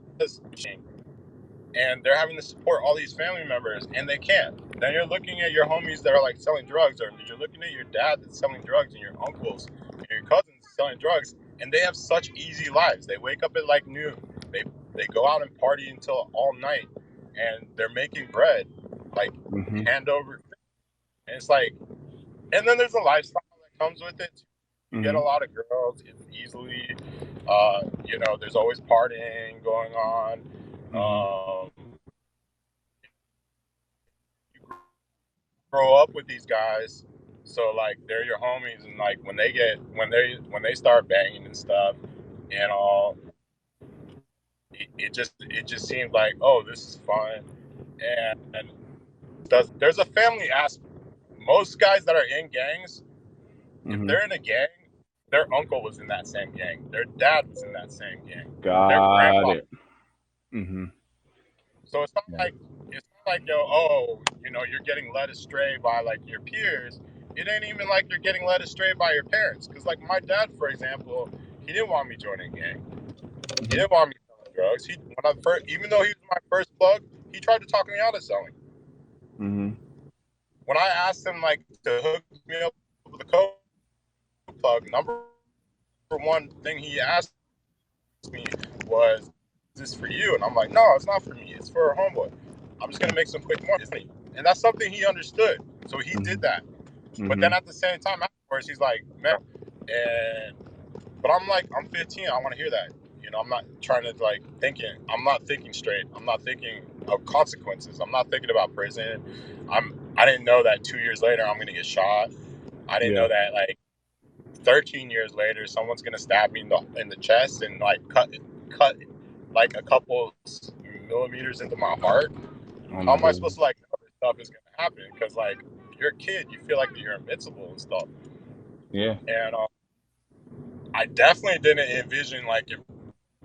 and they're having to support all these family members and they can't. Then you're looking at your homies that are like selling drugs, or you're looking at your dad that's selling drugs and your uncles and your cousins selling drugs, and they have such easy lives. They wake up at like noon, they they go out and party until all night, and they're making bread like Mhm. hand over. And it's like, and then there's a lifestyle that comes with it. You get a Mhm. lot of girls. It's easily, there's always partying going on. Mhm. You grow up with these guys, so like they're your homies, and like when they start banging and stuff, and all, it just seems like, oh, this is fun, and there's a family aspect. Most guys that are in gangs, if Mhm. they're in a gang, their uncle was in that same gang, their dad was in that same gang, their Got grandpa. it. Mhm. So Yeah. it's not like, yo, oh, you're getting led astray by like your peers. It ain't even like you're getting led astray by your parents. Because like my dad, for example, he didn't want me joining a gang. He Mhm. didn't want me selling drugs. Even though he was my first plug, he tried to talk me out of selling. Mhm. When I asked him like to hook me up with a coke plug, number one thing he asked me was, "Is this for you?" And I'm like, "No, it's not for me. It's for a homeboy. I'm just gonna make some quick money." And that's something he understood, so he did Mhm. that. But then Mhm. at the same time, afterwards, he's like, "Man," and but I'm like, I'm 15. I want to hear that. I'm not trying to like thinking. I'm not thinking straight. I'm not thinking of consequences. I'm not thinking about prison. I didn't know that 2 years later I'm gonna get shot. I didn't Yeah. know that like 13 years later someone's gonna stab me in the chest and like cut like a couple millimeters into my heart. Oh How my am I supposed goodness. to like know this stuff is gonna happen? Because like you're a kid, you feel like you're invincible and stuff. Yeah. And I definitely didn't envision like in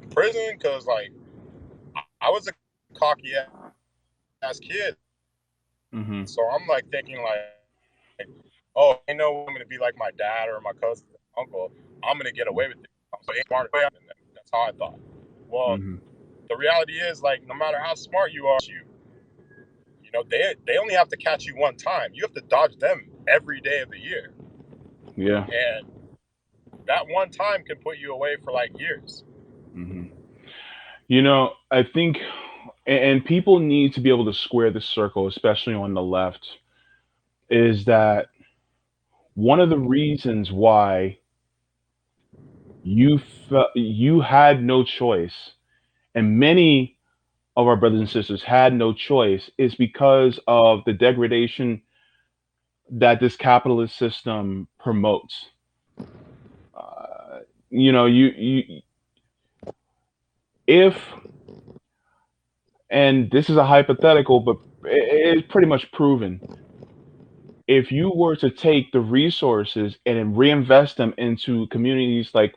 prison, because like I was a cocky ass kid. Mhm. So I'm like thinking like, oh, I know I'm gonna be like my dad or my cousin, or uncle. I'm gonna get away with it. I'm so smarter than them. That's how I thought. Well, Mhm. the reality is like no matter how smart you are, they only have to catch you one time. You have to dodge them every day of the year, Yeah. and that one time can put you away for like years. Mhm. I think, and people need to be able to square the circle, especially on the left, is that one of the reasons why you had no choice, and many of our brothers and sisters had no choice, is because of the degradation that this capitalist system promotes. Uh, you if and this is a hypothetical, but it's pretty much proven. If you were to take the resources and reinvest them into communities like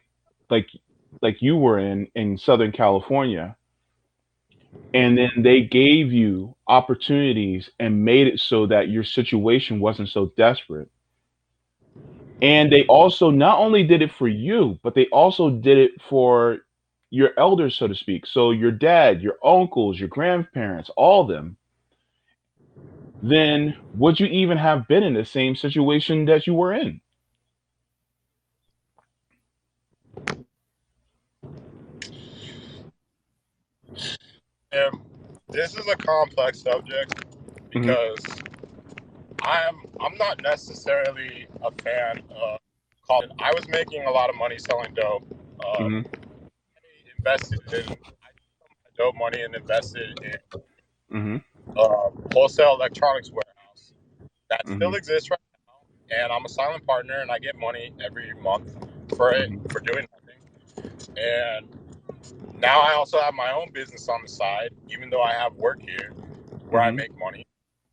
like you were in Southern California, and then they gave you opportunities and made it so that your situation wasn't so desperate. And they also not only did it for you, but they also did it for your elders, so to speak. So your dad, your uncles, your grandparents, all of them. Then would you even have been in the same situation that you were in? And this is a complex subject Hmm. because I'm not necessarily a fan of college. I was making a lot of money selling dope. Hmm. I invested in I took some of my dope money and invested in Hmm. wholesale electronics warehouse that Hmm. still exists right now. And I'm a silent partner, and I get money every month for it Hmm. for doing nothing. And now I also have my own business on the side, even though I have work here where I Hmm. make money.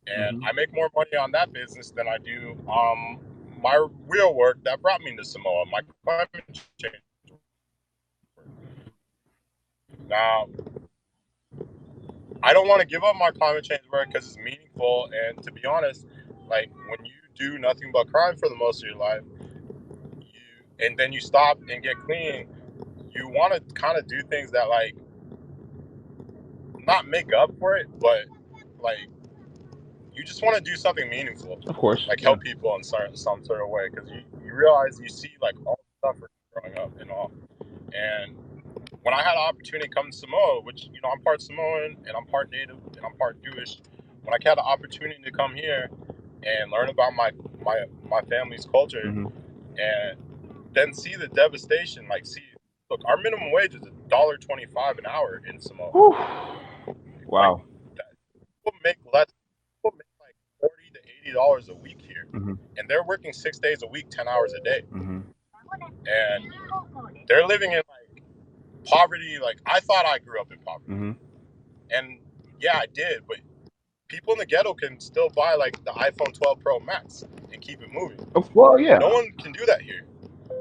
And Hmm. I make more money on that business than I do my real work that brought me to Samoa, my climate change work. Now, I don't want to give up my climate change work because it's meaningful. And to be honest, like when you do nothing but crime for the most of your life, and then you stop and get clean, you want to kind of do things that like not make up for it, but like you just want to do something meaningful, Of course, like yeah. help people in some sort of way, because you realize you see like all the stuff growing up and all. And when I had an opportunity to come to Samoa, which I'm part Samoan and I'm part Native and I'm part Jewish, when I had the opportunity to come here and learn about my family's culture Hmm. and then see the devastation, like see, look, our minimum wage is $1.25 an hour in Samoa. Whew. Like Wow. that, people make less. People make like $40 to $80 a week here, Hmm. and they're working 6 days a week, 10 hours a day, Hmm. and they're living in like poverty. Like I thought I grew up in poverty, Hmm. and yeah, I did. But people in the ghetto can still buy like the iPhone 12 Pro Max and keep it moving. Well, yeah. No one can do that here.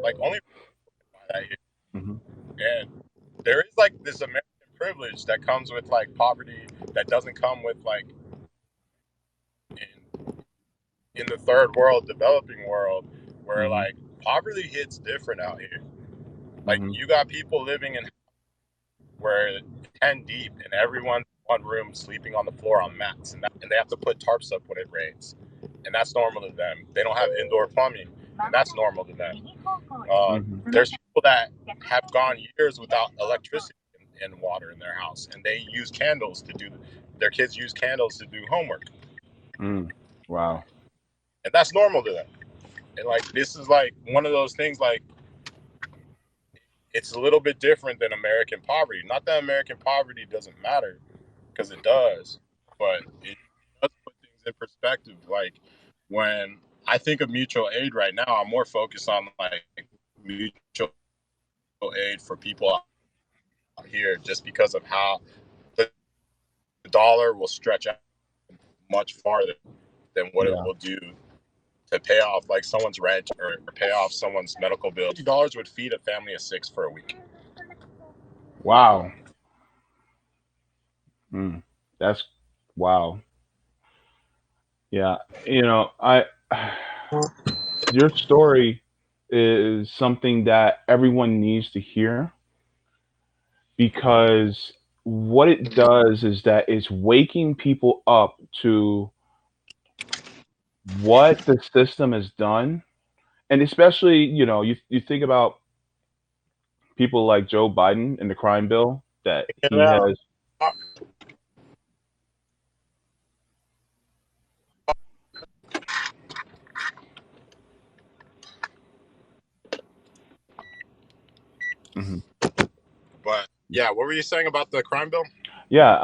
Like only people can buy that here, Hmm. and there is like this American privilege that comes with like poverty that doesn't come with like in in the third world, developing world, where Hmm. like poverty hits different out here. Like Hmm. you got people living in where 10 deep and everyone's in one room sleeping on the floor on mats, and they have to put tarps up when it rains, and that's normal to them. They don't have indoor plumbing, and that's normal to them. Hmm. There's people that have gone years without electricity and water in their house, and they use candles to do. Their kids use candles to do homework, Mm. Wow. and that's normal to them. And like this is like one of those things like it's a little bit different than American poverty. Not that American poverty doesn't matter, because it does, but it does put things in perspective. Like when I think of mutual aid right now, I'm more focused on like mutual aid for people out here, just because of how the dollar will stretch out much farther than what it Yeah. will do to pay off like someone's rent or pay off someone's medical bill. $50 would feed a family of six for a week. Wow. Mm. That's wow. Yeah. I your story is something that everyone needs to hear because what it does is that it's waking people up to what the system has done. And especially, you think about people like Joe Biden and the crime bill that he Yeah. has. Mhm. But yeah, what were you saying about the crime bill? Yeah,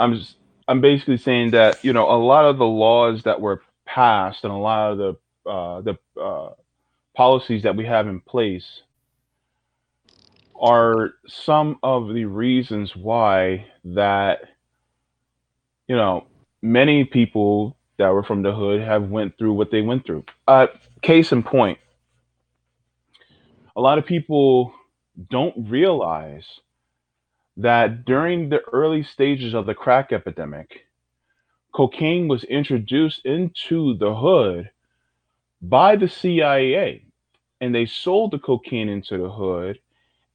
I'm basically saying that, a lot of the laws that were passed and a lot of the policies that we have in place are some of the reasons why that, you know, many people that were from the hood have went through what they went through. Case in point, a lot of people don't realize that during the early stages of the crack epidemic, cocaine was introduced into the hood by the CIA, and they sold the cocaine into the hood,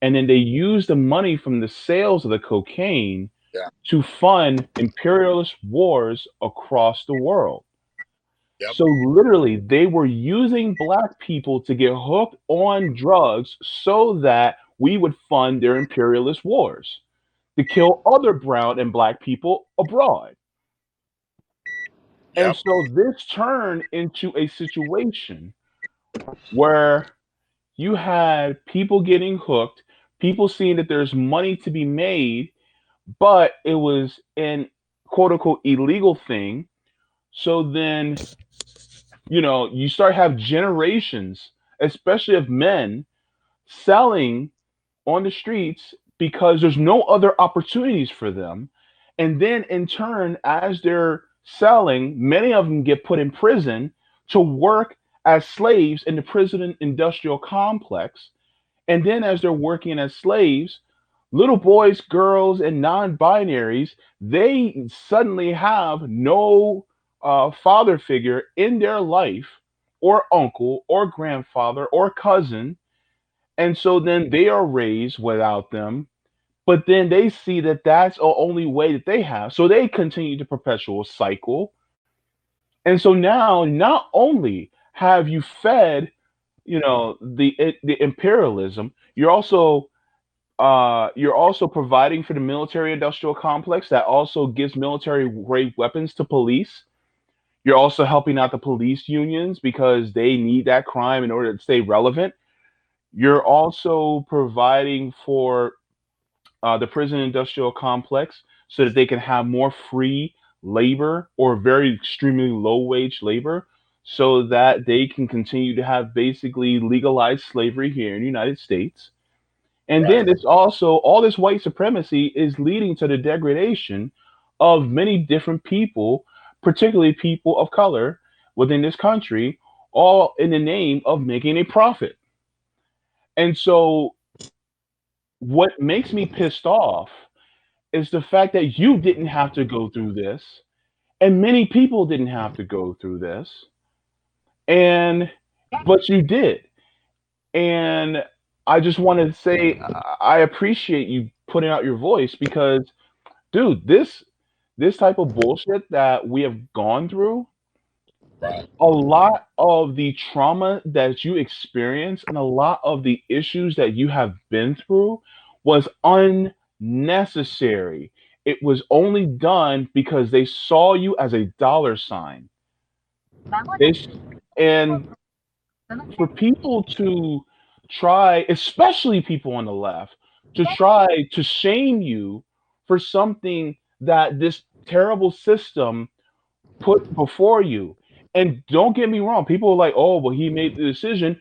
and then they used the money from the sales of the cocaine Yeah. to fund imperialist wars across the world. Yep. So literally, they were using black people to get hooked on drugs so that we would fund their imperialist wars to kill other brown and black people abroad. And Yep. so this turned into a situation where you had people getting hooked, people seeing that there's money to be made, but it was an quote unquote illegal thing. So then, you start have generations, especially of men, selling on the streets because there's no other opportunities for them. And then in turn, as they're selling, many of them get put in prison to work as slaves in the prison industrial complex. And then as they're working as slaves, little boys, girls, and non-binaries, they suddenly have no father figure in their life, or uncle, or grandfather, or cousin, and so then they are raised without them, but then they see that that's the only way that they have. So they continue the perpetual cycle. And so now, not only have you fed, the imperialism, you're also providing for the military industrial complex that also gives military grade weapons to police. You're also helping out the police unions because they need that crime in order to stay relevant. You're also providing for the prison industrial complex so that they can have more free labor or very extremely low wage labor so that they can continue to have basically legalized slavery here in the United States. And Right. then it's also all this white supremacy is leading to the degradation of many different people, particularly people of color within this country, all in the name of making a profit. And so what makes me pissed off is the fact that you didn't have to go through this, and many people didn't have to go through this, and but you did. And I just wanted to say I appreciate you putting out your voice because, dude, this type of bullshit that we have gone through, Right. a lot of the trauma that you experience and a lot of the issues that you have been through was unnecessary. It was only done because they saw you as a dollar sign. They s- and for people to try, especially people on the left, to try to shame you for something that this terrible system put before you. And don't get me wrong, people are like, oh, well, he made the decision.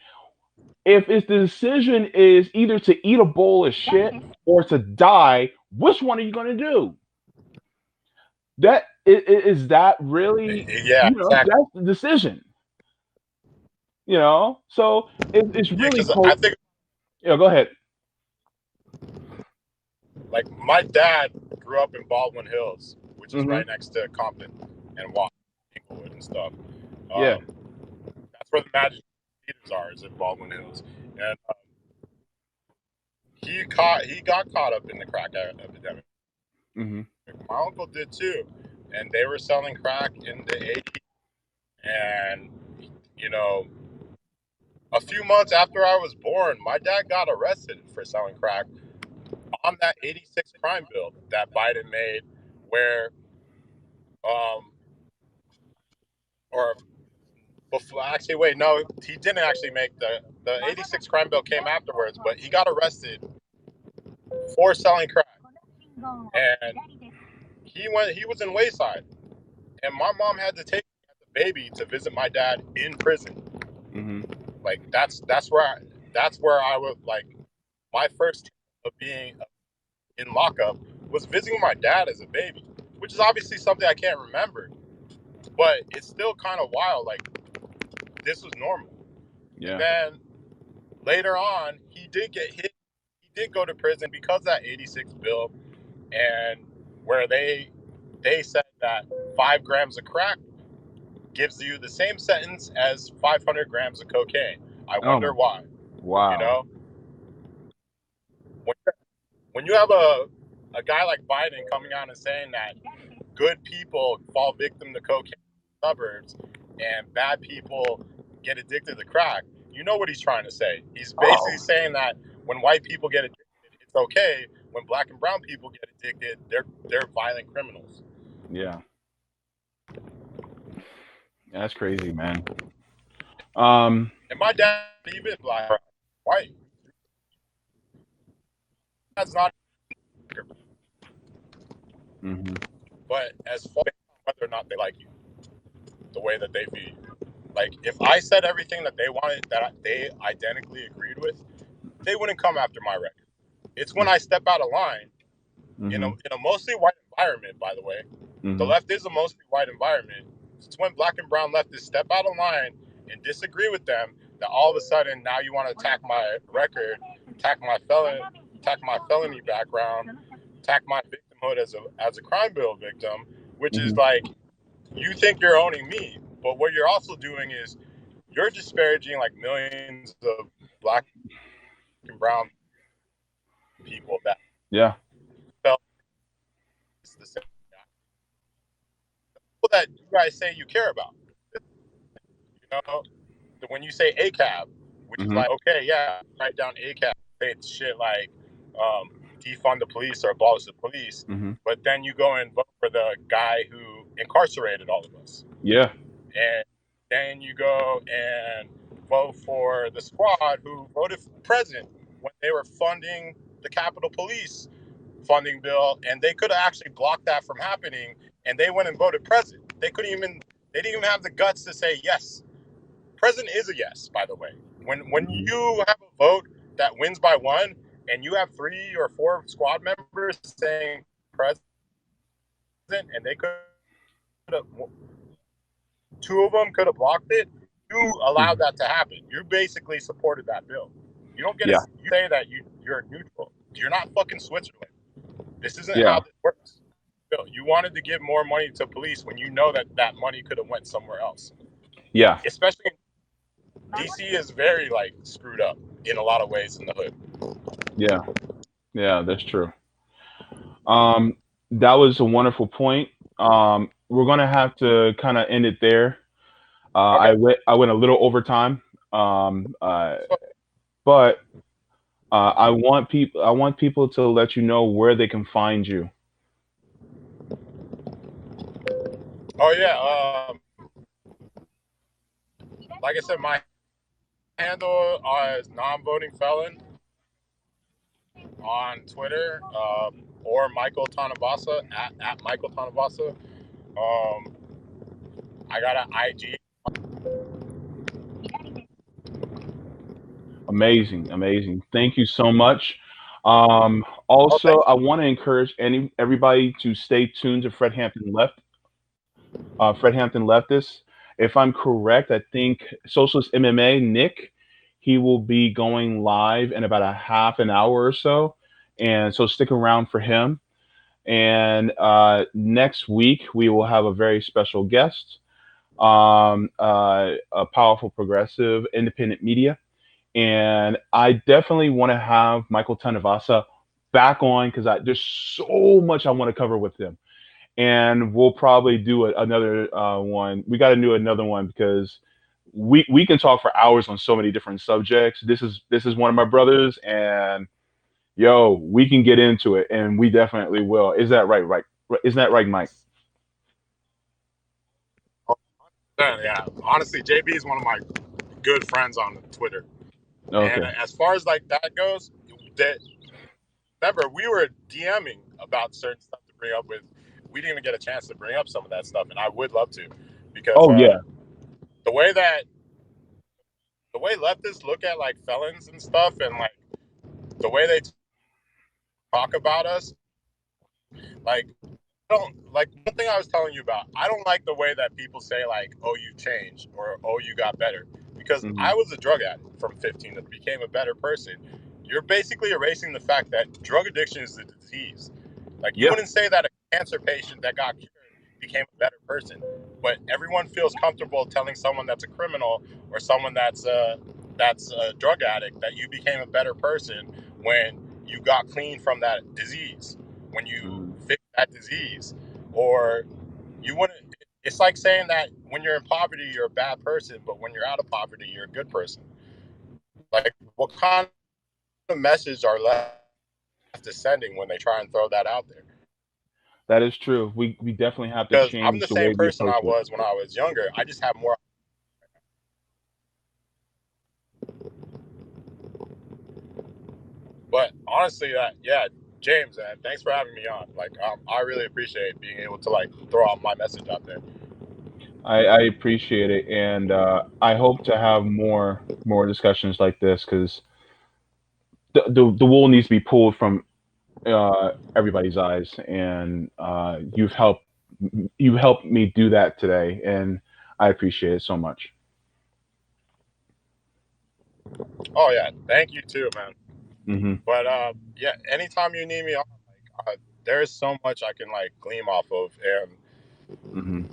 If the decision is either to eat a bowl of shit or to die, which one are you going to do? Is that really, Yeah. Exactly. that's the decision, So it's Yeah. really Because cold. I think Yeah, go ahead. like my dad grew up in Baldwin Hills, which is Hmm. right next to Compton and Washington, Inglewood and stuff. Yeah. Um, that's where the Magic Theaters are, is in Baldwin Hills, and he got caught up in the crack epidemic. Hmm. My uncle did too, and they were selling crack in the 80s. And you know, a few months after I was born, my dad got arrested for selling crack on that 86 crime bill that Biden made, where um or before, actually, wait, no, he didn't actually make the 86 crime bill came afterwards, but he got arrested for selling crack, and he was in Wayside, and my mom had to take me as a baby to visit my dad in prison. Hmm. Like that's where I was, like, my first of being in lockup was visiting my dad as a baby, which is obviously something I can't remember, but it's still kind of wild. Like, this was normal. And Yeah. then later on, he did get hit. He did go to prison because of that 86 bill, and where they said that 5 grams of crack gives you the same sentence as 500 grams of cocaine. I Oh my. wonder why. You Wow. know, when, when you have a guy like Biden coming out and saying that good people fall victim to cocaine in the suburbs and bad people get addicted to crack, you know what he's trying to say. He's basically Oh. saying that when white people get addicted, it's okay. When black and brown people get addicted, they're violent criminals. Yeah. That's crazy, man. Um. And my dad, even black, white, that's not. Mhm. But as far as whether or not they like you, the way that they view you, like if I said everything that they wanted, that they identically agreed with, they wouldn't come after my record. It's when I step out of line Mhm. in a mostly white environment, by the way. The Mhm. left is a mostly white environment. It's when black and brown leftists step out of line and disagree with them that all of a sudden now you want to attack my record, attack my felony background, attack my victimhood as a crime bill victim, which is Mhm. like you think you're owning me, but what you're also doing is you're disparaging like millions of black and brown people that Yeah. felt the same people that you guys say you care about. You know, when you say ACAB, which is Mhm. like, okay, yeah, write down ACAB, say shit like defund the police or abolish the police, Mhm. but then you go and vote for the guy who incarcerated all of us. Yeah. And then you go and vote for the squad who voted for president when they were funding the Capitol Police funding bill, and they could have actually blocked that from happening, and they went and voted president. They didn't even have the guts to say yes. President is a yes, by the way. When Mhm. you have a vote that wins by one, and you have 3 or 4 squad members saying president, and they could have 2 of them could have blocked it. You allowed Mhm. that to happen. You basically supported that bill. You don't get to Yeah. you say that you're neutral. You're not fucking Switzerland. This isn't Yeah. how this works. Bill, you wanted to give more money to police when you know that that money could have went somewhere else. Yeah. Especially DC is very like screwed up in a lot of ways in the hood. Yeah. Yeah. That's true. Um. That was a wonderful point. We're gonna have to kind of end it there. Okay. I went a little over time. Um. But I want people to let you know where they can find you. Oh yeah. Like I said, my handle is non-voting felon on Twitter, or Michael Tanuvasa at Michael Tanuvasa. Um, I got an IG. Amazing, amazing. Thank you so much. Oh, Also, thank I you. want to encourage everybody to stay tuned to Fred Hampton Leftist. If I'm correct, I think Socialist MMA Nick, he will be going live in about a half an hour or so, and so stick around for him. And next week we will have a very special guest, a powerful progressive independent media. And I definitely want to have Michael Tanuvasa back on because there's so much I want to cover with him. And we'll probably do another one. We got to do another one because we can talk for hours on so many different subjects. This is one of my brothers, and yo, we can get into it, and we definitely will. Is that right? Right? Isn't that right, Mike? Yeah, honestly, JB is one of my good friends on Twitter. And Okay. as far as like that goes, that remember we were DMing about certain stuff to bring up with. We didn't even get a chance to bring up some of that stuff, and I would love to, because Oh yeah. the way that the way leftists look at like felons and stuff, and like the way they talk about us, like I don't like one thing I was telling you about. I don't like the way that people say like, "Oh, you changed," or "Oh, you got better," because Hmm. I was a drug addict from 15 that became a better person. you're basically erasing the fact that drug addiction is a disease. Like, you Yeah. wouldn't say that a cancer patient that got cured became a better person, but everyone feels comfortable telling someone that's a criminal or someone that's a drug addict that you became a better person when you got clean from that disease, when you Mm. fixed that disease, or you wouldn't. It's like saying that when you're in poverty, you're a bad person, but when you're out of poverty, you're a good person. Like, what kind of message are left sending when they try and throw that out there? That is true. We definitely have to Because I'm change the the way same we person approach I it. was when I was younger. I just have more. But honestly, yeah, James, thanks for having me on. Like, I really appreciate being able to like throw out my message out there. I appreciate it, and I hope to have more discussions like this because the wool needs to be pulled from everybody's eyes, and you've helped me do that today, and I appreciate it so much. Oh yeah, thank you too, man. Hmm. But yeah, anytime you need me on, like, there's so much I can like gleam off of, and Hmm.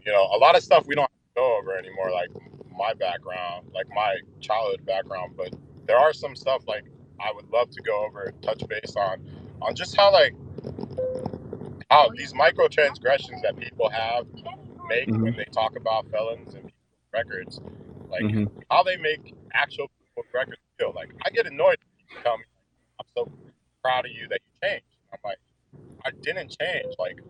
a lot of stuff we don't have to go over anymore, like my background, like my childhood background. But there are some stuff like I would love to go over, touch base on just how like how these microtransgressions that people have make Hmm. when they talk about felons and people's records, like Hmm. how they make actual people's records feel. Like, I get annoyed when people tell me, like, I'm so proud of you that you changed. I'm like, I didn't change. Like,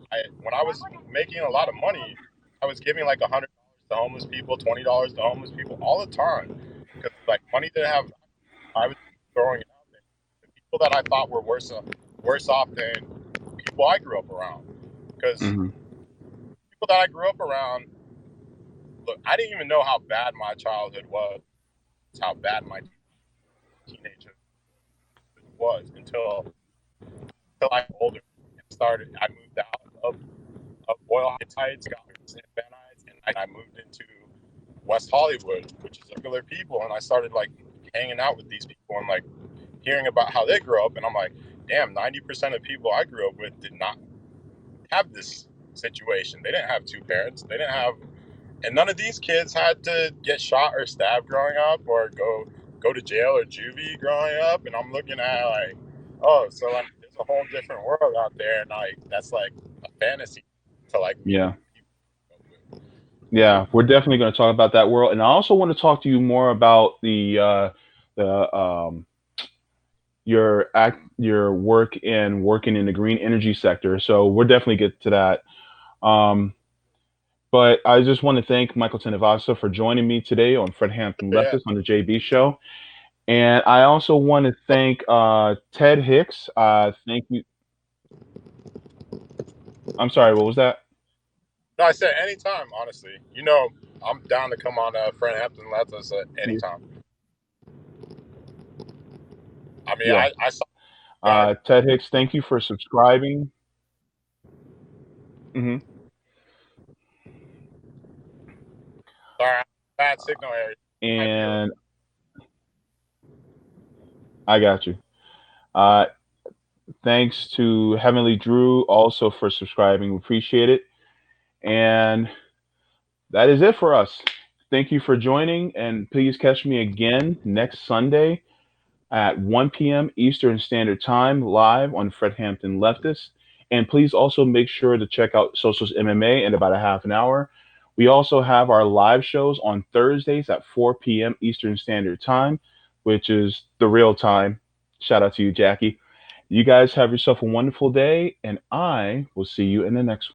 when I was making a lot of money, I was giving like $100 to homeless people, $20 to homeless people all the time, because like money didn't have. I was throwing it out there. The people that I thought were worse off than people I grew up around, because Hmm. people that I grew up around, look, I didn't even know how bad my childhood was, how bad my teenagehood was until I got older and started. I moved out of Boyle Heights, got in Van Nuys, and I moved into West Hollywood, which is regular people, and I started like hanging out with these people and like hearing about how they grew up, and I'm like, damn, 90% of people I grew up with did not have this situation. They didn't have two parents. They didn't have, and none of these kids had to get shot or stabbed growing up, or go to jail or juvie growing up. And I'm looking at like, oh, so like there's a whole different world out there, and like that's like a fantasy to like me. Yeah. Yeah, we're definitely going to talk about that world, and I also want to talk to you more about the your work in working in the green energy sector. So we're definitely get to that. Um, but I just want to thank Michael Tanuvasa for joining me today on Fred Hampton Yeah. Leftist on the JB Show, and I also want to thank Ted Hicks. Thank you. I'm sorry. What was that? No, I said anytime. Honestly, I'm down to come on Friend Hampton Let us Yeah. anytime. I mean, Yeah. I saw guys. Ted Hicks, thank you for subscribing. Hmm. Sorry, bad signal area. Might be a little. And I got you. Uh, Thanks to Heavenly Drew also for subscribing. We appreciate it. And that is it for us. Thank you for joining, and please catch me again next Sunday at 1 p.m. Eastern Standard Time live on Fred Hampton Leftist. And please also make sure to check out Socials MMA in about a half an hour. We also have our live shows on Thursdays at 4 p.m. Eastern Standard Time, which is the real time. Shout out to you, Jackie. You guys have yourself a wonderful day, and I will see you in the next one.